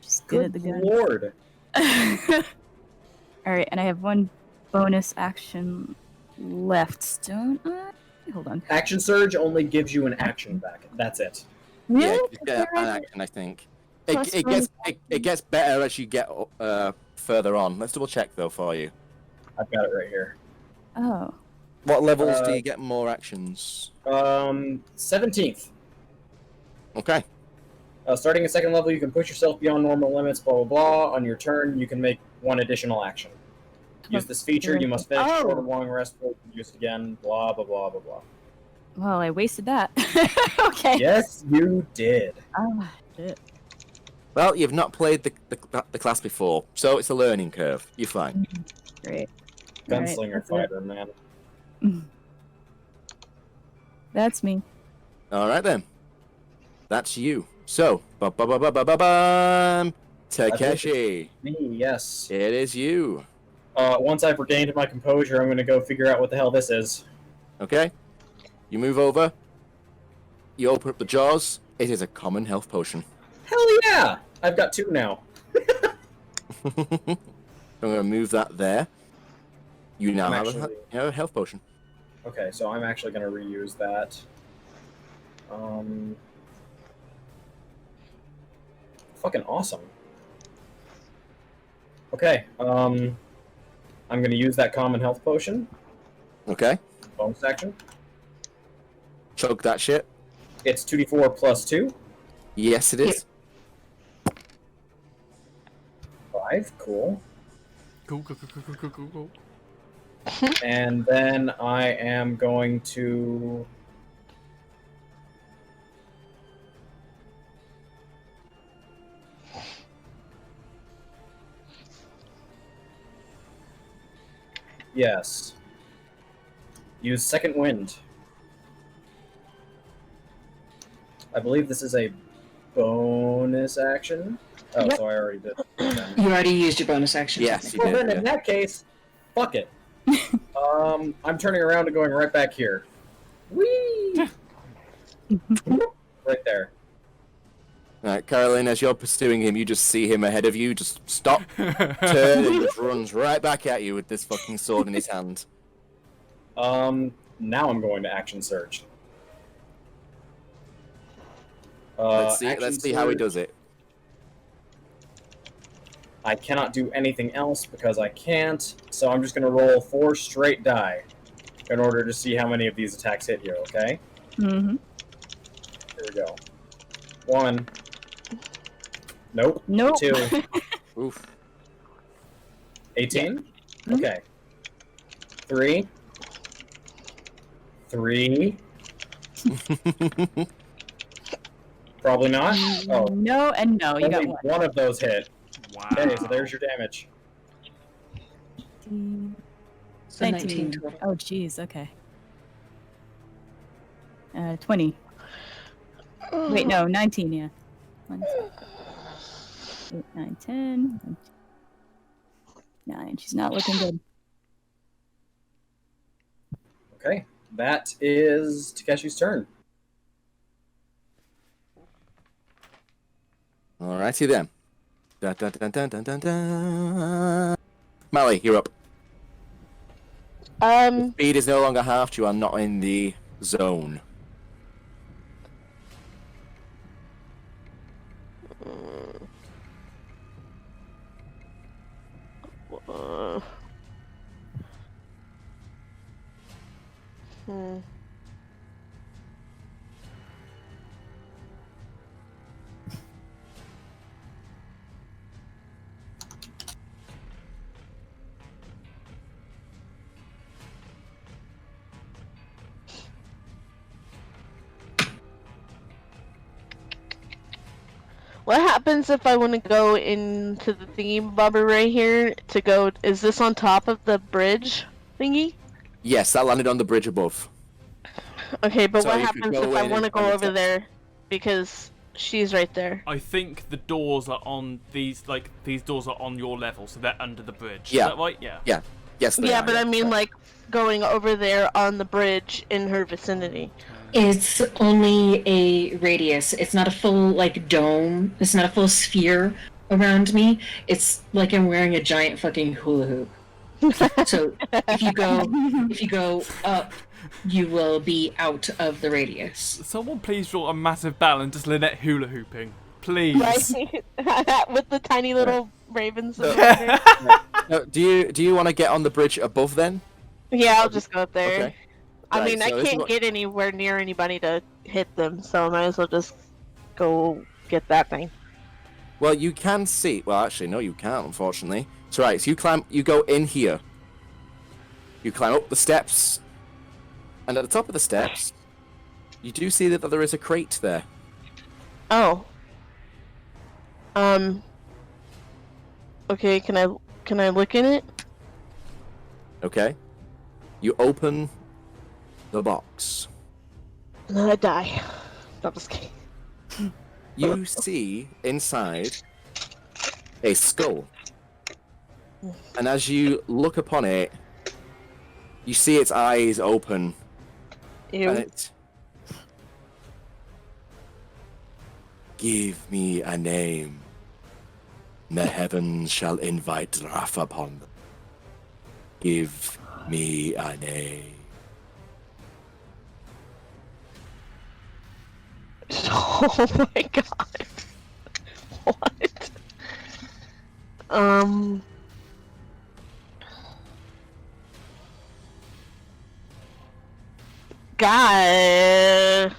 Just good at Good the gun. lord. Alright, and I have 1 bonus action left, don't I? Hold on. Action Surge only gives you an action back. That's it. Really? Yeah, you get an action, I think. Plus It gets better as you get further on. Let's double check though for you. I've got it right here. Oh. What levels do you get more actions? 17th. Okay. Starting at 2nd level, you can push yourself beyond normal limits, blah, blah, blah. On your turn, you can make 1 additional action. Use this feature, you must finish Oh. short or long rest, use it again, blah, blah, blah, blah, blah. Well, I wasted that. Okay. Yes, you did. Oh, shit. Well, you've not played the class before, so it's a learning curve. You're fine. Great. Alright, Gunslinger that's it. fighter, man. That's me. All right then. That's you. So, ba-ba-ba-ba-ba-bam, Takeshi. Me, yes. It is you. Once I've regained my composure, I'm going to go figure out what the hell this is. Okay. You move over. You open up the jaws. It is a common health potion. Hell yeah! I've got 2 now. I'm going to move that there. You now have a health potion. Okay, so I'm actually going to reuse that. Fucking awesome. Okay, I'm going to use that common health potion. Okay. Bonus action. Chug that shit. It's 2d4 plus 2. Yes, it is. 5, cool. Cool. And then I am going to... Yes. Use Second Wind. I believe this is a bonus action. Oh, Yep. so I already did. You already used your bonus action. Yes, you Well, did. then in that case, fuck it. I'm turning around and going right back here. Whee! Right there. All right, Caroline, as you're pursuing him, you just see him ahead of you. Just stop, turn, and just runs right back at you with this fucking sword in his hand. Now I'm going to action surge. Let's Action see how he surge. does it. I cannot do anything else because I can't, so I'm just going to roll 4 straight die in order to see how many of these attacks hit you, okay? Mm-hmm. Here we go. 1. Nope. Nope. 2. Oof. 18? Mhm. Okay. 3. 3. Probably not. Oh, No and no. You got only one. one of those hit. Wow. Okay, so there's your damage. So 19 total. Oh, jeez. Okay. 20. Wait, no, 19. Yeah. 1, 2, 8, 9, 10. 9. She's not looking good. Okay, that is Takeshi's turn. Alrighty then. Dun, dun, dun, dun, dun, dun, dun. Mally, you're up. Speed is no longer halved. You are not in the zone. What happens if I want to go into the thingy bobber right here to go? Is this on top of the bridge thingy? Yes, that landed on the bridge above. Okay, but So what you could happens go if I in want to and go climb the over steps. there? Because she's right there. I think the doors are on these doors are on your level, so they're under the bridge. Yeah. Is that right? Yeah. Yeah. Yes, they Yeah, are, but I mean like going over there on the bridge in her vicinity. It's only a radius. It's not a full like dome. It's not a full sphere around me. It's like I'm wearing a giant fucking hula hoop. So if you go up, you will be out of the radius. Someone please draw a massive bell and just Lynette hula hooping, please. Right? With the tiny little ravens. No. over there. No, do you want to get on the bridge above then? Yeah, I'll just go up there. Okay. I Right, mean, so I this is can't what- get anywhere near anybody to hit them, so I might as well just go get that thing. Well, you can see. Well, actually, no, you can't. Unfortunately. So right, so you go in here. You climb up the steps, and at the top of the steps, you do see that there is a crate there. Oh. Okay, can I look in it? Okay. You open the box. And then I die. I'm just kidding. You see inside a skull. And as you look upon it, you see its eyes open. Ew. And it... Give me a name. The heavens shall invite wrath upon them. Give me a name. Oh my god. What? God.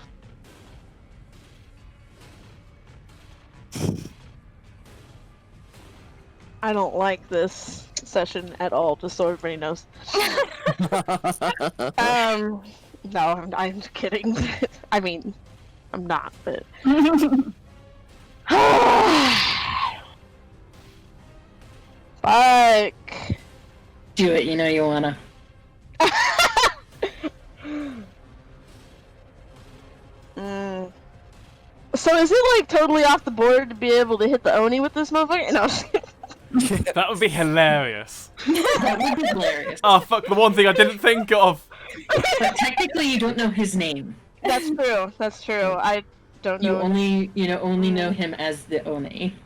I don't like this session at all, just so everybody knows. No, I'm kidding. I mean, I'm not, but. Fuck. Do it, you know you wanna. So is it like totally off the board to be able to hit the Oni with this motherfucker? No. That would be hilarious. That would be hilarious. Oh fuck! The one thing I didn't think of. But technically, you don't know his name. That's true. That's true. I don't You know. only know him as the Oni.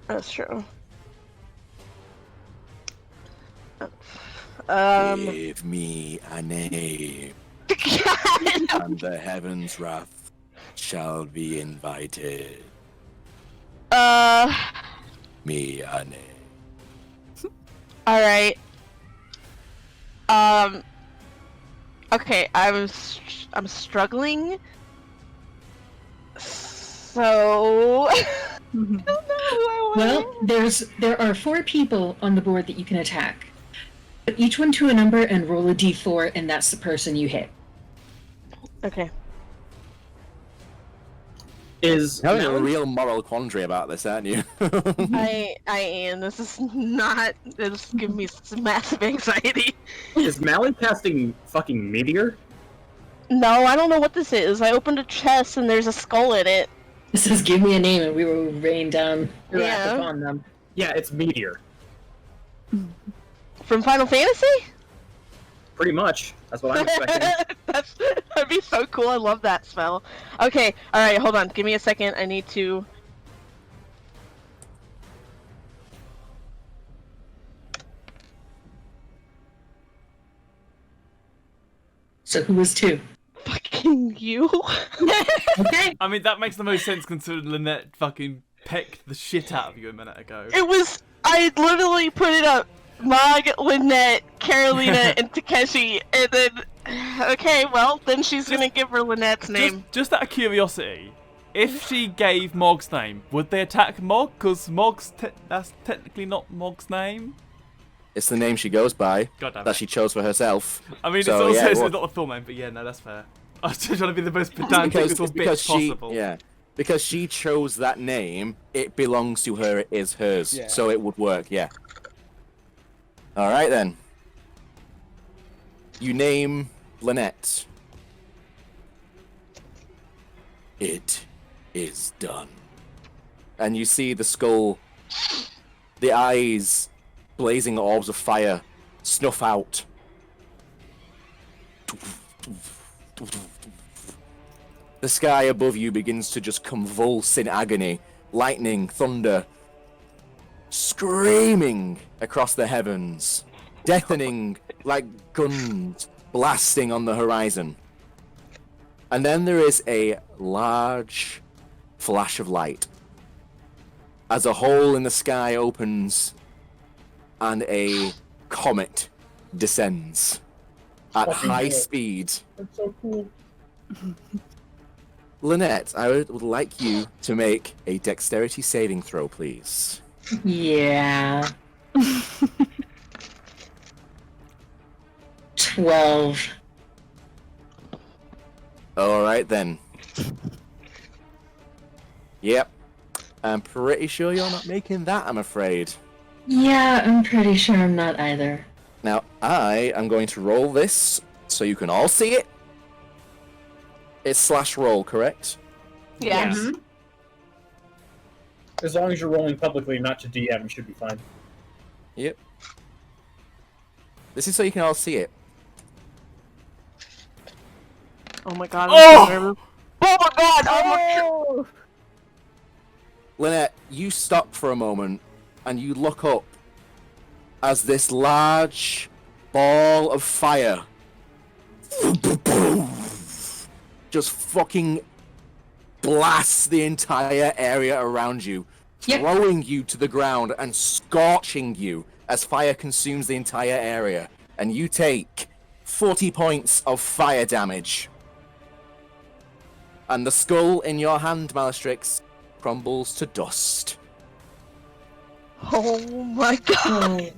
That's true. Give me a name. And the heavens' wrath shall be invited. Me a name. All right. Okay, I'm struggling. So. I don't know who I want. Well, there are 4 people on the board that you can attack. Put each one to a number and roll a d4, and that's the person you hit. Okay. Is You're having a Malin- real moral quandary about this, aren't you? I am. This is not. This gives me some massive anxiety. is Malin casting fucking meteor? No, I don't know what this is. I opened a chest and there's a skull in it. It says, "Give me a name," and we will rain down the wrath Yeah. upon them. Yeah, it's meteor. From Final Fantasy? Pretty much. That's what I'm expecting. That'd be so cool. I love that spell. Okay, alright, hold on. Give me a second. I need to. So who was 2? Fucking you. Okay. I mean, that makes the most sense considering Lynette fucking pecked the shit out of you a minute ago. It was. I literally put it up. Mog, Lynette, Carolina, and Takeshi, and then. Okay, well, then she's gonna give her Lynette's name. Just out of curiosity, if she gave Mog's name, would they attack Mog? Because that's technically not Mog's name. It's the name she goes by, God damn that it. she chose for herself. I mean, So, it's also yeah, it's well- not a full name, but yeah, no, that's fair. I was just trying to be the most pedantic little because bitch she, possible. yeah, because she chose that name, it belongs to her, it is hers, Yeah. so it would work, yeah. Alright then. You name Lynette. It is done. And you see the skull, the eyes, blazing orbs of fire, snuff out. The sky above you begins to just convulse in agony. Lightning, thunder, screaming across the heavens, deafening like guns blasting on the horizon. And then there is a large flash of light as a hole in the sky opens and a comet descends at Fucking high cool. speed. That's so cool. Lynette, I would like you to make a dexterity saving throw, please. Yeah. 12. Alright then. Yep. I'm pretty sure you're not making that, I'm afraid. Yeah, I'm pretty sure I'm not either. Now, I am going to roll this so you can all see it. It's slash roll, correct? Yeah. Mhm. As long as you're rolling publicly, not to DM, you should be fine. Yep. This is so you can all see it. Oh my god. Oh! I'm so nervous. Oh my god! Oh! Lynette, you stop for a moment and you look up as this large ball of fire just fucking blasts the entire area around you, Yep. throwing you to the ground and scorching you as fire consumes the entire area. And you take 40 points of fire damage. And the skull in your hand, Malastrix, crumbles to dust. Oh my god.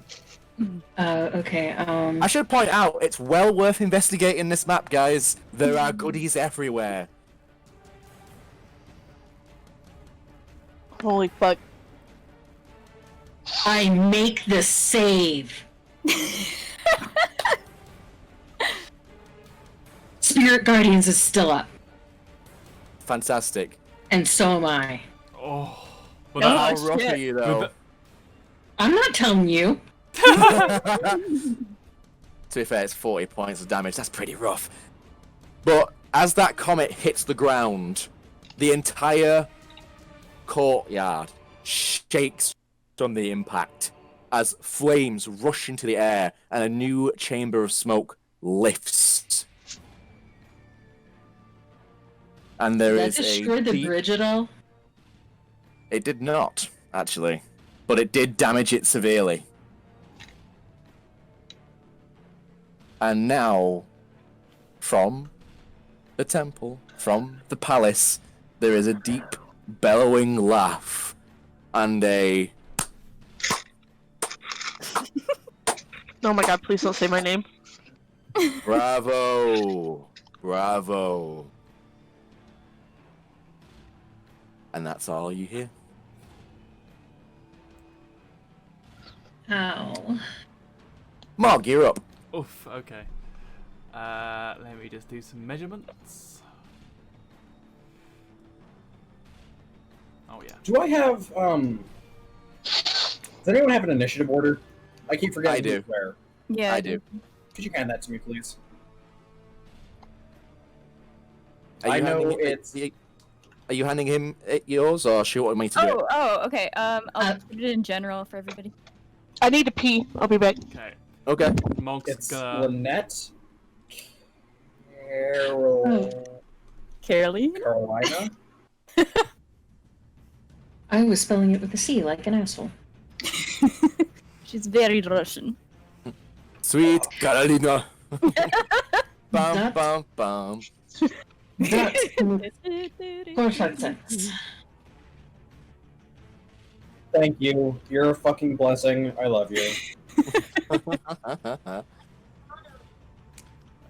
Okay, I should point out, it's well worth investigating this map, guys. There are goodies everywhere. Holy fuck. I make the save. Spirit Guardians is still up, Fantastic. and so am I. Oh. Well, Oh, How that, rough shit. are you, with though? the- I'm not telling you. To be fair, it's 40 points of damage. That's pretty rough. But as that comet hits the ground, the entire courtyard shakes from the impact as flames rush into the air and a new chamber of smoke lifts. And there That is a destroyed the deep- bridge at all? It did not, actually. But it did damage it severely. And now, from the temple, from the palace, there is a deep, bellowing laugh. And a... Oh my god, please don't say my name. Bravo! Bravo. And that's all you hear. Ow. Mog, you're up. Oof, okay. Let me just do some measurements. Oh yeah. Do I have Does anyone have an initiative order? I keep forgetting I do. where. Yeah, I do. Could you hand that to me, please? Are I you know handing it's. Are you handing him yours, or she wanted me to do it? Okay. I'll put it in general for everybody. I need to pee. I'll be back. Okay. Okay. Mog's It's gonna. Lynette. Caroline? Carolina. I was spelling it with a C, like an asshole. She's very Russian. Sweet Carolina. Bum That- bum bum. That's perfect sense. Thank you. You're a fucking blessing. I love you.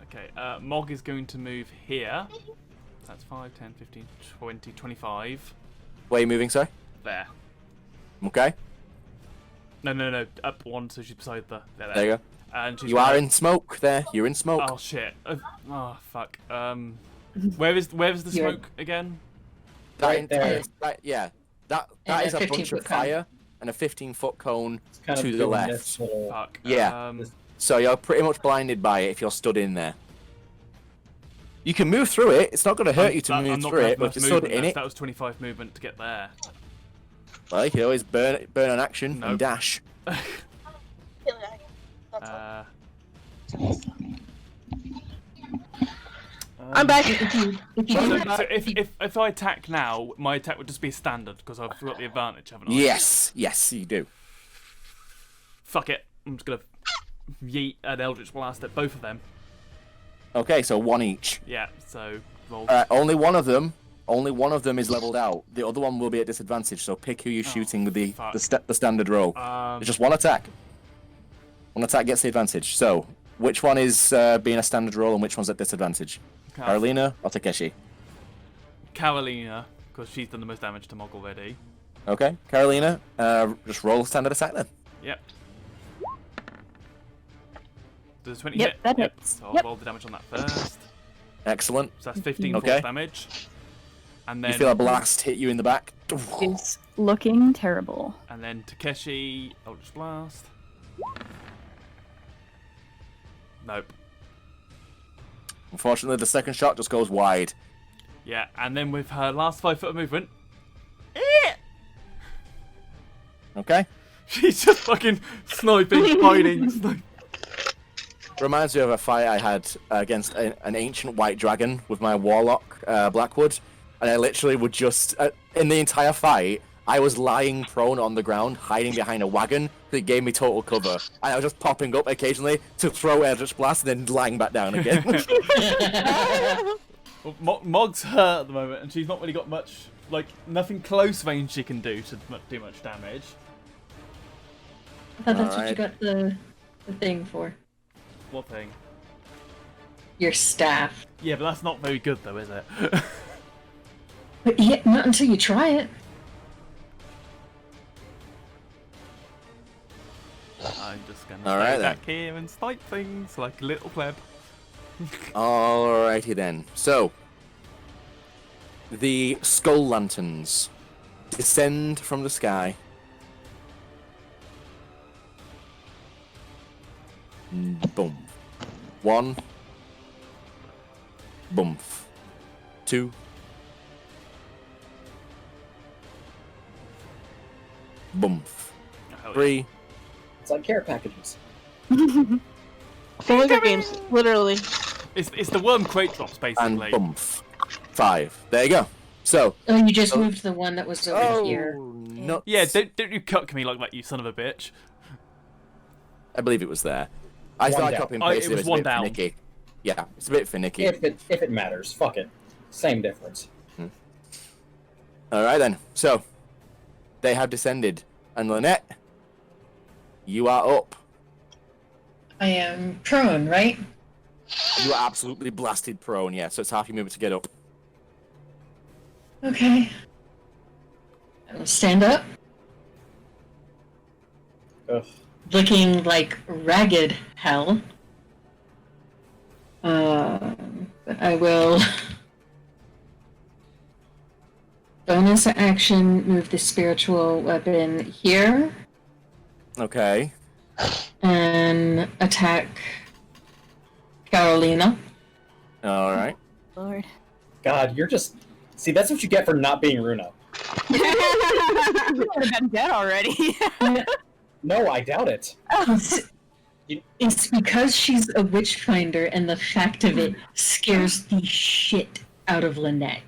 Okay, Mog is going to move here. That's 5, 10, 15, 20, 25. Where are you moving, sorry? There. Okay. No. Up one, so she's beside the. There you go. And she's You are in smoke there. You're in smoke. Oh shit. Oh fuck. Where is the You're- smoke again? Right there. Yeah. That And is a a bunch 15-foot of cone. fire and a 15-foot cone It's kind of to the doing left. this little- Fuck. Yeah. So you're pretty much blinded by it if you're stood in there. You can move through it. It's not going to hurt you to I'm move not through gonna it, have but enough if you're stood movement in left. it, That was 25 movement to get there. well, you can always burn an action Nope. and dash. Uh, I'm back. If you so if I attack now, my attack would just be standard because I've got the advantage, haven't I? Yes, you do. Fuck it. I'm just gonna yeet an Eldritch Blast at both of them. Okay, so one each. Yeah. So roll. Only one of them is leveled out. The other one will be at disadvantage. So pick who you're shooting with the fuck. the standard roll. It's just one attack. One attack gets the advantage. So which one is being a standard roll and which one's at disadvantage? Carolina or Takeshi? Carolina, because she's done the most damage to Mog already. Okay, Carolina, just roll standard attack then. Yep. Does 20 Yep, hit? that hits. So I'll Yep. roll the damage on that first. Excellent. So that's 15 Okay. force damage. And then You feel a blast hit you in the back. Is looking terrible. And then Takeshi, Eldritch Blast. Nope. Unfortunately, the second shot just goes wide. Yeah, and then with her last 5 foot of movement, Okay? she's just fucking sniping, hiding. Reminds me of a fight I had against an ancient white dragon with my warlock, Blackwood. And I literally would just, in the entire fight, I was lying prone on the ground, hiding behind a wagon that gave me total cover. And I was just popping up occasionally to throw Eldritch Blast and then lying back down again. Well, Mog's hurt at the moment, and she's not really got much, like, nothing close range she can do to do much damage. I thought that's what Alright. you got the thing for. What thing? Your staff. Yeah, but that's not very good, though, is it? But yeah, not until you try it. I'm just gonna Alright stay then. back here and snipe things like a little pleb. Alrighty then. So, the skull lanterns descend from the sky. Boom. One. Boom. Two. Boom. Oh, hell yeah. Three. It's like care packages. Hunger Games, literally. It's the worm crate drops, And basically. boom. Five. There you go. So. Oh, you just moved the one that was over here. No. Yeah, don't you cuck me like that, you son of a bitch. I believe it was there. I One started down. copying Oh, and it pasting. was It's a one bit down. finicky. Yeah, it's a bit finicky. If it matters, fuck it. Same difference. Alright then. So, they have descended. And Lynette, you are up. I am prone, right? You are absolutely blasted prone, yeah, so it's half your movement to get up. Okay. I will stand up, Ugh. looking like ragged hell. But I will bonus action move the spiritual weapon here Okay. and attack Carolina. Alright. Lord. God, you're just... See, that's what you get for not being Runa. You would have been dead already. No, I doubt it. It's because she's a witch finder, and the fact of it scares the shit out of Lynette.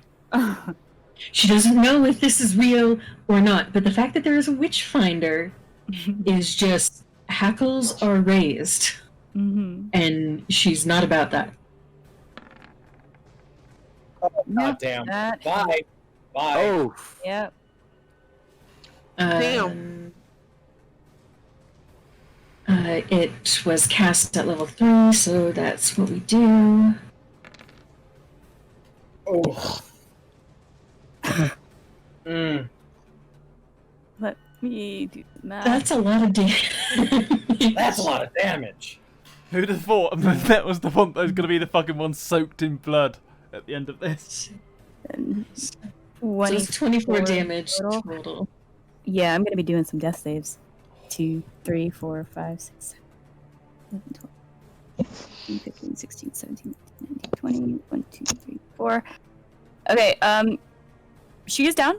She doesn't know if this is real or not, but the fact that there is a witch finder is just hackles are raised, and she's not about that. Oh, God damn. That- Bye. Bye. Oh. Yep. Damn. It was cast at level 3, so that's what we do. Oh. Let me do the math. That's a lot of damage. That's a lot of damage. Who'd have thought that was the one that was going to be the fucking one soaked in blood at the end of this? And So it's 24 damage total. Yeah, I'm gonna be doing some death saves. 2, 3, 4, 5, 6, 7, 11, 12, 15, 16, 17, 19, 20, 1, 2, 3, 4. Okay, she is down.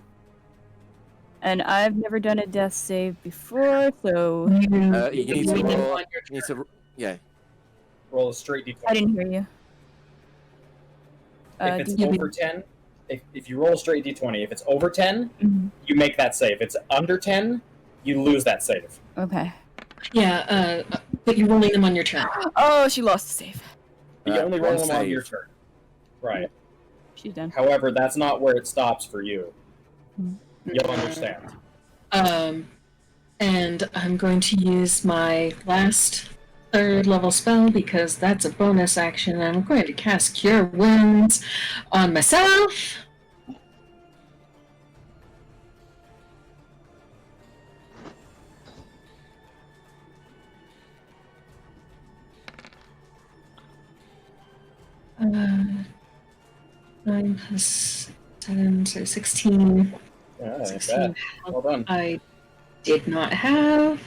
And I've never done a death save before, so You need to You roll. on your You need to, yeah. Roll a straight d20. I didn't hear you. If it's do you- over 10, if you roll a straight d20, if it's over 10, Mhm. you make that save. If it's under 10, you lose that save. Okay. Yeah, but you're rolling them on your turn. Oh, she lost the save. You only roll one them on save. your turn. Right. She's done. However, that's not where it stops for you. Mhm. You'll understand. And I'm going to use my last 3rd level spell because that's a bonus action. I'm going to cast Cure Wounds on myself. Uh, 9 plus 7, so 16. Yeah, ain't 16 bad. Well done. I did not have.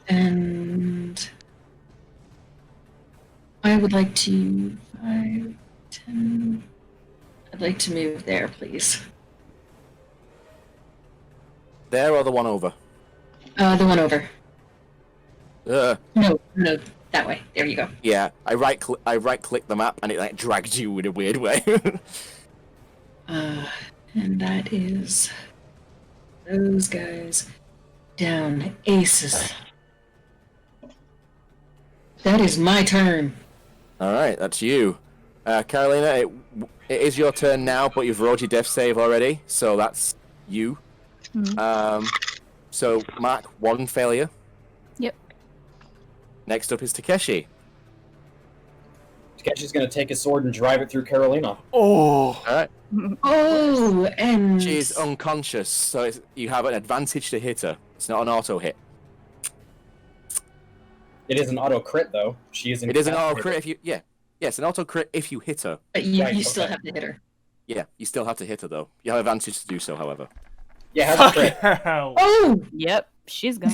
And I would like to 5, 10. I'd like to move there, please. There or the one over? The one over. Uh, No, that way. There you go. yeah. I right click the map and it like dragged you in a weird way. And that is those guys down. Aces. That is my turn. All right, that's you, Carolina. It is your turn now, but you've rolled your death save already, so that's you. So Mark, 1 failure. Yep. Next up is Takeshi. Takeshi's gonna take his sword and drive it through Carolina. Oh! All right. Oh, and She's unconscious, so you have an advantage to hit her. It's not an auto hit. It is an auto crit though. She is. It is an auto crit if you it's an auto crit if you hit her. but you, Right, you still okay. have to hit her. Yeah, you still have to hit her though. You have advantage to do so, however. Yeah, has a crit. Hell. Oh, Yep, she's gone.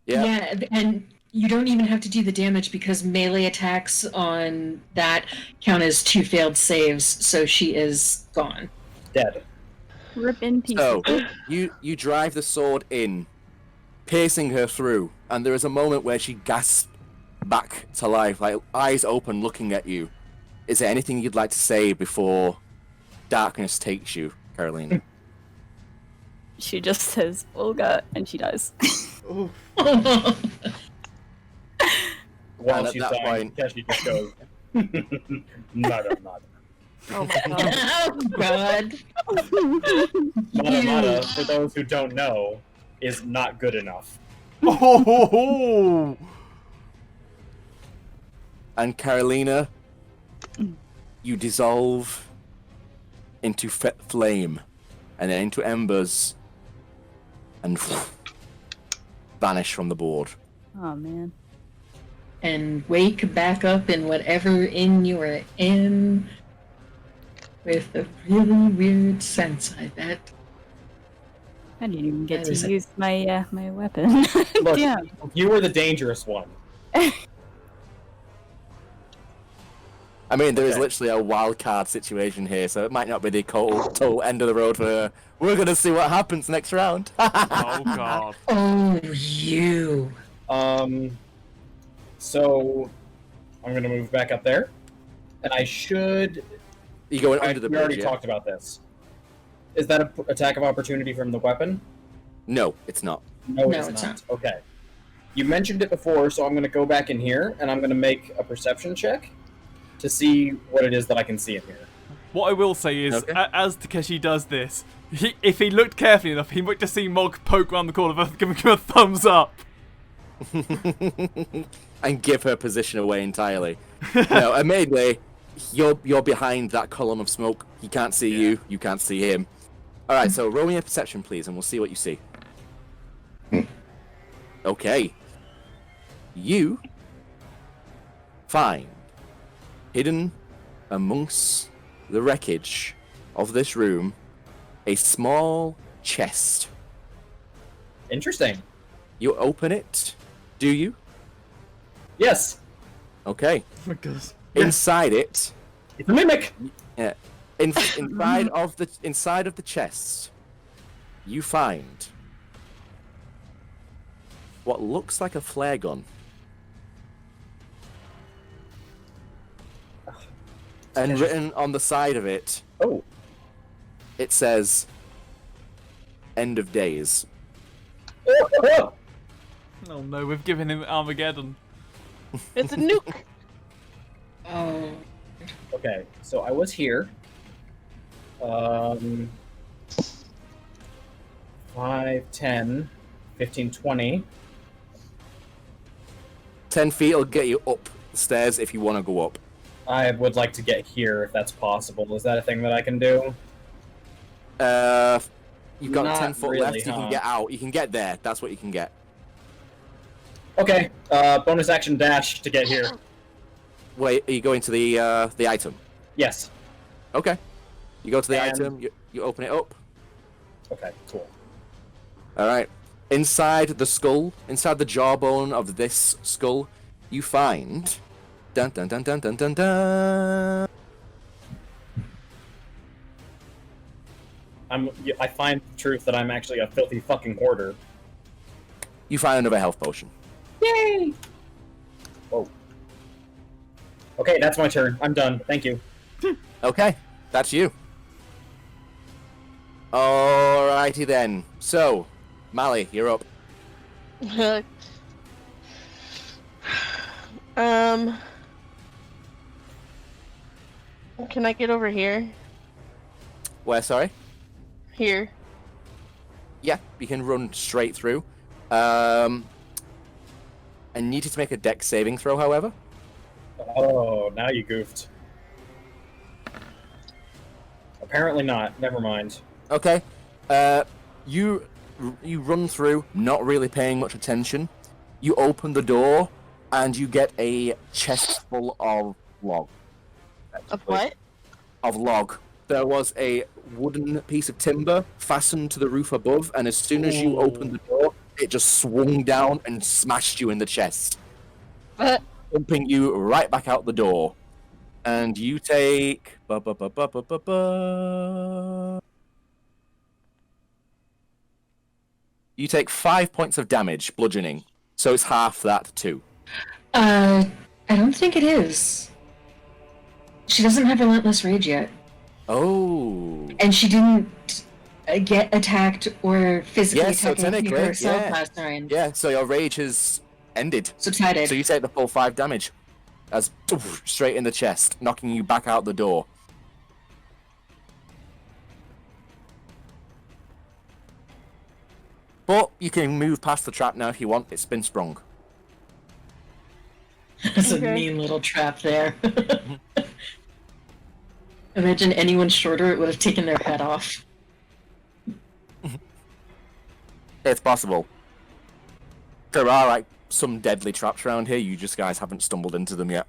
Yeah. and you don't even have to do the damage because melee attacks on that count as 2 failed saves, so she is gone. Dead. Rip in pieces. So you drive the sword in, piercing her through, and there is a moment where she gasps back to life, like eyes open, looking at you. Is there anything you'd like to say before darkness takes you, Carolina? She just says Volgoth and she dies. Ooh. While And at she's that dying, point- Takeshi just goes, nada, nada. Oh my god. Oh God. Mata, for those who don't know, is not good enough. Oh, And Carolina, you dissolve into flame, and then into embers, and vanish from the board. Oh man. And wake back up in whatever inn you were in with a really weird sense, I bet. I didn't even get That to is a- use my my weapon. Look, Damn. you were the dangerous one. I mean, there is Okay. literally a wild card situation here, so it might not be the total end of the road for her. We're gonna see what happens next round. oh god. Oh, you. So I'm gonna move back up there, and I should. You going under the We already bridge? Yeah? talked about this. Is that an attack of opportunity from the weapon? No, it's not. No, No, it's it's not. Okay. You mentioned it before, so I'm going to go back in here, and I'm going to make a perception check to see what it is that I can see in here. What I will say is, Okay. as Takeshi does this, if he looked carefully enough, he might just see Mog poke around the corner, giving him a thumbs up. And give her position away entirely. No, admittedly, you're behind that column of smoke. He can't see you. You can't see him. All right, so roll me a perception, please, and we'll see what you see. Okay. You find hidden amongst the wreckage of this room a small chest. Interesting. You open it, do you? Yes, Okay. Because Inside it, it's a mimic. yeah, inside of the chest, you find what looks like a flare gun. And written on the side of it, Oh, it says, "End of days." oh. oh no, we've given him Armageddon. It's a nuke. Oh. Okay, so I was here. 5, 10, 15, 20. 10 feet will get you up the stairs if you want to go up. I would like to get here if that's possible. Is that a thing that I can do? You've got Not 10 foot really, left. You huh? can get out. You can get there. That's what you can get. Okay, bonus action dash to get here. Wait, are you going to the item? Yes. Okay. You go to the And- item. You open it up. Okay, cool. All right. Inside the skull, inside the jawbone of this skull, you find. Dun dun dun dun dun dun dun. I find the truth that I'm actually a filthy fucking hoarder. You find another health potion. Yay! Whoa. Okay, that's my turn. I'm done. Thank you. Okay, that's you. Alrighty then. So, Mally, you're up. Can I get over here? Where? Sorry. Here. Yeah, you can run straight through. I need you to make a dex saving throw, however. Oh, now you goofed. Apparently not. Never mind. Okay. You run through, not really paying much attention. You open the door, and you get a chest full of log. Of what? Of log. There was a wooden piece of timber fastened to the roof above, and as soon as you opened the door, it just swung down and smashed you in the chest, pumping you right back out the door. And you take... You take 5 points of damage, bludgeoning. So it's half that too. I don't think it is. She doesn't have Relentless Rage yet. Oh. And she didn't get attacked or physically Yes, so attack anything technically, herself yeah. last time. Yeah, so your rage has ended. Subsided. So you take the full 5 damage. As straight in the chest, knocking you back out the door. But you can move past the trap now if you want. It's been sprung. There's a Okay. mean little trap there. Imagine anyone shorter, it would have taken their head off. It's possible. There are like some deadly traps around here. You just guys haven't stumbled into them yet.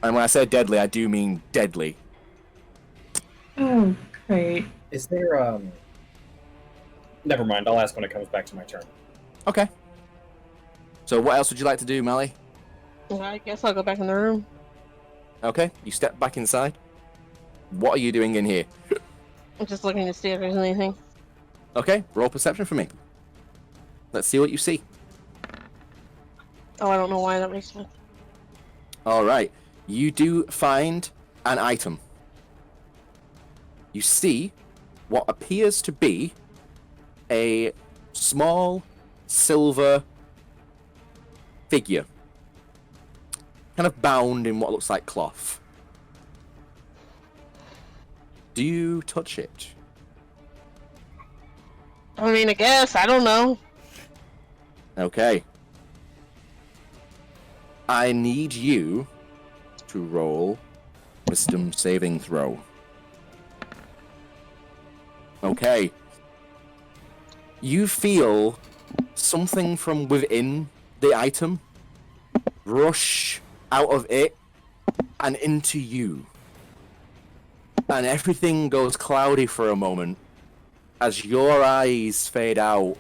And when I say deadly, I do mean deadly. Oh, great. Is there Never mind. I'll ask when it comes back to my turn. Okay. So what else would you like to do, Mally? Well, I guess I'll go back in the room. Okay, you step back inside. What are you doing in here? I'm just looking to see if there's anything. Okay, roll perception for me. Let's see what you see. Oh, I don't know why that makes me. Alright, you do find an item. You see what appears to be a small silver figure. Kind of bound in what looks like cloth. Do you touch it? I mean, I guess. I don't know. Okay. I need you to roll wisdom saving throw. Okay. You feel something from within the item rush out of it and into you. And everything goes cloudy for a moment as your eyes fade out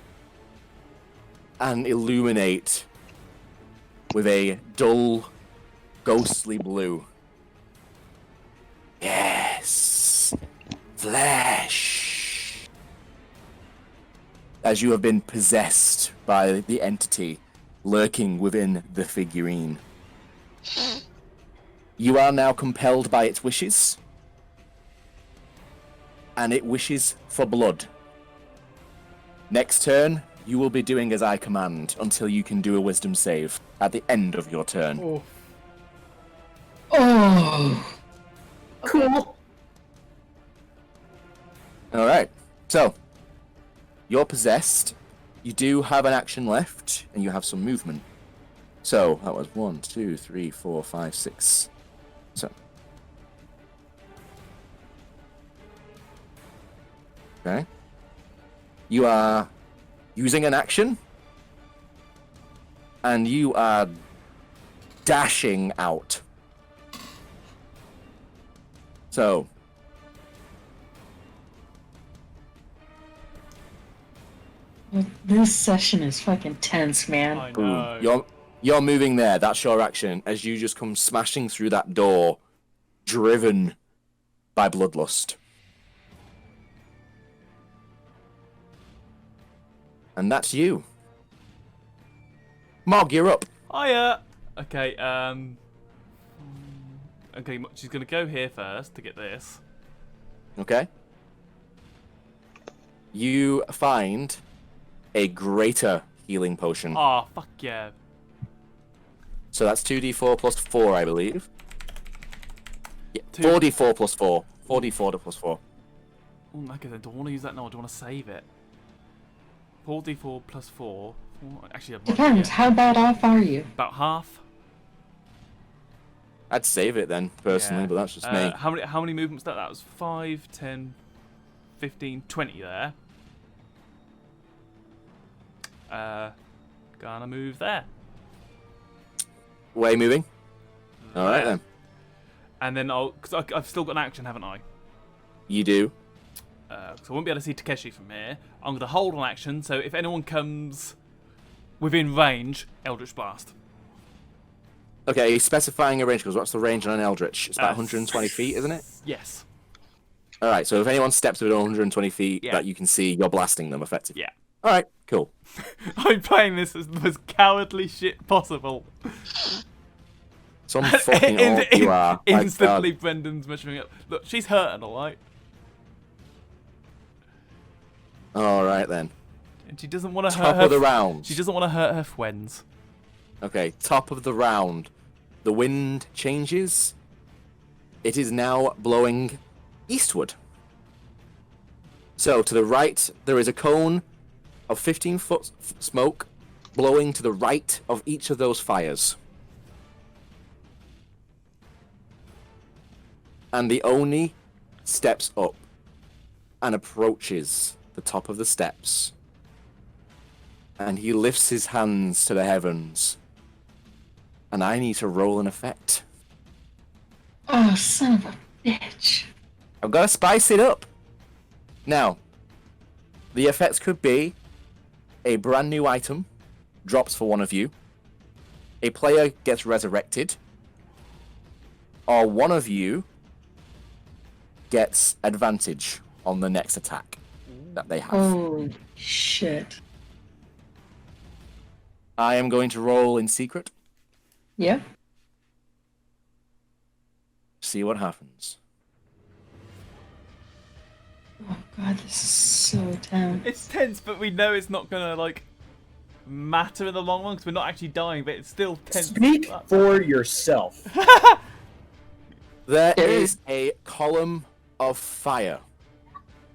and illuminate with a dull, ghostly blue. Yes, flesh. As you have been possessed by the entity lurking within the figurine. You are now compelled by its wishes, and it wishes for blood. Next turn, you will be doing as I command until you can do a wisdom save at the end of your turn. Oh, Oh, Cool. Alright, so, you're possessed. You do have an action left, and you have some movement. So, that was 1, 2, 3, 4, 5, 6. So. Okay. You are using an action, and you are dashing out. So. this session is fucking tense, man. I Boom. know. You're moving there. That's your action as you just come smashing through that door, driven by bloodlust. And that's you. Mog, you're up. Hiya. Okay. Okay, she's gonna go here first to get this. Okay. You find a greater healing potion. Oh, fuck yeah. So that's 2d4 plus 4, I believe. Yeah, Two- 4d4 plus 4. 4d4 to plus 4. Oh, okay, then do I want to use that now or do I want to save it? 4d4 plus 4. Actually, I've Depends, how bad off are you? about half. I'd save it then, personally, Yeah. but that's just me. How many movements that was? 5, 10, 15, 20 there. Gonna move there. Way moving. Alright There. then. And then because I've still got an action, haven't I? You do. Because I won't be able to see Takeshi from here. I'm going to hold on action, so if anyone comes within range, Eldritch Blast. Okay, he's specifying a range, because what's the range on an Eldritch? It's about 120 feet, isn't it? Yes. Alright, so if anyone steps within 120 feet Yeah. that you can see, you're blasting them, effectively. Yeah. Alright, cool. I'm playing this as the most cowardly shit possible. Some fucking orc you are. My Instantly, God. Brendan's measuring up. Look, she's hurting, alright? Alright then. And she doesn't want to hurt Top her. of the round. She doesn't want to hurt her friends. Okay, top of the round. The wind changes. It is now blowing eastward. So, to the right, there is a cone of 15-foot smoke blowing to the right of each of those fires. And the Oni steps up and approaches the top of the steps. And he lifts his hands to the heavens. And I need to roll an effect. Oh, son of a bitch. I've got to spice it up. Now, the effects could be a brand new item drops for one of you, a player gets resurrected, or one of you gets advantage on the next attack that they have. Oh, shit. I am going to roll in secret, Yep. see what happens. Oh, God, this is so tense. It's tense, but we know it's not gonna like matter in the long run because we're not actually dying, but it's still tense. Speak for yourself. There is a column of fire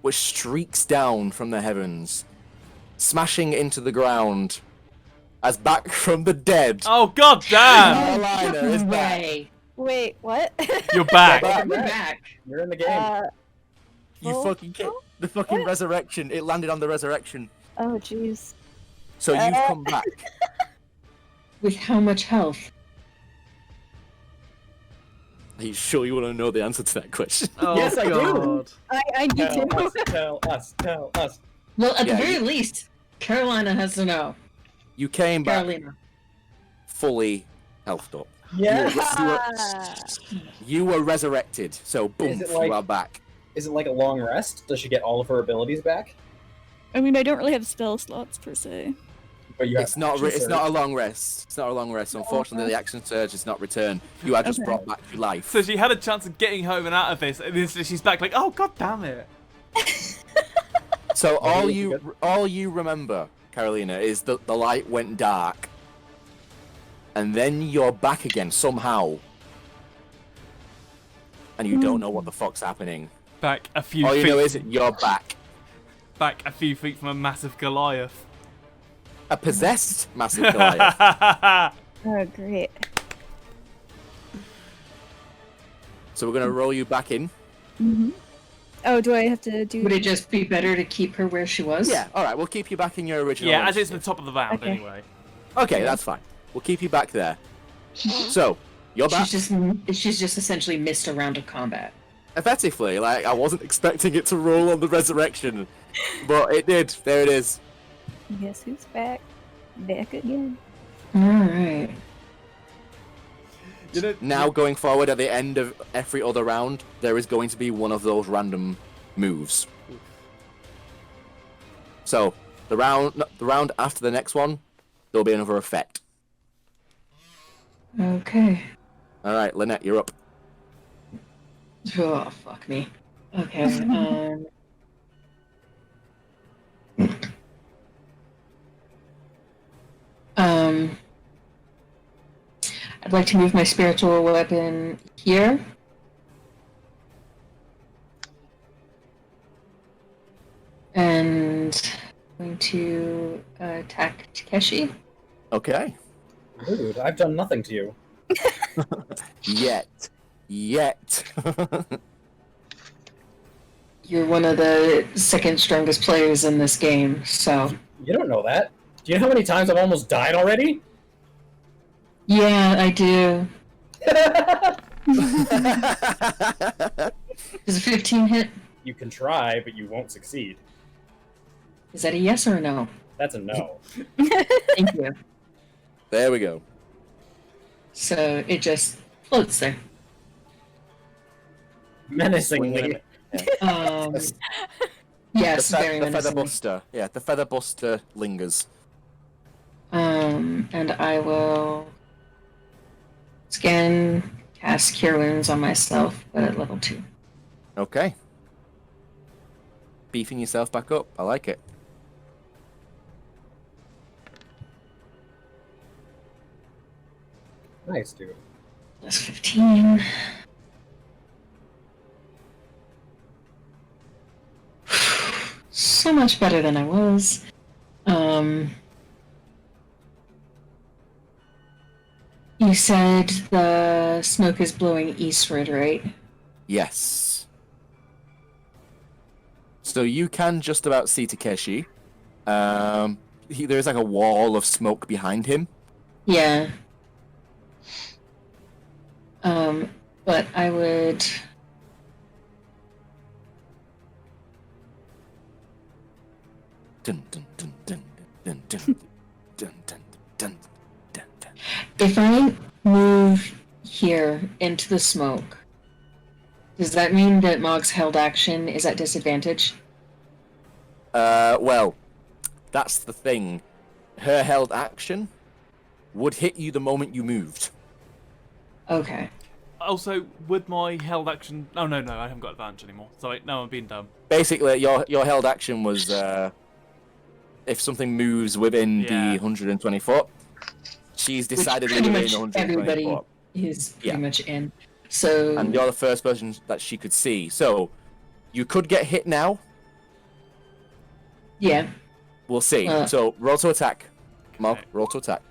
which streaks down from the heavens, smashing into the ground as back from the dead. Oh god damn! Carolina is back. Way. Wait, what? You're back. Welcome back. You're in the game. You Volgoth? fucking the fucking What? resurrection. It landed on the resurrection. Oh, jeez. So you've come back. With how much health? Are you sure you want to know the answer to that question? Oh Yes, I do. god. I need Tell to. us, tell us, tell us. Well, at Yeah, the very least, Carolina has to know. You came back Carolina. fully healthed up. Yes. You were resurrected, so boom, Is it like- you are back. Is it like a long rest? Does she get all of her abilities back? I mean, I don't really have spell slots per se. But you have It's not. action It's surge. not a long rest. It's not a long rest. Unfortunately, the action surge is not returned. You are just Okay. brought back to life. So she had a chance of getting home and out of this, and then she's back like, oh god damn it. So Maybe it's all you remember, Carolina, is that the light went dark, and then you're back again somehow, and you don't know what the fuck's happening. Back a few All feet. you know is you're back. Back a few feet from a massive Goliath. A possessed massive Goliath. Oh, great. So we're gonna roll you back in. Mm-hmm. Oh, do I have to do? Would it just be better to keep her where she was? Yeah. All right. We'll keep you back in your original. Yeah, as it's the initiative. top of the round Okay. anyway. Okay, that's fine. We'll keep you back there. So you're back. She's just essentially missed a round of combat. Effectively, like I wasn't expecting it to roll on the resurrection, but it did. There it is. Guess who's back? Back again. All right. You know, Now going forward at the end of every other round, there is going to be one of those random moves. So the round after the next one, there'll be another effect. Okay. All right, Lynette, you're up. Oh, fuck me. Okay. I'd like to move my spiritual weapon here. And I'm going to attack Takeshi. Okay. Rude. I've done nothing to you. Yet. You're one of the second strongest players in this game, so You don't know that. Do you know how many times I've almost died already? yeah, I do. Does a 15 hit? You can try, but you won't succeed. Is that a yes or a no? That's a no. Thank you. There we go. So it just floats there. Menacingly. Yes, very The feather menacing. buster. Yeah, the feather buster lingers. And I will again cast Cure Wounds on myself, but at level 2. Okay. Beefing yourself back up. I like it. Nice, dude. That's 15. So much better than I was. You said the smoke is blowing eastward, right? Yes. So you can just about see Takeshi. There's like a wall of smoke behind him. Yeah. But I would. Dun, dun, dun, dun, dun, dun, dun, dun, dun, dun, dun. If I move here into the smoke, does that mean that Mog's held action is at disadvantage? Well, that's the thing. Her held action would hit you the moment you moved. Okay. Also, with my held action... Oh, no, I haven't got advantage anymore. Sorry, no, I'm being dumb. Basically, your held action was if something moves within Yeah. the 120 foot, she's decided to Which within pretty the much 120 everybody foot. is pretty Yeah. much in. So And you're the first person that she could see. So, you could get hit now. yeah. We'll see. So, roll to attack. Mog, roll to attack.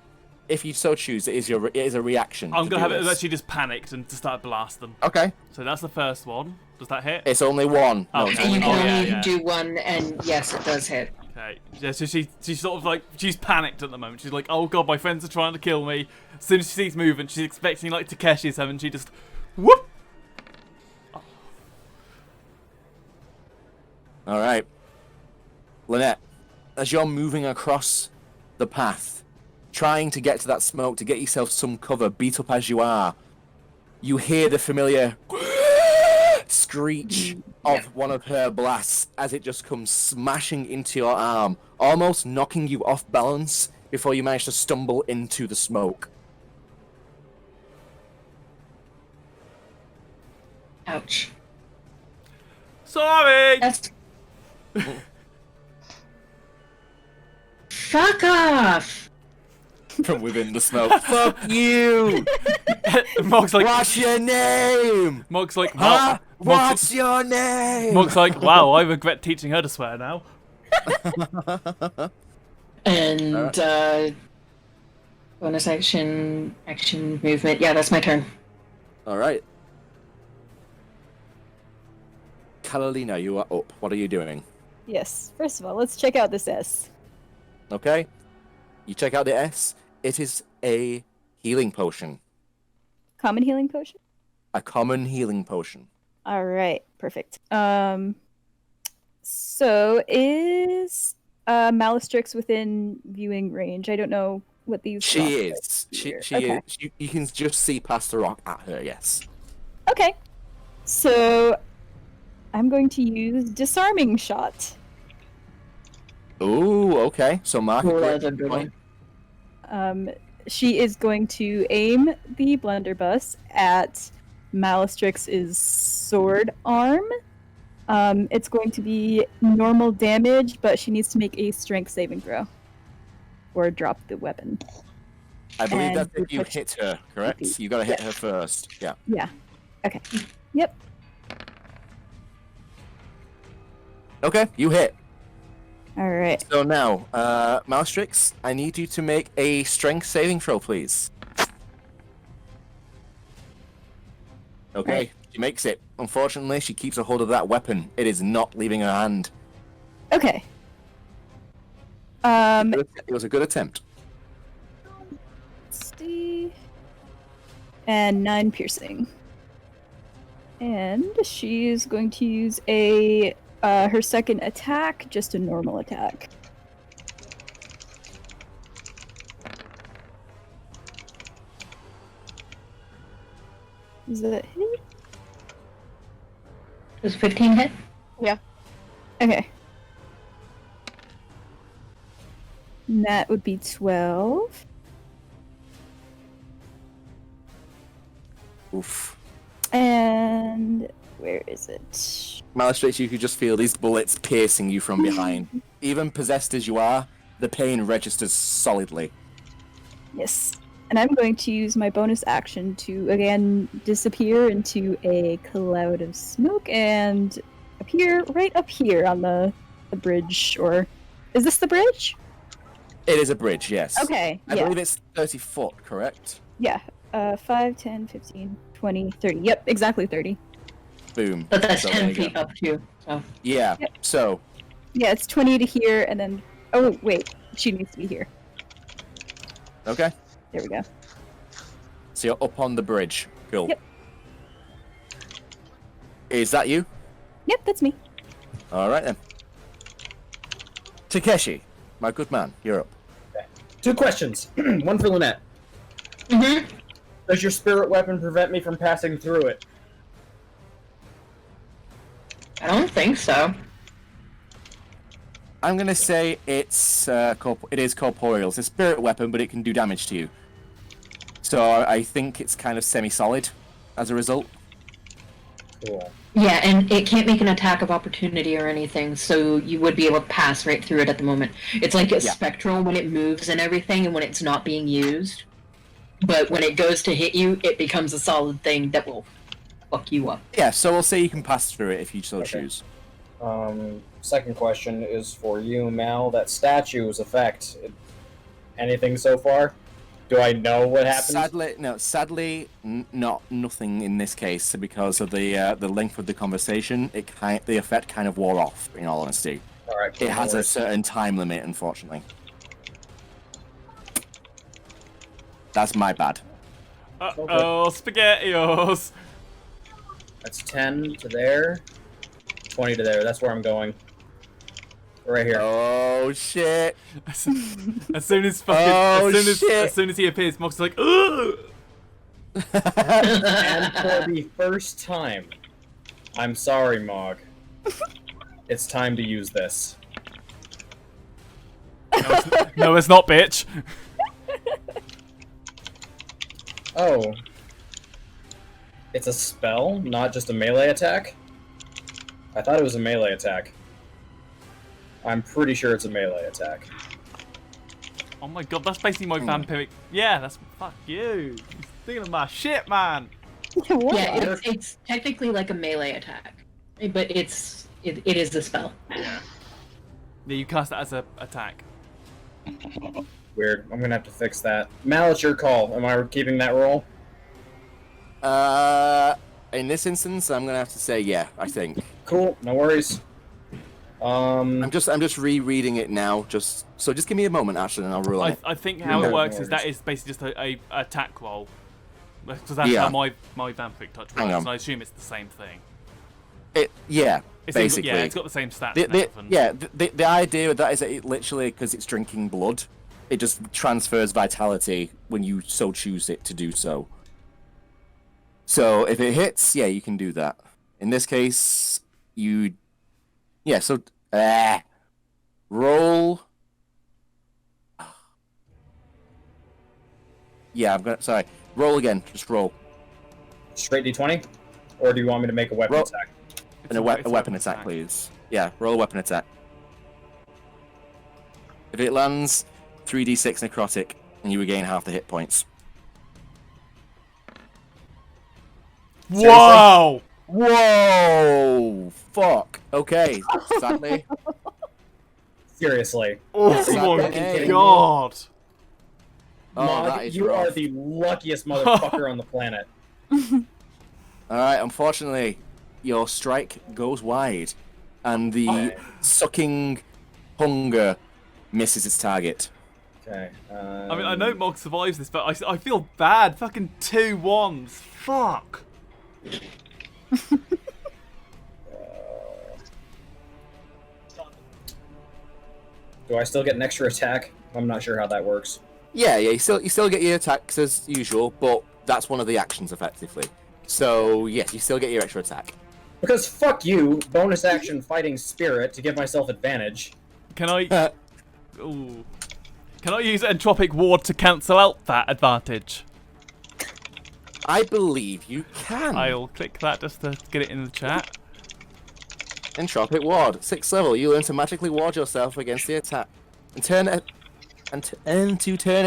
If you so choose, it is a reaction. I'm to going to do have it this. as she just panicked and to start blast them. Okay. So that's the first one. Does that hit? It's only one. Oh, No, it's okay. You only can one. only yeah. do one, and yes, it does hit. Okay. Yeah, so she's sort of like, she's panicked at the moment. She's like, oh god, my friends are trying to kill me. As soon as she sees movement, she's expecting like Takeshi or something. She just, whoop! All right. Lynette, as you're moving across the path, trying to get to that smoke, to get yourself some cover, beat up as you are, you hear the familiar screech of one of her blasts as it just comes smashing into your arm, almost knocking you off balance before you manage to stumble into the smoke. Ouch. Sorry! That's. Fuck off! From within the smoke. Fuck you! Mog's like, What's your name? Mog's like, Huh? wow. What's your name? Mog's like, wow, I regret teaching her to swear now. And bonus action movement. Yeah, that's my turn. All right. Carolina, you are up. What are you doing? Yes. First of all, let's check out this S. Okay. You check out the S. It is a healing potion. Common healing potion? A common healing potion. All right, perfect. So is Malastrix within viewing range? I don't know what these. She rocks is. are She here. is. You can just see past the rock at her. Yes. Okay. So I'm going to use disarming shot. Ooh. Okay. So mark Roll it. as a good one. She is going to aim the blunderbuss at Malastrix's sword arm. It's going to be normal damage, but she needs to make a strength saving throw. Or drop the weapon. I believe And that's if you refresh- hit her, correct? You got to hit her first. Yeah. Yeah. Okay. Yep. Okay. You hit. All right. So now, Malastrix, I need you to make a strength saving throw, please. Okay, Right. she makes it. Unfortunately, she keeps a hold of that weapon. It is not leaving her hand. Okay. It was a good attempt. Let's see. And 9 piercing. And she's going to use a her second attack, just a normal attack. Is that hit? Does 15 hit? Okay. And that would be 12. Oof. And where is it? Malastrix, you could just feel these bullets piercing you from behind. Even possessed as you are, the pain registers solidly. Yes. And I'm going to use my bonus action to again disappear into a cloud of smoke and appear right up here on the bridge. Or is this the bridge? It is a bridge, yes. Okay, I yeah. believe it's 30 foot, correct? Yeah. 5, 10, 15, 20, 30. Yep, exactly 30. Boom. But that's So there 10 you go. feet up too. So Yeah, Yep. so, Yeah, it's 20 to here, and then... Oh, wait. She needs to be here. okay. There we go. So you're up on the bridge. Cool. Yep. Is that you? Yep, that's me. Alright then. Takeshi, my good man, you're up. 2 questions. One for Lynette. Mhm. Does your spirit weapon prevent me from passing through it? I don't think so. I'm gonna say it is corporeal. It's a spirit weapon, but it can do damage to you. So I think it's kind of semi-solid as a result. Cool. Yeah, and it can't make an attack of opportunity or anything, so you would be able to pass right through it at the moment. It's like a spectral when it moves and everything, and when it's not being used. But when it goes to hit you, it becomes a solid thing that will fuck you up. Yeah, so we'll say you can pass through it if you so choose. Second question is for you, Mal. That statue's effect. Anything so far? Do I know what happens? Sadly, nothing in this case because of the length of the conversation. The effect kind of wore off. In all honesty, All right. Cool, it no has a worries. certain time limit, unfortunately. That's my bad. Uh-oh, SpaghettiOs! That's 10 to there, 20 to there. That's where I'm going. Right here. Oh shit! As soon as fucking, Oh, as shit. soon as he appears, Mox is like, ugh! And for the first time, I'm sorry, Mog. It's time to use this. No, it's not, bitch. Oh. It's a spell, not just a melee attack? I thought it was a melee attack. I'm pretty sure it's a melee attack. Oh my god, that's basically my vampiric. Yeah, that's fuck you. He's thinking of my shit, man. Yeah, it's technically like a melee attack, but it is a spell. Yeah, you cast that as a attack. Weird. I'm gonna have to fix that. Mal, it's your call. Am I keeping that roll? In this instance, I'm gonna have to say yeah. I think. Cool. No worries. I'm just rereading it now. Just give me a moment, Ashley, and I'll rule on it. I think how No it works is worries. that is basically just a attack roll. Because that's Yeah. how my vampiric touch Hang works, on. and I assume it's the same thing. Basically. Yeah, it's got the same stats and everything. The idea of that is that it literally, because it's drinking blood, it just transfers vitality when you so choose it to do so. So if it hits, yeah, you can do that. In this case, roll. Yeah, roll again. Just roll. Straight D20? Or do you want me to make a weapon Roll. attack? And a weapon attack, please. Yeah, roll a weapon attack. If it lands, 3d6 necrotic, and you regain half the hit points. Wow! Whoa! Fuck. Okay. Sadly. Seriously. Oh my Okay. god! Oh, Mog, that is you rough. are the luckiest motherfucker on the planet. Alright, unfortunately, your strike goes wide, and the sucking hunger misses its target. Okay. I mean, I know Mog survives this, but I feel bad. Fucking 2 1s. Fuck. Do I still get an extra attack? I'm not sure how that works. Yeah, you still get your attacks as usual, but that's one of the actions effectively. So yes, you still get your extra attack. Because fuck you, bonus action fighting spirit to give myself advantage. Can I... Ooh. Can I use Entropic Ward to cancel out that advantage? I believe you can. I'll click that just to get it in the chat. Entropic Ward, 6th level. You learn to magically ward yourself against the attack, and turn an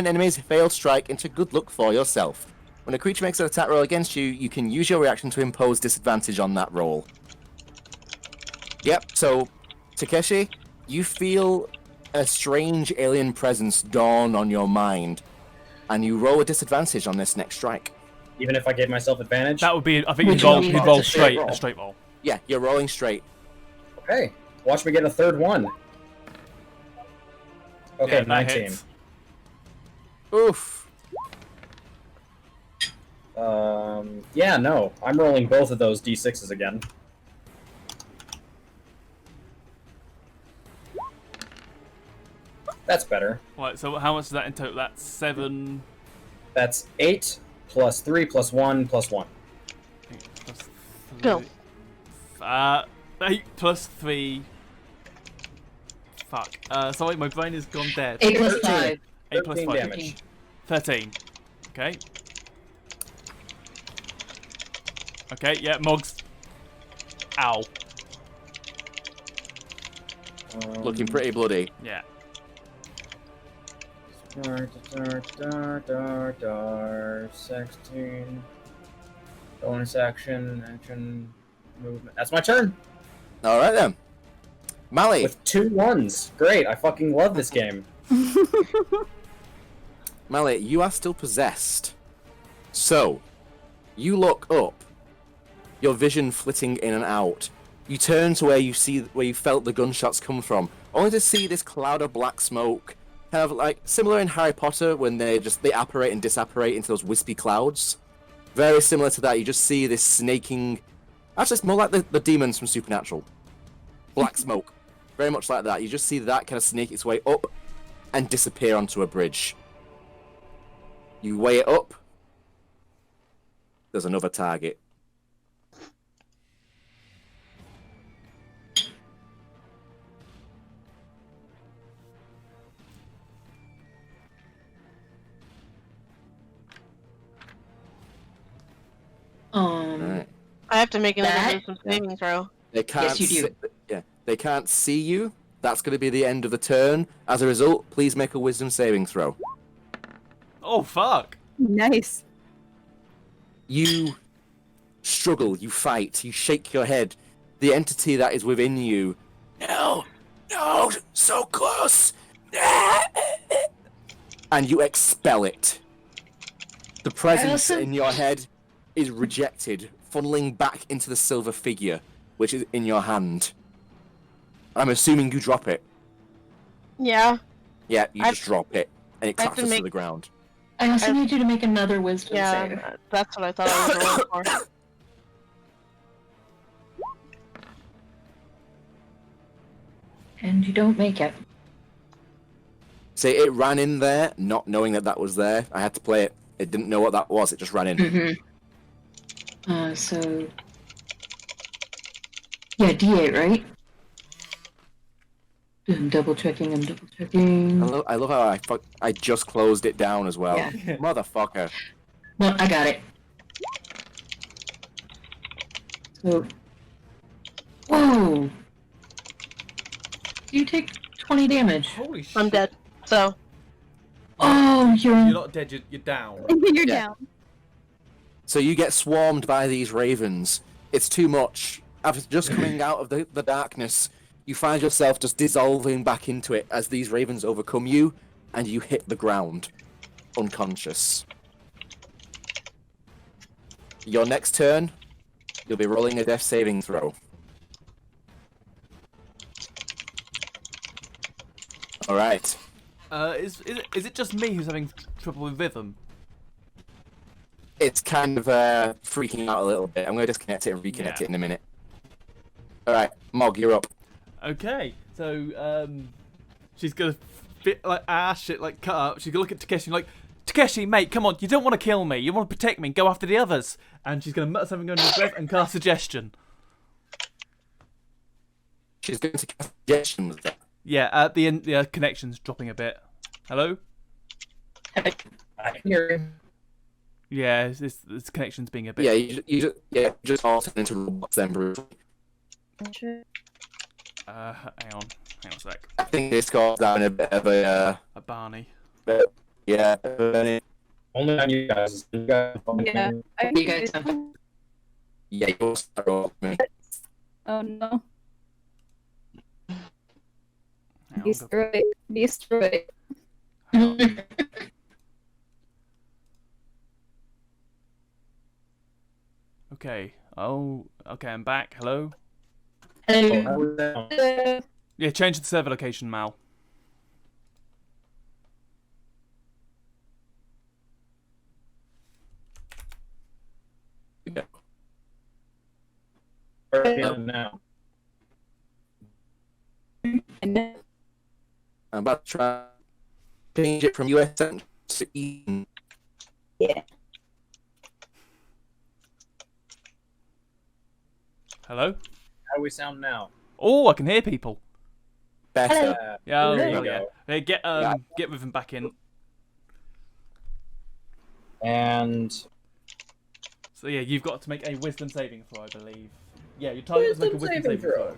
enemy's failed strike into good luck for yourself. When a creature makes an attack roll against you, you can use your reaction to impose disadvantage on that roll. Yep. So, Takeshi, you feel a strange alien presence dawn on your mind, and you roll a disadvantage on this next strike. Even if I gave myself advantage? That would be, I think Would you'd you roll roll a straight roll? a straight roll. Yeah, you're rolling straight. Okay. Watch me get a third one. Okay, Yeah, that 19. hits. Oof. Yeah, no. I'm rolling both of those d6s again. That's better. Right, so how much is that in total? That's 7... That's 8 plus 3 plus 1 plus 1. 8 plus 3... Go. 8 plus 3... Fuck. Sorry, my brain has gone dead. 8 plus 13. 5. 8 plus 5. damage. 13. Okay. Okay, yeah, Mogs. Ow. Looking pretty bloody. Yeah. Dar, 16. Bonus action, movement. That's my turn. All right then. Mally, With 2 1s. Great, I fucking love this game. Mally, you are still possessed. So, you look up, your vision flitting in and out. You turn to where you felt the gunshots come from, only to see this cloud of black smoke, kind of like similar in Harry Potter when they apparate and disapparate into those wispy clouds. Very similar to that. You just see this snaking. Actually, it's more like the demons from Supernatural. Black smoke, very much like that. You just see that kind of snake its way up and disappear onto a bridge. You weigh it up. There's another target. Alright. I have to make another That- wisdom saving throw. They can't. Yes, you do. They can't see you. That's going to be the end of the turn. As a result, please make a wisdom saving throw. Oh, fuck. Nice. You struggle. You fight. You shake your head. The entity that is within you. No, so close. And you expel it. The presence Allison? in your head is rejected, funneling back into the silver figure, which is in your hand. I'm assuming you drop it. Yeah. Yeah, you I- just drop it, and it I have to clatters to make- the ground. I also need you to make another wisdom save. Yeah, that's what I thought I was rolling for. And you don't make it. See, it ran in there, not knowing that was there. I had to play it. It didn't know what that was. It just ran in. Mm-hmm. So... Yeah, D8, right? I'm double checking. I love how I just closed it down as well. Yeah. Motherfucker. No, I got it. So... Whoa! You take 20 damage. Holy shit. I'm dead. So, Oh, You're not dead, you're down. You're Yeah. down. So you get swarmed by these ravens. It's too much. After just coming out of the darkness, you find yourself just dissolving back into it as these ravens overcome you, and you hit the ground, unconscious. Your next turn, you'll be rolling a death saving throw. Alright. Is it just me who's having trouble with rhythm? It's kind of freaking out a little bit. I'm going to disconnect it and reconnect Yeah. it in a minute. Alright, Mog, you're up. Okay, so she's gonna fit like shit, like cut up. She's gonna look at Takeshi and like, Takeshi, mate, come on, you don't want to kill me, you want to protect me and go after the others. And she's gonna mutter something under her breath and cast suggestion. She's going to cast suggestion with that. Yeah, at the end, the connection's dropping a bit. Hello? I can hear you. Yeah, this connection's being a bit. Yeah, you just all turn into robots then, brutally. Hang on a sec. I think this calls down a bit of a, A Barney. yeah, Only on you guys. You guys Yeah. I You guys have- yeah, you'll start off with me. Oh no. Hang on, He's go- right. Destroy. Okay. Oh, okay, I'm back. Hello? Oh, how was that? Yeah, change the server location, Mal. Yeah. Where are you now? I'm about to try change it from US to Eden. Hello? How do we sound now? Oh, I can hear people. Better. Yeah, oh, There you well, yeah. go. Hey, get with him back in. And So yeah, you've got to make a wisdom saving throw, I believe. Yeah, your target is to make a wisdom saving throw.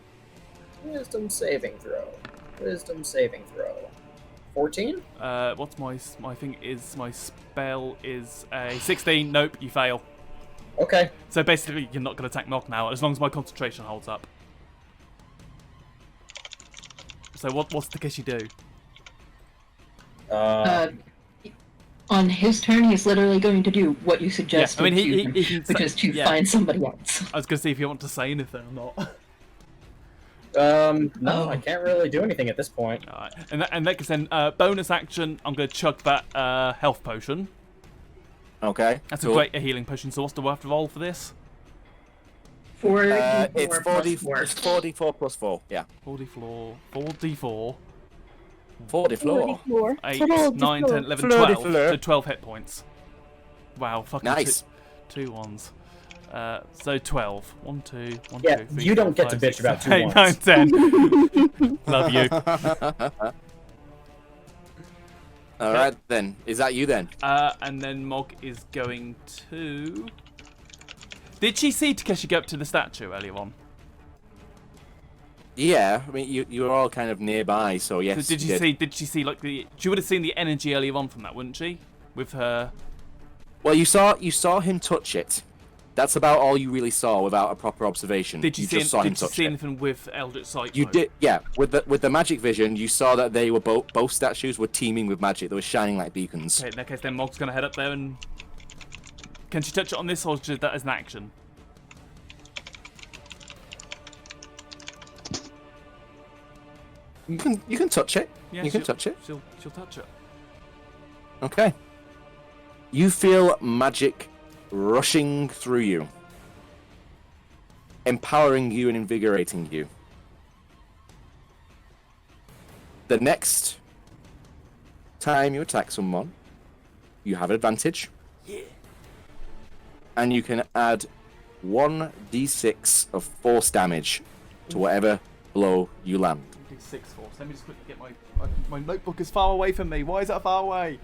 Wisdom saving throw. Wisdom saving throw. 14? What's my thing is my spell is a 16. Nope, you fail. Okay. So basically, you're not going to attack Knock now, as long as my concentration holds up. So what's Takeshi do? On his turn, he's literally going to do what you suggested, Yeah, I mean, he can which is to yeah. find somebody else. I was going to see if you want to say anything or not. No, I can't really do anything at this point. Alright, and that case then, bonus action, I'm going to chuck that health potion. Okay. That's cool. a great healing potion, so what's the worth to roll for this? 4d4 It's plus 4. 4d4 plus 4. Yeah. 4d4. 4d4. 8, 9, 10, 11, 12. So 12 hit points. Wow, fucking Nice. two ones. So 12. 1, 2, 1, Yeah, 2, 3, you 4, don't get 5, to bitch 6, about 2 7, 8, 9, ones. 10. Love you. Alright then. Is that you then? And then Mog is going to... Did she see Takeshi go up to the statue earlier on? Yeah. I mean, you were all kind of nearby, so yes. So did she see like the... She would have seen the energy earlier on from that, wouldn't she? With her... Well, you saw him touch it. That's about all you really saw without a proper observation. Did you just saw him touch it. anything with Eldritch Sight? You did, yeah. With the magic vision, you saw that they were both statues were teeming with magic. They were shining like beacons. Okay, in that case, then Mog's gonna head up there and... Can she touch it on this, or just that as an action? You can touch it. Yeah, you can touch it. She'll touch it. Okay. You feel magic rushing through you, empowering you and invigorating you. The next time you attack someone, you have advantage. Yeah. And you can add 1d6 of force damage to whatever blow you land. 6 force. Let me just quickly get my notebook is far away from me. Why is that far away?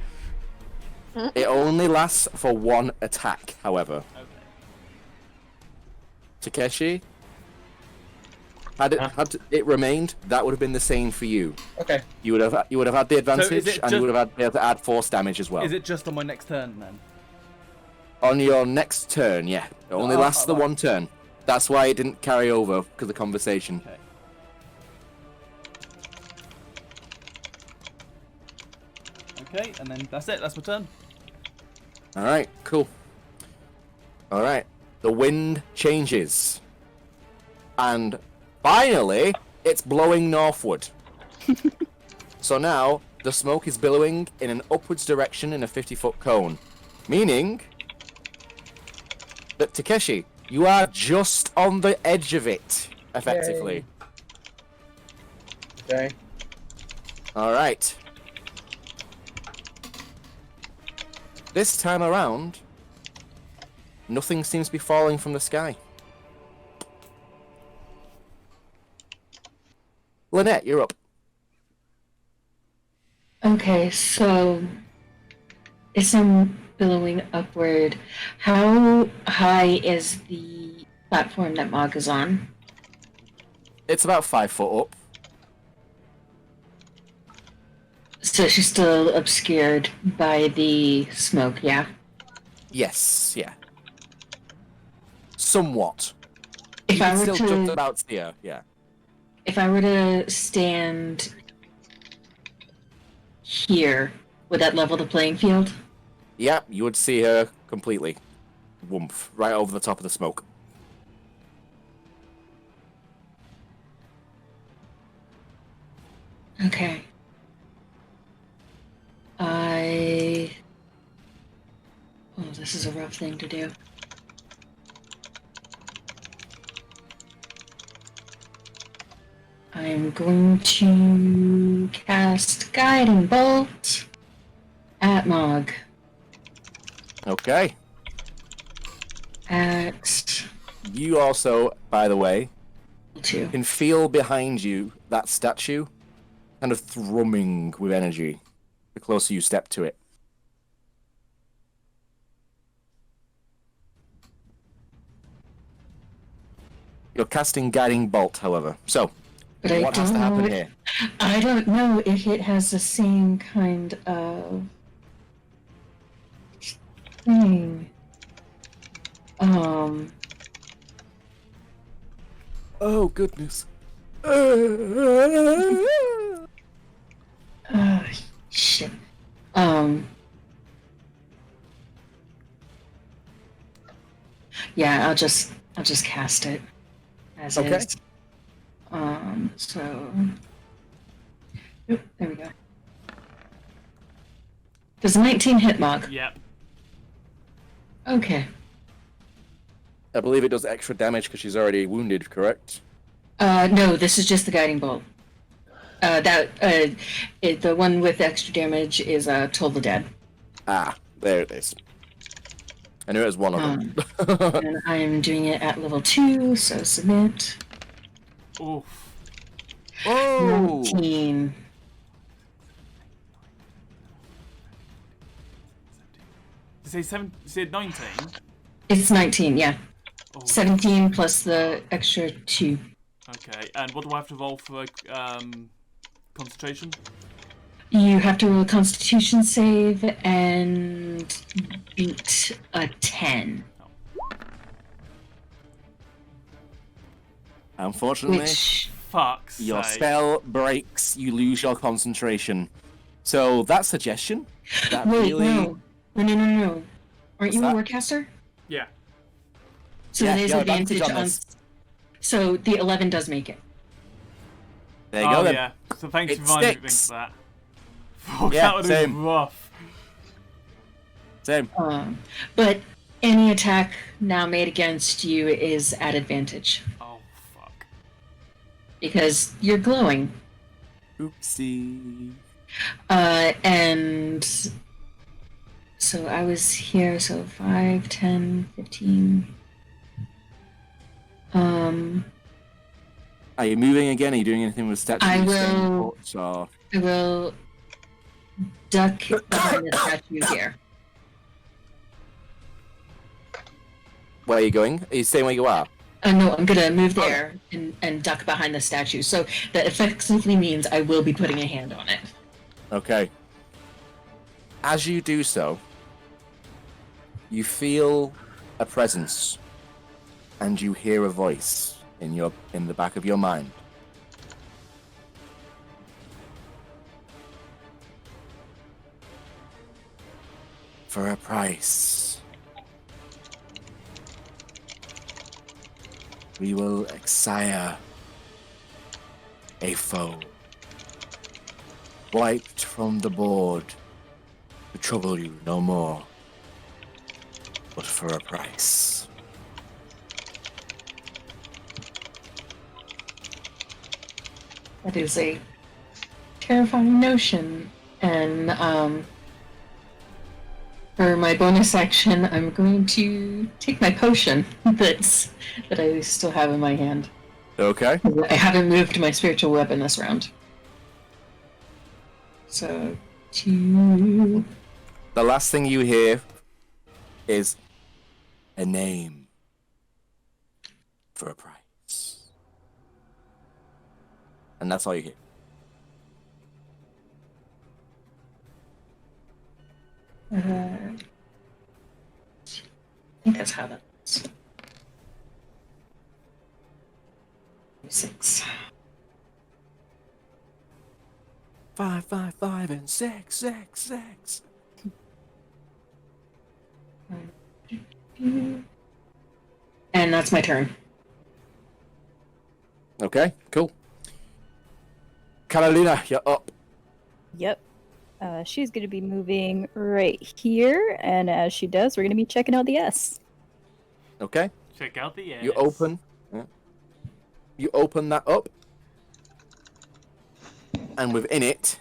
It only lasts for one attack, however. Okay. Takeshi, had it remained, that would have been the same for you. Okay. You would have had the advantage, and you would have been able to add force damage as well. Is it just on my next turn then? On your next turn, yeah. It only lasts the one turn. That's why it didn't carry over because of the conversation. Okay. Okay, and then that's it. That's my turn. All right, cool. All right, the wind changes, and finally, it's blowing northward. So now the smoke is billowing in an upwards direction in a 50-foot cone, meaning that Takeshi, you are just on the edge of it, effectively. Yay. Okay. All right. This time around, nothing seems to be falling from the sky. Lynette, you're up. Okay, so it's billowing upward. How high is the platform that Mog is on? It's about 5 foot up. So she's still obscured by the smoke, yeah? Yes, yeah. Somewhat. If You I can were still just to about see her, yeah. if I were to stand here, would that level the playing field? Yeah, you would see her completely. Woomph, right over the top of the smoke. Okay. Oh, this is a rough thing to do. I'm going to cast Guiding Bolt at Mog. Okay. At You also, by the way, 2. can feel behind you that statue kind of thrumming with energy the closer you step to it. You're casting Guiding Bolt, however. So, But I what has to don't happen know. here? I don't know if it has the same kind of thing. Oh, goodness. Shit. Yeah, I'll just cast it as Okay. is. So. Oop, there we go. Does 19 hit Mog? Yep. Okay. I believe it does extra damage because she's already wounded, correct? No, this is just the guiding bolt. The one with extra damage is Toll the Dead. Ah, there it is. I knew it was one of them. And I am doing it at level 2, so submit. Oof. Oh! 19. Did you say 19? It's 19, yeah. Oh, 17 plus the extra 2. okay, and what do I have to roll for concentration? You have to roll a Constitution save and beat a 10. Unfortunately, Which Fuck's your sake. spell breaks, you lose your concentration. So that suggestion, that wait, really... no. No. Aren't you a that? warcaster? Yeah. So Yeah, there's yeah, advantage advantage on on. this. So the 11 does make it. There you go then. Yeah. So thanks It for reminding me sticks. of that. Fuck, Yeah, that would have been same. rough. Same. But any attack now made against you is at advantage Oh, fuck. because you're glowing. Oopsie. And so I was here, so 5, 10, 15. Are you moving again? Are you doing anything with statues? I staying will- put, or... I will duck behind the statue here. Where are you going? Are you staying where you are? No, I'm gonna move there and duck behind the statue. So that effectively means I will be putting a hand on it. Okay. As you do so, you feel a presence, and you hear a voice in the back of your mind. For a price, we will exire a foe, wiped from the board to trouble you no more, but for a price. That is a terrifying notion. And for my bonus action, I'm going to take my potion that I still have in my hand. Okay. I haven't moved my spiritual weapon this round. So, 2. The last thing you hear is a name for a price. And that's all you hear. I think that's how that is. 6. 5, 5, 5, and 6, 6, 6. And that's my turn. Okay, cool. Carolina, you're up. Yep. She's going to be moving right here, and as she does, we're going to be checking out the S. Okay. Check out the S. You open. Yeah. You open that up, and within it,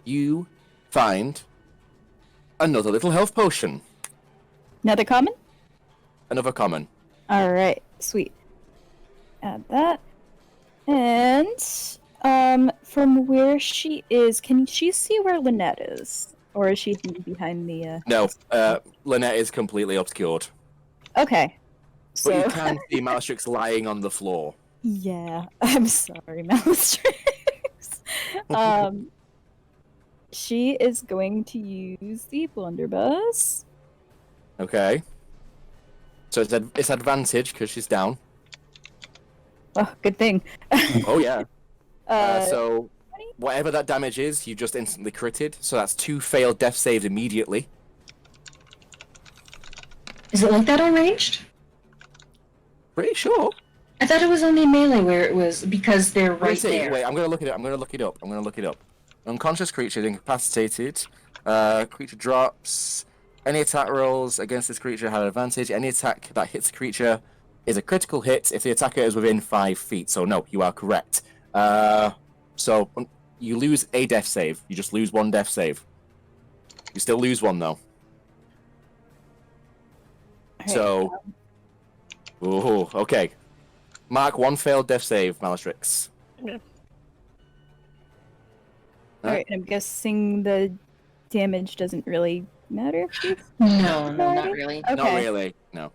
you find another little health potion. Another common? Another common. Alright, sweet. Add that. And, from where she is, can she see where Lynette is? Or is she behind the, No, Lynette is completely obscured. Okay. But you So, can see Malastrix lying on the floor. yeah, I'm sorry, Malastrix. She is going to use the blunderbuss. Okay. So it's advantage because she's down. Oh, good thing. Oh yeah. So 20? whatever that damage is, you just instantly critted. So that's 2 failed death saves immediately. Is it like that on ranged? Pretty sure. I thought it was only melee where it was because they're right there. Wait, I'm gonna look it up. Unconscious creature incapacitated. Creature drops. Any attack rolls against this creature have advantage. Any attack that hits the creature is a critical hit if the attacker is within 5 feet. So no, you are correct. So you lose a death save. You just lose 1 death save. You still lose 1 though. Alright, So, ooh, okay. Mark 1 failed death save, Malastrix. Yeah. Alright, and I'm guessing the damage doesn't really matter if she's... No, not really. Okay. Not really. No.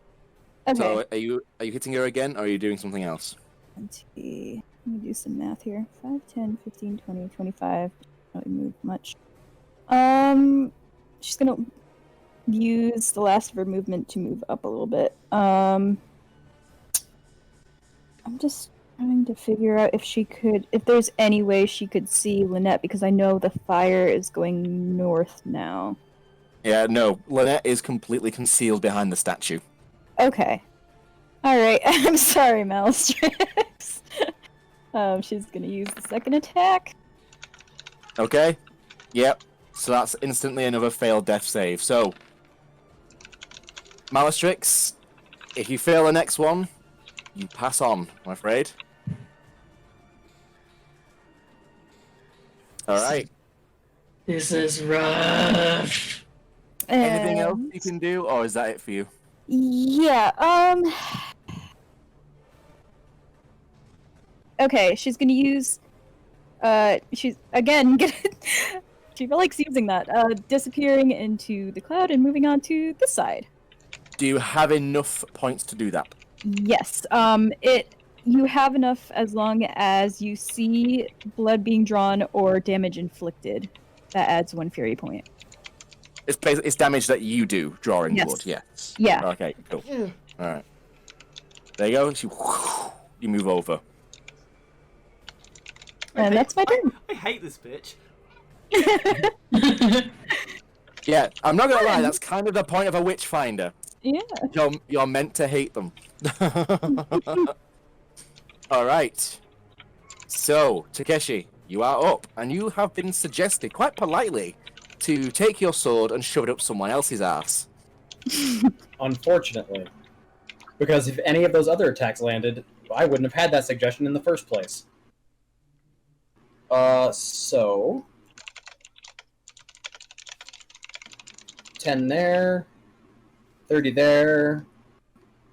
Okay. So are you hitting her again, or are you doing something else? Let me do some math here. 5, 10, 15, 20, 25. Not really move much. She's gonna use the last of her movement to move up a little bit. I'm just trying to figure out if there's any way she could see Lynette, because I know the fire is going north now. Yeah, no. Lynette is completely concealed behind the statue. Okay. Alright, I'm sorry, Malastrix. She's gonna use the second attack. Okay. Yep. So that's instantly another failed death save. So, Malastrix, if you fail the next one, you pass on, I'm afraid. Alright. This is rough. Anything else you can do, or is that it for you? Yeah, okay, she's gonna use, she's, again, she likes using that, disappearing into the cloud and moving on to this side. Do you have enough points to do that? Yes, you have enough as long as you see blood being drawn or damage inflicted. That adds 1 fury point. It's damage that you do, drawing Yes. blood, yes. Yeah. Okay, cool. Alright. There you go, you move over. And that's my turn. I hate this bitch. Yeah, I'm not gonna lie, that's kind of the point of a witchfinder. Yeah. You're meant to hate them. Alright. So, Takeshi, you are up, and you have been suggested, quite politely, to take your sword and shove it up someone else's ass. Unfortunately. Because if any of those other attacks landed, I wouldn't have had that suggestion in the first place. So... 10 there. 30 there.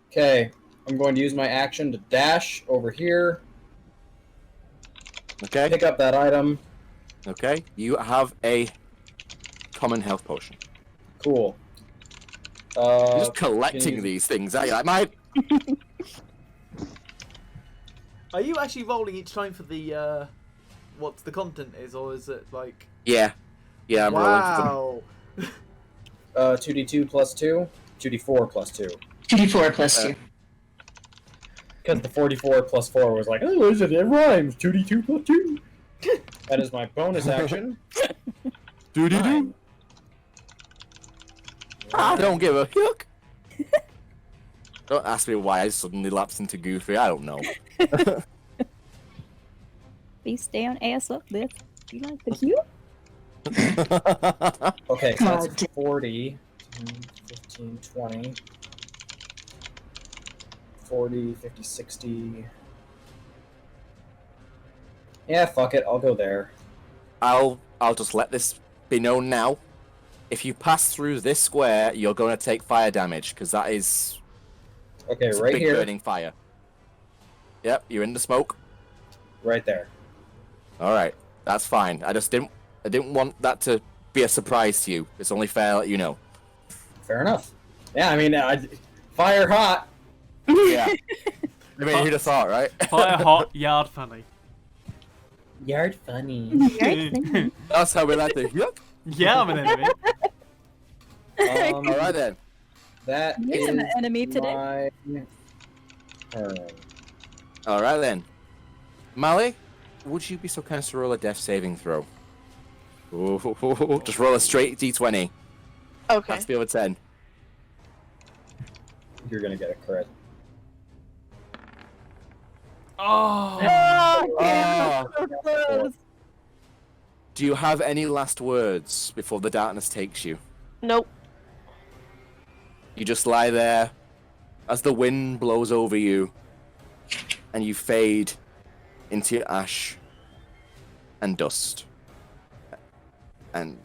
Okay, I'm going to use my action to dash over here. Okay? Pick up that item. Okay, you have a common health potion. Cool. You're just collecting use- these things, are you? Like, mate? Are you actually rolling each time for the what the content is, or is it like? Yeah. Yeah, I'm rolling for them. Wow. 2d2 plus 2? 2d4 plus 2. 2d4 plus 2. Because the 44 plus 4 was like, oh, it rhymes. 2d2 plus 2. That is my bonus action. Doo-doo-doo. Nine. I don't give a hook. Don't ask me why I suddenly lapsed into Goofy. I don't know. Face down, ass up, lift. You like the cue? Okay, so that's God. 40, 15, 20, 40, 50, 60. Yeah, fuck it, I'll go there. I'll just let this be known now. If you pass through this square, you're going to take fire damage, because that is Okay, it's a right big here, burning fire. Yep, you're in the smoke. right there. All right, that's fine. I didn't want that to be a surprise to you. It's only fair that you know. Fair enough. Yeah, I mean, fire hot. Yeah. I mean, who'd have thought, right? Fire hot, yard funny. Yard funny. That's how we like to. Yep. Yeah, I'm an enemy. All right then. That You're is an enemy today. my turn. All right then. Mally, would you be so kind as to roll a death saving throw? Ooh, just roll a straight d20. Okay. That's the over 10. You're gonna get a crit. Oh, Oh. Do you have any last words before the darkness takes you? Nope. You just lie there as the wind blows over you and you fade into ash and dust. And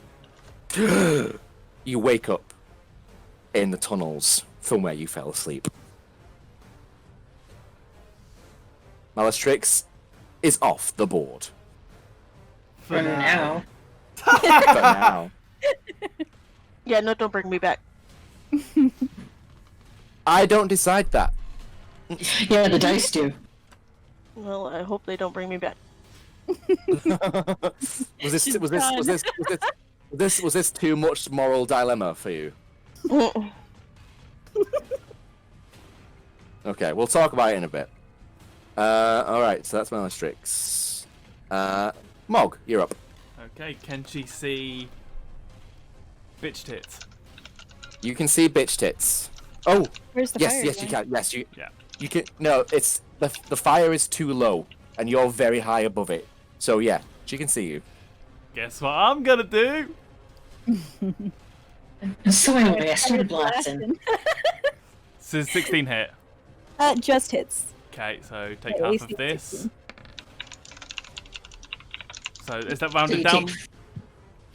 you wake up in the tunnels from where you fell asleep. Malastrix is off the board. For now. For now. Yeah, no, don't bring me back. I don't decide that. Yeah, the dice do. Well, I hope they don't bring me back. Was this too much moral dilemma for you? Okay, we'll talk about it in a bit. Alright, so that's Malastrix. Mog, you're up. okay. Can she see bitch tits? You can see bitch tits. Oh, Where's the yes, fire? yes, you going? can. Yes, you. Yeah. You can. No, it's the fire is too low, and you're very high above it. So yeah, she can see you. Guess what I'm gonna do? So anyway, I started blasting. This is 16 hit. Just hits. Okay, so take At half least of it's this. 16. So is that So rounded you down? take-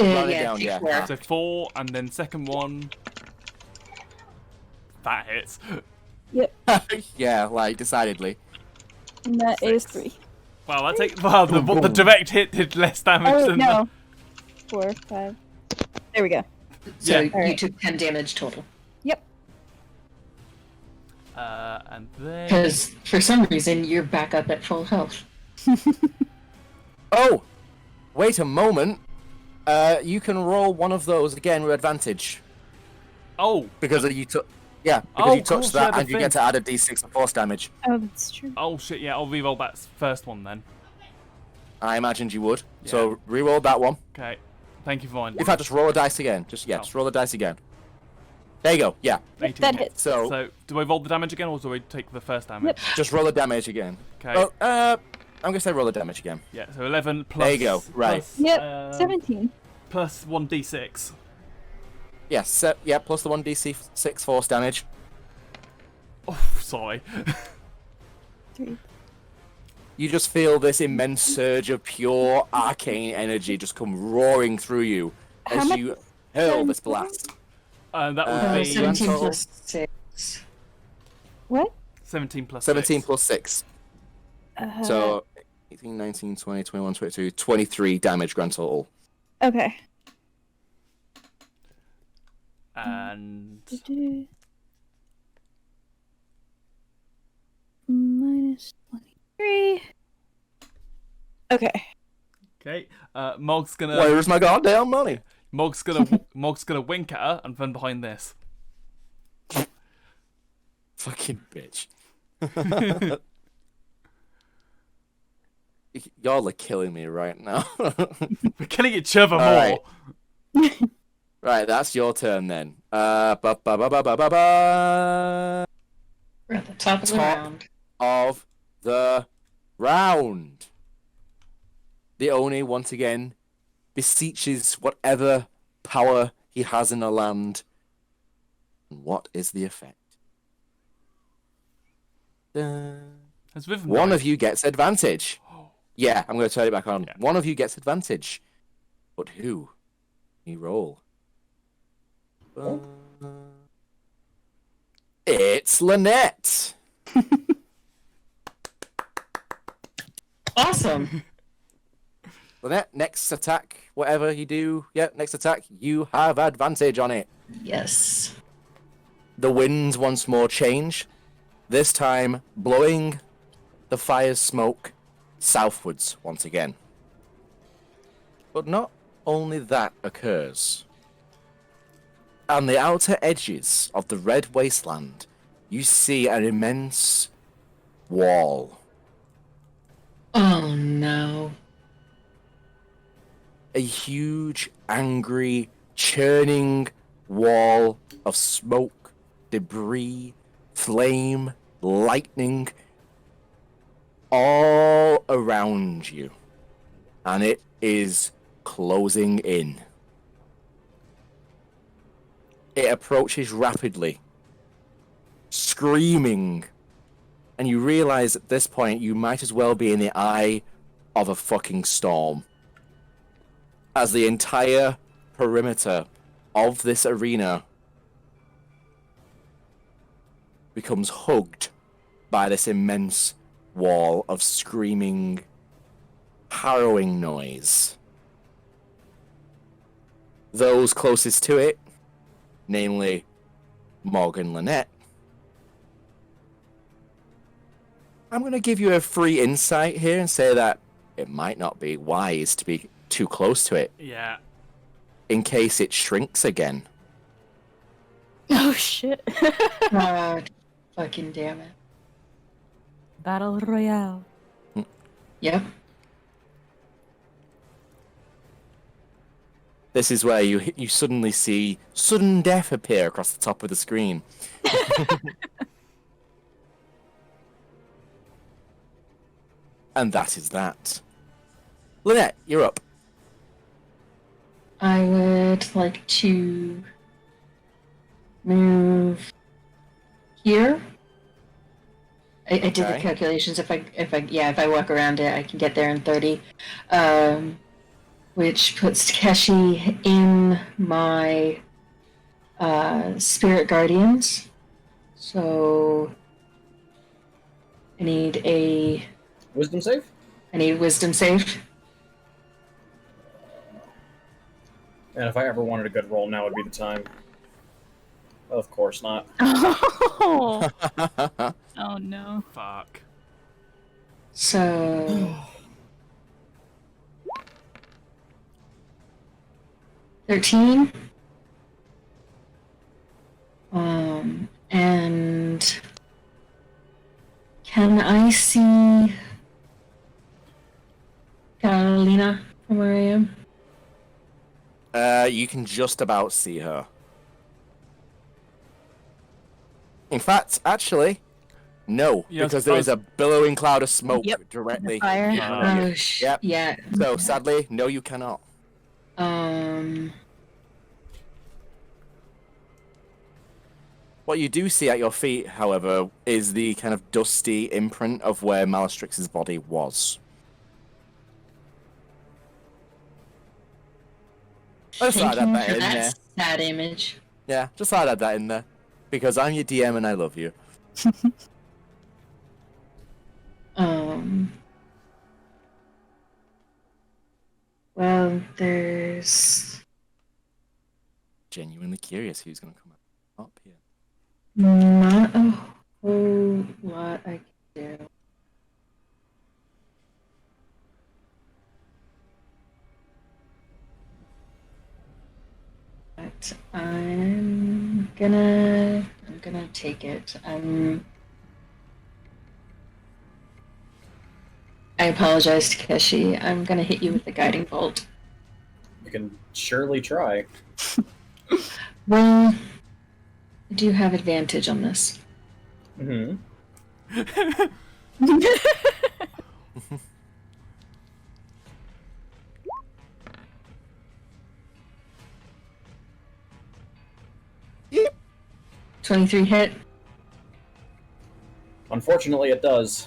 Round it yeah, down, take yeah. 4. So 4, and then second one. That hits. Yeah, like decidedly. And that is 6. 3. Wow, that take. Wow, the direct hit did less damage Oh, than no. 4, 5. There we go. So Yeah. you Alright. took 10 damage total. Yep. And then. Because for some reason you're back up at full health. Oh, wait a moment. You can roll one of those again with advantage Oh, because you took. Yeah, because Oh, you touched cool, yeah, that, the and you thing. get to add a d6 of force damage. Oh, that's true. oh shit! Yeah, I'll re-roll that first one then. I imagined you would. So re-roll that one. Okay. Thank you for In fact, just roll a dice again. Just roll the dice again. There you go. Yeah. 18 That hits. hits. So, So, do I roll the damage again, or do I take the first damage? just roll the damage again. Okay. Oh, I'm gonna say roll the damage again. Yeah. So 11 plus. There you go, right. plus, Yep, 17. Plus 1d6. Yes. Yeah. Plus the 1d6 force damage. Oh, sorry. 3. You just feel this immense surge of pure arcane energy just come roaring through you How as much you hurl this blast. That would be 17 total. plus 6. What? 17 plus 17 6. plus 6. So 18, 19, 20, 21, 22, 23 damage grand total. Okay. And Minus 23. Okay. okay, Mog's gonna Where's my goddamn money? Mog's gonna wink at her and run behind this. Fucking bitch. Y'all are killing me right now. We're killing each other All more. right. Right, that's your turn then. Ba ba ba ba ba ba ba. We're at the top of the Top. round. Of the round. The Oni once again beseeches whatever power he has in the land. And what is the effect? As with One knife- of you gets advantage. Yeah, I'm going to turn it back on. Yeah. One of you gets advantage. But who? You roll. It's Lynette. Awesome. Lynette, next attack, whatever you do, next attack, you have advantage on it. Yes. The winds once more change, this time blowing the fire's smoke southwards once again. But not only that occurs. On the outer edges of the red wasteland, you see an immense wall. Oh no. A huge, angry, churning wall of smoke, debris, flame, lightning, all around you. And it is closing in. It approaches rapidly, screaming, and you realize at this point you might as well be in the eye of a fucking storm. As the entire perimeter of this arena becomes hugged by this immense wall of screaming, harrowing noise. Those closest to it, namely Morgan Lynette, I'm going to give you a free insight here and say that it might not be wise to be too close to it Yeah. in case it shrinks again. Oh shit. God. Fucking damn it. Battle Royale. Yep. This is where you suddenly see sudden death appear across the top of the screen. And that is that. Lynette, you're up. I would like to move here. I did the Okay. calculations. If I walk around it, I can get there in 30. Which puts Takeshi in my Spirit Guardians. So I need a Wisdom save? wisdom save. And if I ever wanted a good roll, now would be the time. Of course not. Oh. Oh no. Fuck. So 13. And can I see Carolina from where I am? You can just about see her. In fact, actually, no, Yeah, because there is a billowing cloud of smoke Yep, directly. the fire. in front of you. Oh, Yep. yeah. So sadly, no, you cannot. What you do see at your feet, however, is the kind of dusty imprint of where Malastrix's body was. I just thought I'd Thank add you that for in there. that sad image. Yeah, just thought I'd add that in there. Because I'm your DM and I love you. Well, there's Genuinely curious who's going to come up here. not a whole lot I can do. But I'm gonna take it. I apologize, Takeshi. I'm gonna hit you with the guiding bolt. You can surely try. Well, I do have advantage on this. Mm-hmm. 23 hit. Unfortunately, it does.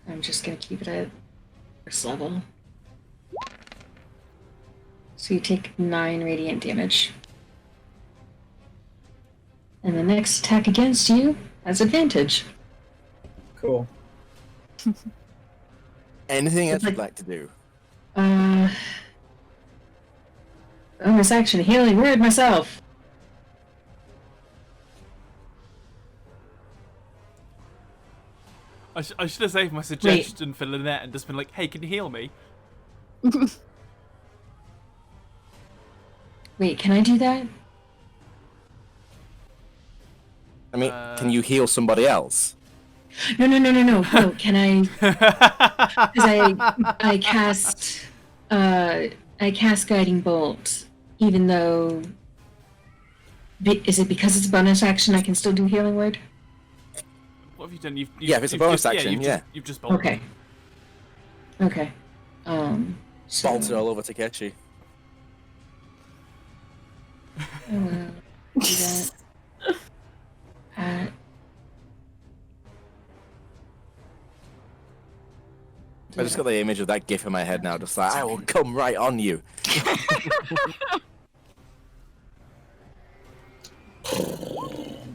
I'm just gonna keep it at first level. So you take 9 radiant damage. And the next attack against you has advantage. Cool. Anything else It's like- you'd like to do? Bonus action, healing word myself. I should have saved my suggestion for Lynette and just been like, hey, can you heal me? Wait, can I do that? I mean, can you heal somebody else? No. No, can I? Because I cast guiding bolt, even though. Is it because it's a bonus action? I can still do healing word. What have you done? Yeah, if it's a bonus action, yeah. You've just bolted. Okay. Okay. So Bolted all over Takeshi. I will do that. I just got the image of that gif in my head now, just like, I will come right on you.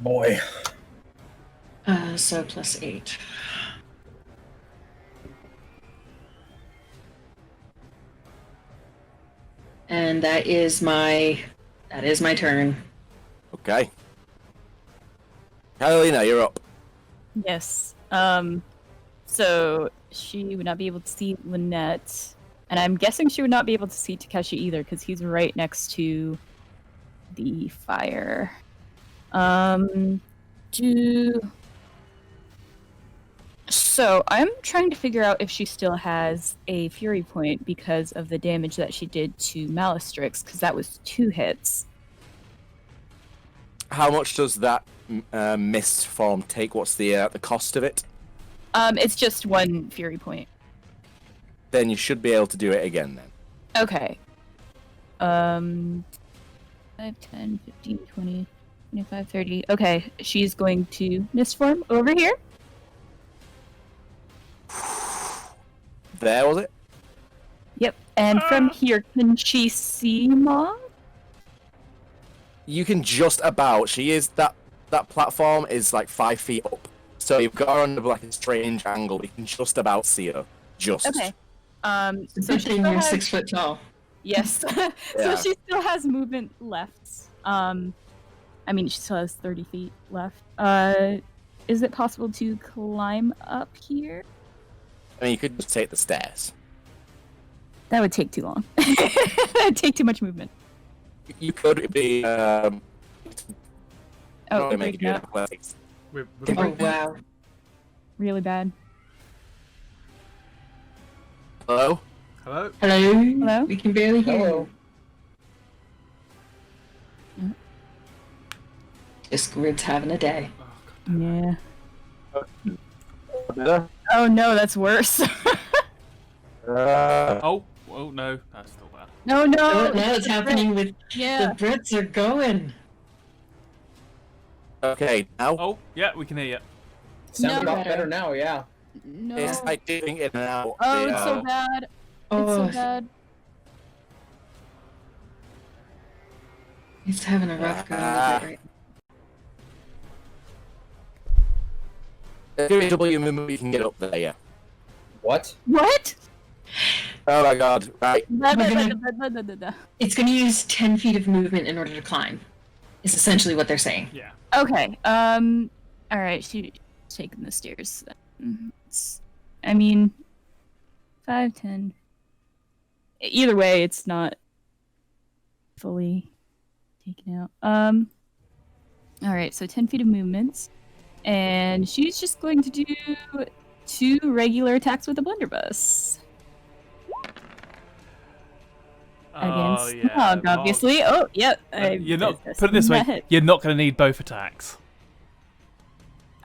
Boy. So plus 8. And that is my turn. Okay. Carolina, you're up. Yes. So she would not be able to see Lynette, and I'm guessing she would not be able to see Takeshi either because he's right next to the fire. So I'm trying to figure out if she still has a fury point because of the damage that she did to Malistrix, because that was 2 hits. How much does that mist form take? What's the cost of it? It's just 1 fury point. Then you should be able to do it again then. Okay. 5, 10, 15, 20, 25, 30. Okay, she's going to mist form over here. There was it? Yep. And from here, can she see Mom? You can just about. She is that platform is like 5 feet up, so you've got her under like a strange angle. You can just about see her. Just. Okay. So So she still you're has... 6 foot tall. Yes. Yeah. So she still has movement left. I mean, she still has 30 feet left. Is it possible to climb up here? I mean, you could just take the stairs. That would take too long. That would take too much movement. You could be. Oh, not make breaking you up. athletics. We're Oh wow. Really bad. Hello. Hello? Hello? Hello? We can barely hear Hello. you. Discord's having a day. Yeah. Better? Oh no, that's worse. Oh no, that's still bad. No, Oh, no. now it's happening with Yeah. the Brits are going. Okay, now Oh, yeah, we can hear you. Sounds a No. lot better now, yeah. No. it's like doing it now. Oh, the, it's so bad. It's Oh, so bad. he's having a rough go of it right If you're a W movement, you can get up there, yeah. What? What? Oh my god, right. Da, da, We're da, gonna- da, da, da, da. It's going to use 10 feet of movement in order to climb. Is essentially what they're saying. Yeah. Okay. All right. She's taking the stairs. I mean, 5, 10. Either way, it's not fully taken out. All right, so 10 feet of movement. And she's just going to do 2 regular attacks with a blunderbuss. Oh, Against yeah. Mog, obviously. Oh, yep. You're not. Put it this way. You're not going to need both attacks.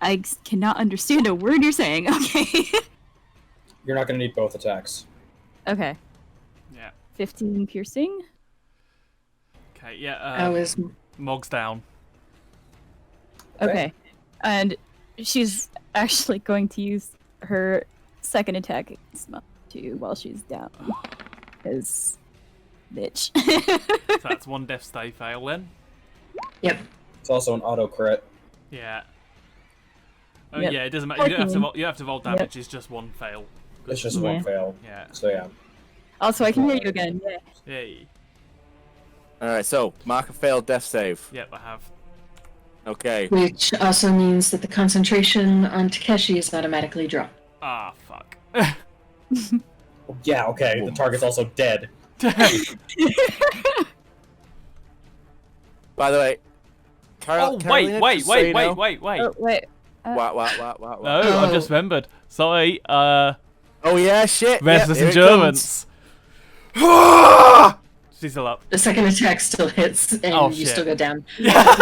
I cannot understand a word you're saying. Okay. You're not going to need both attacks. Okay. Yeah. 15 piercing. Okay. Yeah. I was Mog's down. Okay. And she's actually going to use her second attack against Mog too while she's down. Because, bitch. So that's 1 death save fail then. Yep. It's also an auto crit. Yeah. Oh Yep. yeah, it doesn't matter. You don't have to. 14. You don't have to roll damage. It's just 1 fail. It's just Yeah. one fail. Yeah. So yeah. Also, I can hear you again. Yeah. Yay. Alright, so mark a failed death save. Yep, I have. Okay. Which also means that the concentration on Takeshi is automatically dropped. Ah, fuck. Yeah, okay. The target's also dead. By the way, Oh Carolina, wait, just so you know- wait. Oh, wait. What? No, I've just remembered. Sorry. Oh yeah, shit. Restless Yep, here it endurance. She's still up. The second attack still hits, and Oh, you shit. still go down. Get knocked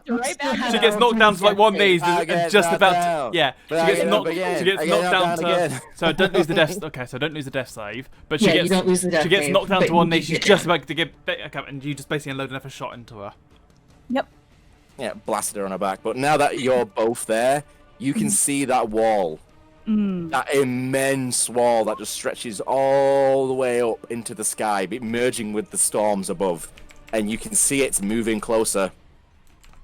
right back She gets knocked down to like one knee, I and get just knocked about. down. Yeah, But she I gets get knocked. up again. She gets I get knocked down knocked to. down again. So I don't lose the death. Okay, so I don't lose the death save, but she Yeah, gets. you don't lose the death She gets save, knocked down but to one you knee. do She's get just down. about to get back up, and you just basically unload enough a shot into her. Yep. Yeah, blasted her on her back. But now that you're both there, you can see that wall. Mm. That immense wall that just stretches all the way up into the sky, merging with the storms above. And you can see it's moving closer.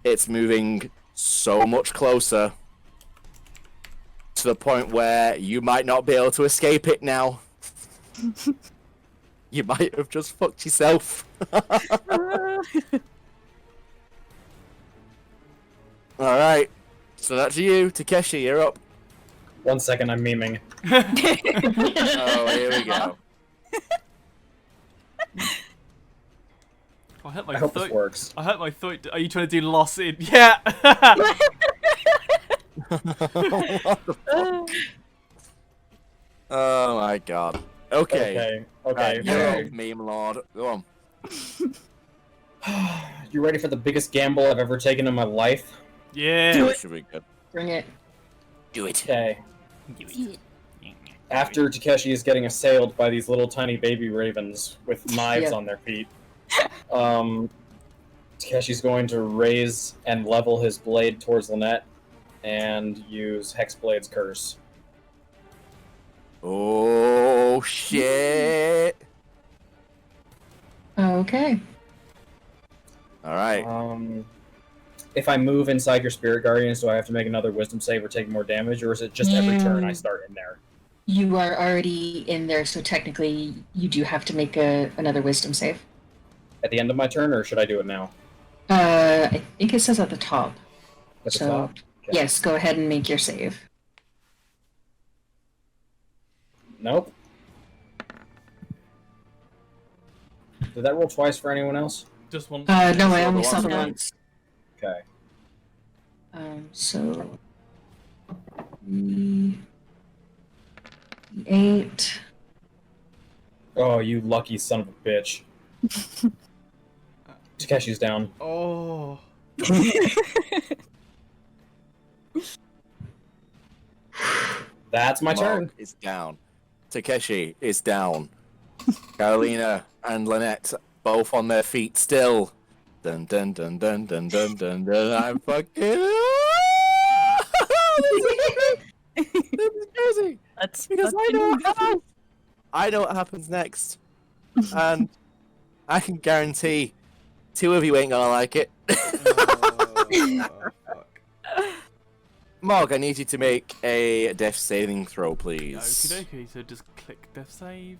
It's moving so much closer. To the point where you might not be able to escape it now. You might have just fucked yourself. Alright. So that's you. Takeshi, you're up. 1 second, I'm memeing. Oh, here we go. I hurt I my hope this throat. works. I hurt my throat. Are you trying to do loss in? Yeah. What the fuck? Oh my god. Okay. Okay. You're up, meme lord. Go on. You ready for the biggest gamble I've ever taken in my life? Yeah. This should be good. Bring it. Do it. Okay. After Takeshi is getting assailed by these little tiny baby ravens with knives Yeah. on their feet, Takeshi's going to raise and level his blade towards Lynette and use Hexblade's Curse. Oh shit. Okay. Alright. If I move inside your Spirit Guardians, do I have to make another Wisdom save or take more damage, or is it just every turn I start in there? You are already in there, so technically you do have to make another wisdom save. At the end of my turn, or should I do it now? I think it says at the top. At the So, top? Okay. yes, go ahead and make your save. Nope. Did that roll twice for anyone else? Just one. No, I the only ones saw the that- once. Okay. So 8. Oh, you lucky son of a bitch. Takeshi's down. Oh. That's my turn. Mark is down. Takeshi is down. Carolina and Lynette both on their feet still. Dun dun dun dun dun dun dun dun. I'm fucking. This is crazy. Let's Because I know what happens next. And I can guarantee 2 of you ain't gonna like it. Mog, I need you to make a death saving throw, please. Okie dokie, so just click death save.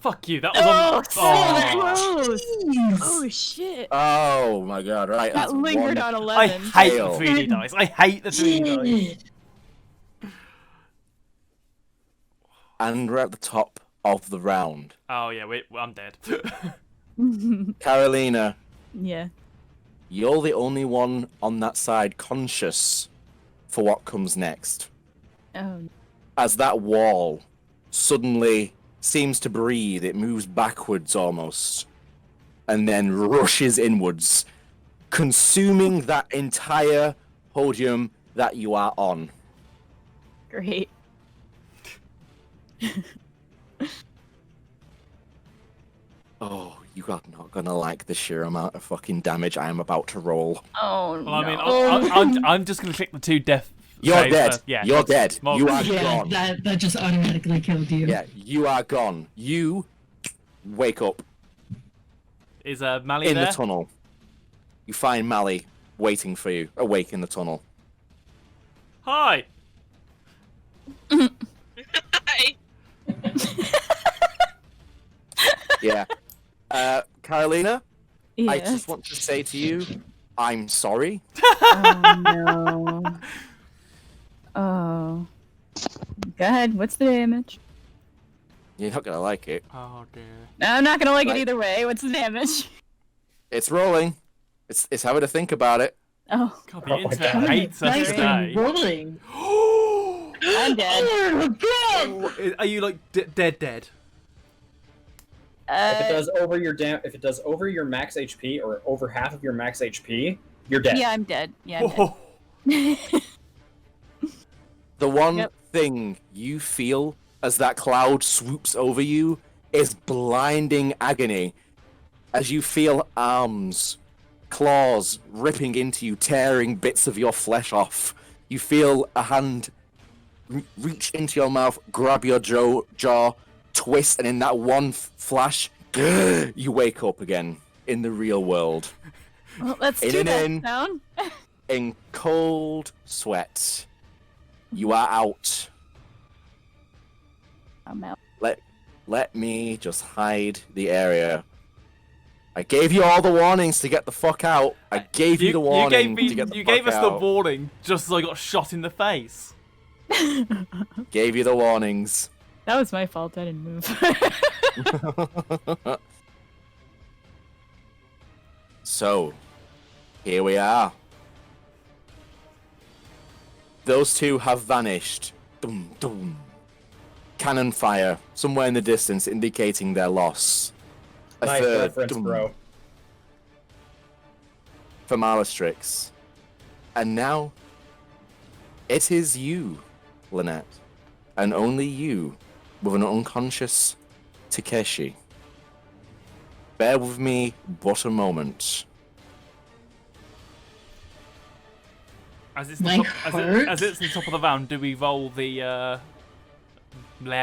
Fuck you, that was on. Oh shit! Oh my god, right. That That's lingered one. on I 11. hate Fail. the 3D dice. I hate the 3D dice. And we're at the top of the round. Oh yeah, wait, I'm dead. Carolina, Yeah. you're the only one on that side conscious for what comes next. Oh. As that wall suddenly seems to breathe, it moves backwards almost, and then rushes inwards, consuming that entire podium that you are on. Great. Oh, you are not gonna like the sheer amount of fucking damage I am about to roll. Oh Well, I mean, no. I'm just gonna click the 2 death. You're saves dead. first. Yeah, You're dead. Well, You are Yeah, gone. that just automatically killed you. Yeah, you are gone. You wake up Is Mally in there? the tunnel. You find Mally waiting for you, awake in the tunnel. Hi. Hi. Yeah. Carolina, Yeah. I just want to say to you, I'm sorry. Oh no. Oh. Go ahead. What's the damage? You're not gonna like it. Oh dear. No, I'm not gonna like Right. it either way. What's the damage? It's rolling. It's having to think about it. Oh, God, the Oh my internet God. hates us Nice today. and rolling. I'm dead. Oh, God! Are you like dead? If it does over your max HP or over half of your max HP, you're dead. Yeah, I'm dead. Yeah, I'm Whoa. dead. The one Yep. thing you feel as that cloud swoops over you is blinding agony. As you feel arms, claws ripping into you, tearing bits of your flesh off. You feel a hand reach into your mouth, grab your jaw, twist, and in that one flash, you wake up again in the real world. Well, let's In do and that in. sound. In cold sweat. You are out. I'm out. Let me just hide the area. I gave you all the warnings to get the fuck out. I gave you the warning to get the You fuck gave us out. the warning just as I got shot in the face. Gave you the warnings. That was my fault. I didn't move. So, here we are. Those two have vanished. Dum, dum. Cannon fire somewhere in the distance indicating their loss. A Nice third reference, dum, bro. for Malastrix. And now, it is you, Lynette. And only you, with an unconscious Takeshi. Bear with me but a moment. As it's, My as it's the top of the round, do we roll the lair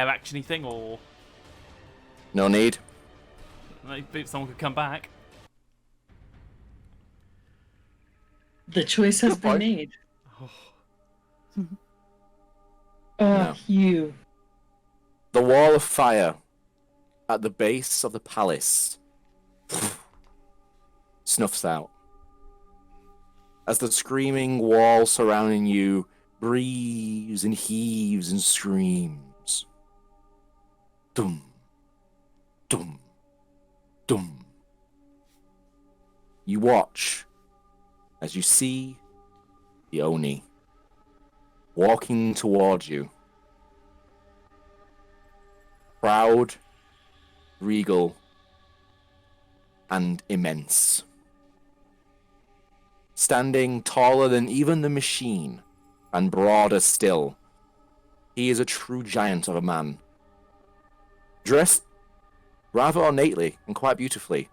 actiony thing, or No need. maybe someone could come back? The choice has Good been point. made. No. You. The wall of fire at the base of the palace snuffs out. As the screaming wall surrounding you breathes and heaves and screams. Dum, dum, dum. You watch as you see the Oni walking towards you. Proud, regal, and immense. Standing taller than even the machine, and broader still, he is a true giant of a man. Dressed rather ornately and quite beautifully.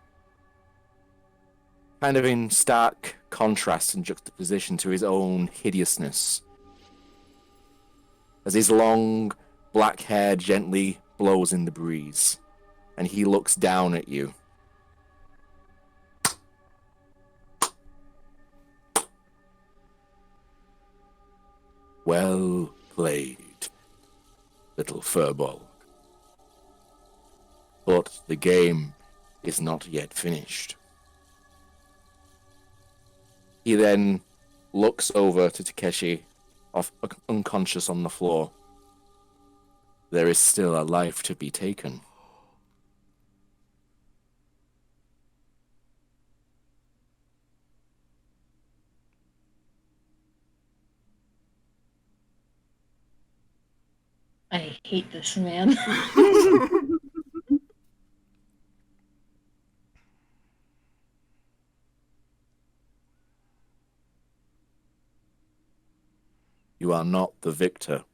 Kind of in stark contrast and juxtaposition to his own hideousness. As his long, black hair gently blows in the breeze, and he looks down at you. Well played, little furball. But the game is not yet finished. He then looks over to Takeshi, unconscious on the floor. There is still a life to be taken. I hate this man. You are not the victor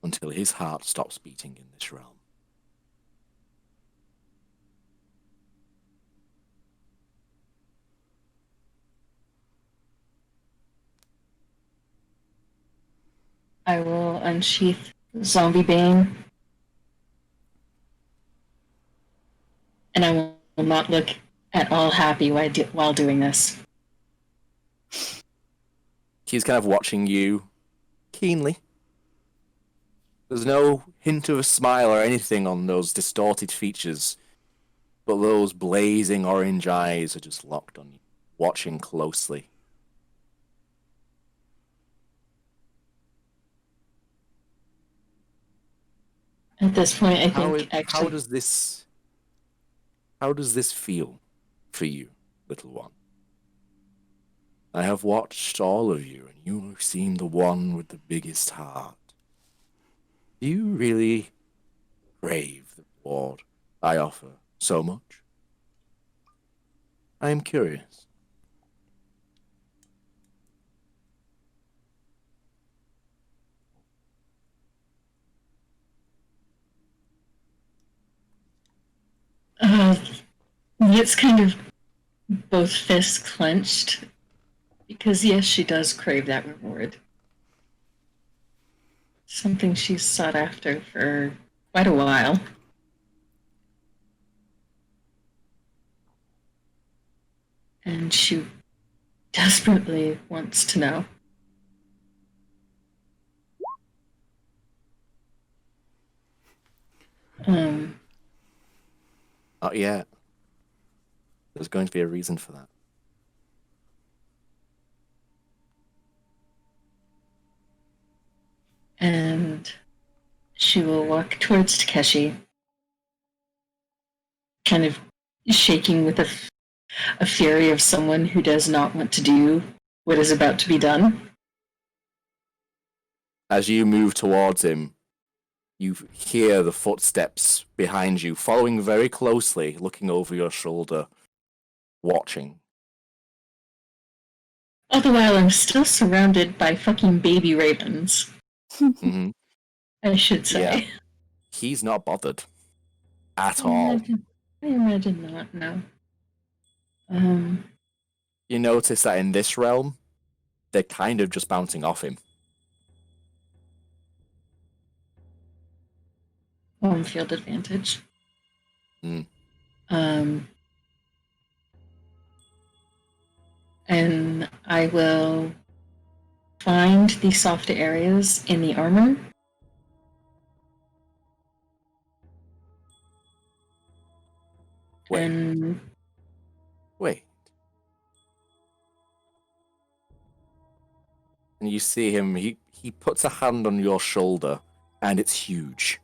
until his heart stops beating in this realm. I will unsheath Zombie Bane. And I will not look at all happy while doing this. He's kind of watching you keenly. There's no hint of a smile or anything on those distorted features, but those blazing orange eyes are just locked on you, watching closely. At this point, I think How does this feel for you, little one? I have watched all of you, and you seem the one with the biggest heart. Do you really crave the reward I offer so much? I am curious. It's kind of both fists clenched because yes, she does crave that reward. Something she's sought after for quite a while. And she desperately wants to know. Not yet. There's going to be a reason for that. And she will walk towards Takeshi, kind of shaking with a fury of someone who does not want to do what is about to be done. As you move towards him, you hear the footsteps behind you, following very closely, looking over your shoulder, watching. All the while, I'm still surrounded by fucking baby ravens, Mm-hmm. I should say. Yeah. He's not bothered at all. I imagine not, no. You notice that in this realm, they're kind of just bouncing off him. Home field advantage. Mm. And I will find the soft areas in the armor. Wait. And Wait. And you see him, he puts a hand on your shoulder, and it's huge.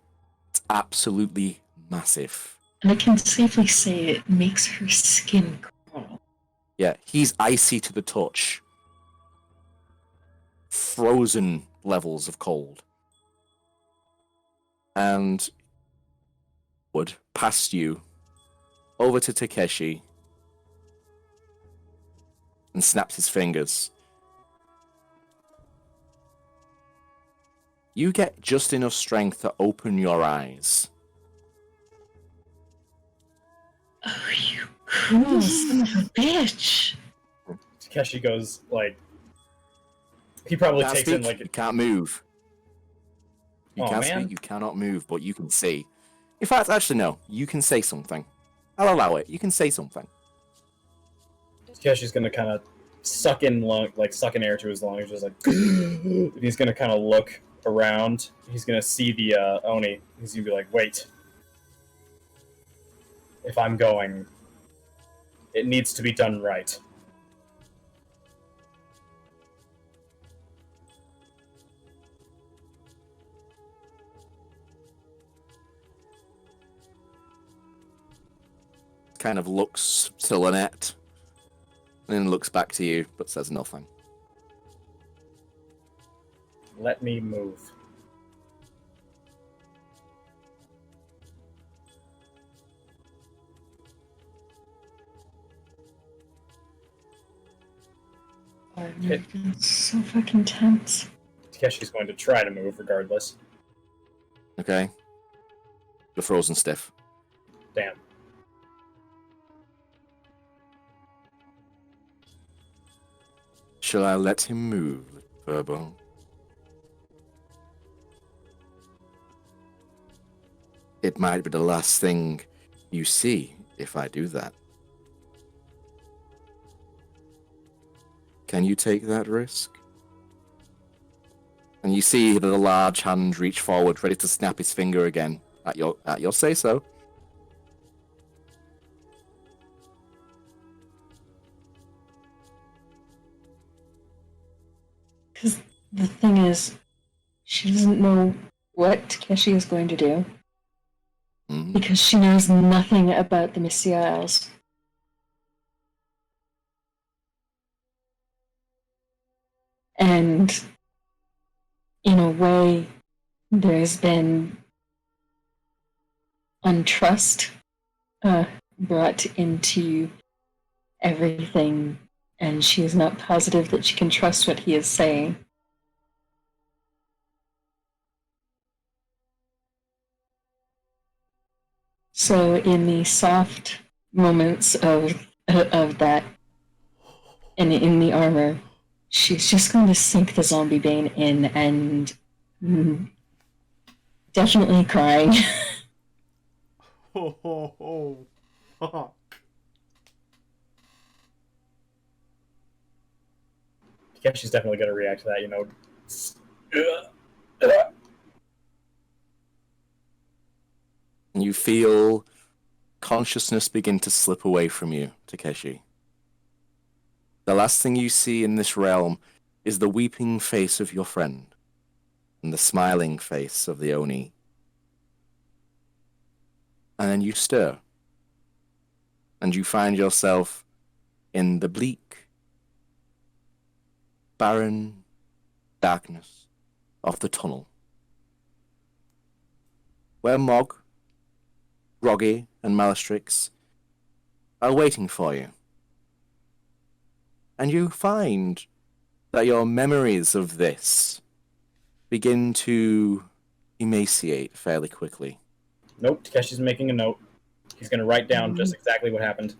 It's absolutely massive. I can safely say it makes her skin crawl. Yeah, he's icy to the touch. Frozen levels of cold. And would past you, over to Takeshi, and snaps his fingers. You get just enough strength to open your eyes. Oh, you cruel son of a bitch! Takeshi goes like, he probably Can't takes speak, in like, you can't move. You Oh, can't man. speak, you cannot move, but you can see. In fact, actually no, you can say something. I'll allow it. You can say something. Takeshi's gonna kind of suck in air to his lungs, just like, he's gonna kind of look around. He's gonna see the Oni. He's gonna be like, wait. If I'm going, it needs to be done right. Kind of looks to Lynette, and then looks back to you, but says nothing. Let me move. It's so fucking tense. Takeshi's going to try to move regardless. Okay. You're frozen stiff. Damn. Shall I let him move, Verbo? It might be the last thing you see if I do that. Can you take that risk? And you see the large hand reach forward, ready to snap his finger again at your say-so. Because the thing is, she doesn't know what Takeshi is going to do. Mm. Because she knows nothing about the Misty Isles. And in a way, there's been untrust brought into everything, and she is not positive that she can trust what he is saying. So in the soft moments of that, and in the armor, she's just going to sink the zombie bane in and definitely crying. Ho ho ho. Fuck. Takeshi's definitely going to react to that, you know. And you feel consciousness begin to slip away from you, Takeshi. The last thing you see in this realm is the weeping face of your friend and the smiling face of the Oni. And then you stir, and you find yourself in the bleak, barren darkness of the tunnel, where Mog, Groggy, and Malastrix are waiting for you. And you find that your memories of this begin to emaciate fairly quickly. Nope, Takeshi's making a note. He's going to write down just exactly what happened.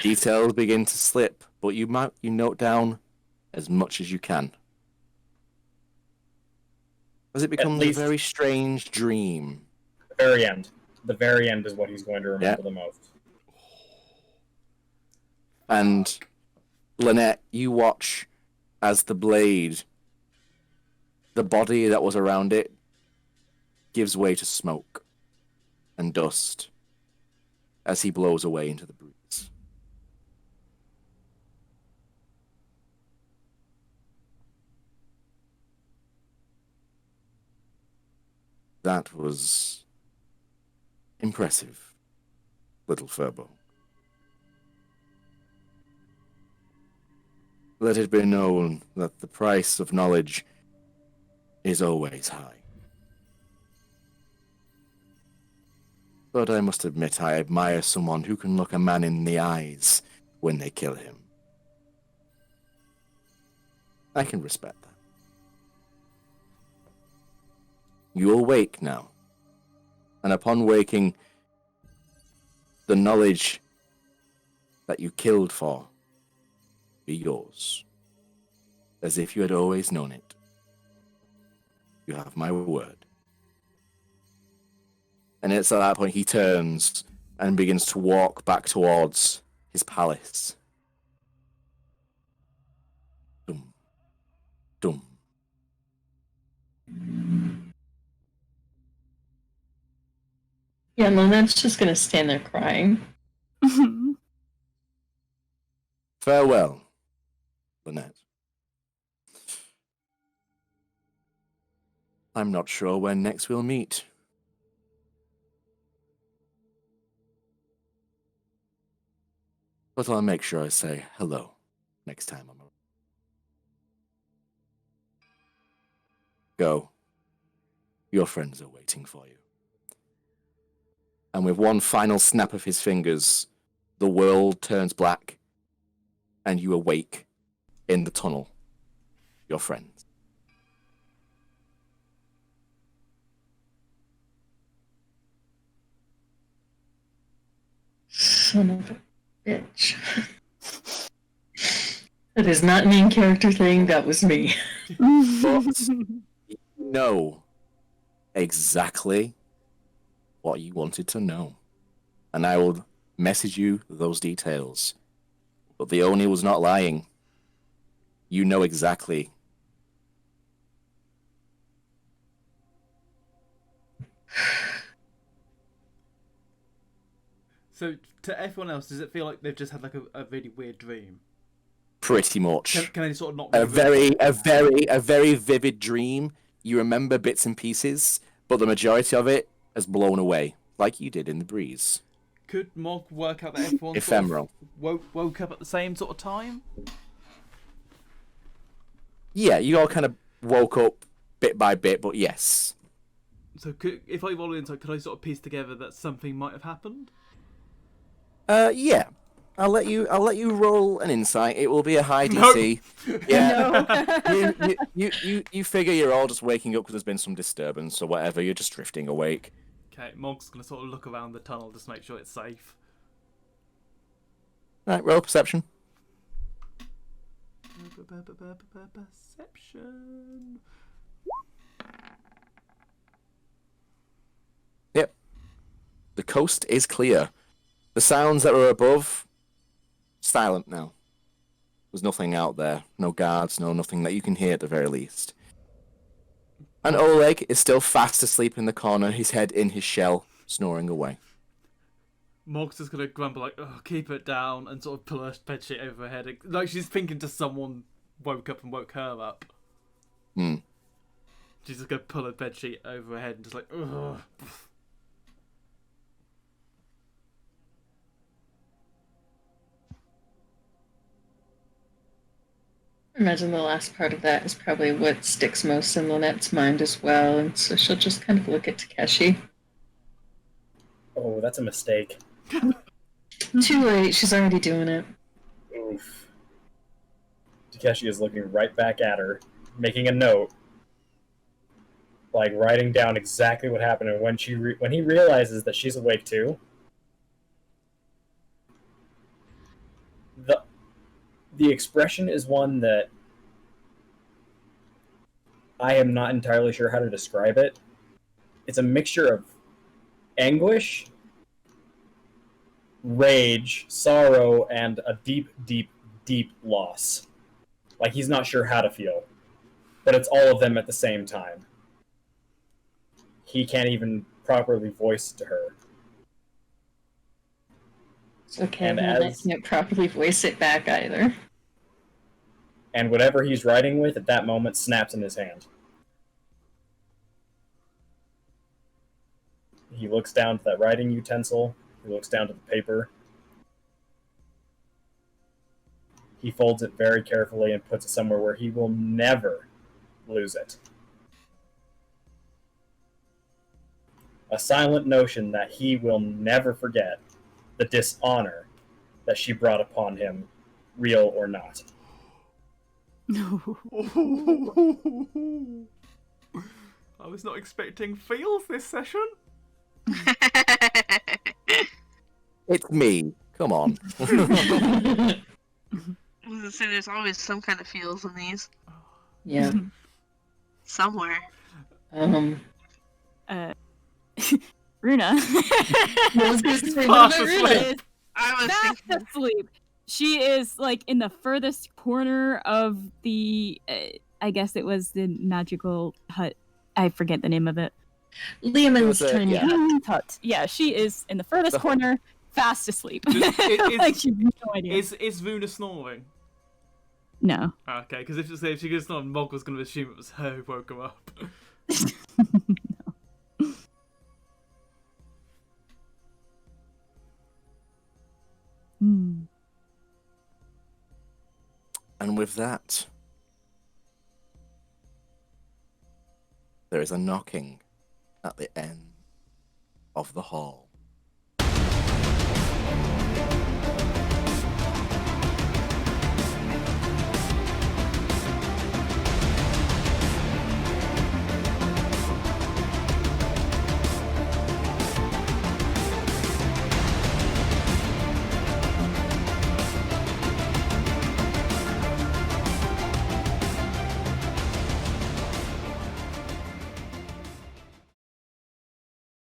Details begin to slip, but you note down as much as you can. As it becomes a least- very strange dream. The very end. The very end is what he's going to remember the most. And Lynette, you watch as the blade, the body that was around it, gives way to smoke and dust as he blows away into the breeze. That was impressive, little Furbo. Let it be known that the price of knowledge is always high. But I must admit I admire someone who can look a man in the eyes when they kill him. I can respect that. You awake now, and upon waking, the knowledge that you killed for be yours, as if you had always known it. You have my word. And it's at that point he turns and begins to walk back towards his palace. Dum. Dum. Yeah, Lynette's just gonna stand there crying. Farewell, Lynette. I'm not sure when next we'll meet. But I'll make sure I say hello next time I'm around. Go. Your friends are waiting for you. And with one final snap of his fingers, the world turns black, and you awake in the tunnel. Your friends. Son of a bitch. That is not a main character thing, that was me. But you know exactly what you wanted to know. And I will message you those details. But the Oni was not lying. You know exactly. So, to everyone else, does it feel like they've just had like a really weird dream? Pretty much. Can they sort of not A really very vivid dream. You remember bits and pieces, but the majority of it has blown away, like you did in the breeze. Could Mog work out that everyone Ephemeral. sort of woke up at the same sort of time? Yeah, you all kind of woke up bit by bit, but yes. So if I roll inside, could I sort of piece together that something might have happened? Yeah. I'll let you roll an insight. It will be a high DC. Yeah. You figure you're all just waking up because there's been some disturbance or whatever. You're just drifting awake. Okay, Mog's gonna sort of look around the tunnel just to make sure it's safe. Right, roll perception. Perception. Yep. The coast is clear. The sounds that were above, silent now. There's nothing out there. No guards, nothing that you can hear at the very least. And Oleg is still fast asleep in the corner, his head in his shell, snoring away. Mog's just gonna grumble like, "Oh, keep it down," and sort of pull her bedsheet over her head, like she's thinking to someone woke up and woke her up. Hmm. She's just gonna pull her bedsheet over her head and just like, ugh. I imagine the last part of that is probably what sticks most in Lynette's mind as well, and so she'll just kind of look at Takeshi. Oh, that's a mistake. Too late, she's already doing it. Oof. Takeshi is looking right back at her, making a note, like writing down exactly what happened, and when he realizes that she's awake too, the expression is one that I am not entirely sure how to describe it. It's a mixture of anguish, rage, sorrow, and a deep, deep, deep loss. Like he's not sure how to feel. But it's all of them at the same time. He can't even properly voice it to her. It's okay, And I can't properly voice it back either. And whatever he's writing with at that moment snaps in his hand. He looks down to that writing utensil. He looks down to the paper. He folds it very carefully and puts it somewhere where he will never lose it. A silent notion that he will never forget the dishonor that she brought upon him, real or not. I was not expecting feels this session. It's me. Come on. I was gonna say there's always some kind of feels in these. Yeah. Somewhere. Runa. Fast asleep. I was Fast thinking. asleep. She is like in the furthest corner of the. I guess it was the magical hut. I forget the name of it. Lehman's tiny yeah. hut. Yeah, she is in the furthest corner, fast asleep. Is- like she has no idea. Is Vuna snoring? No. Okay, because if she goes snoring, Mog was going to assume it was her who woke her up. Hmm. And with that, there is a knocking at the end of the hall.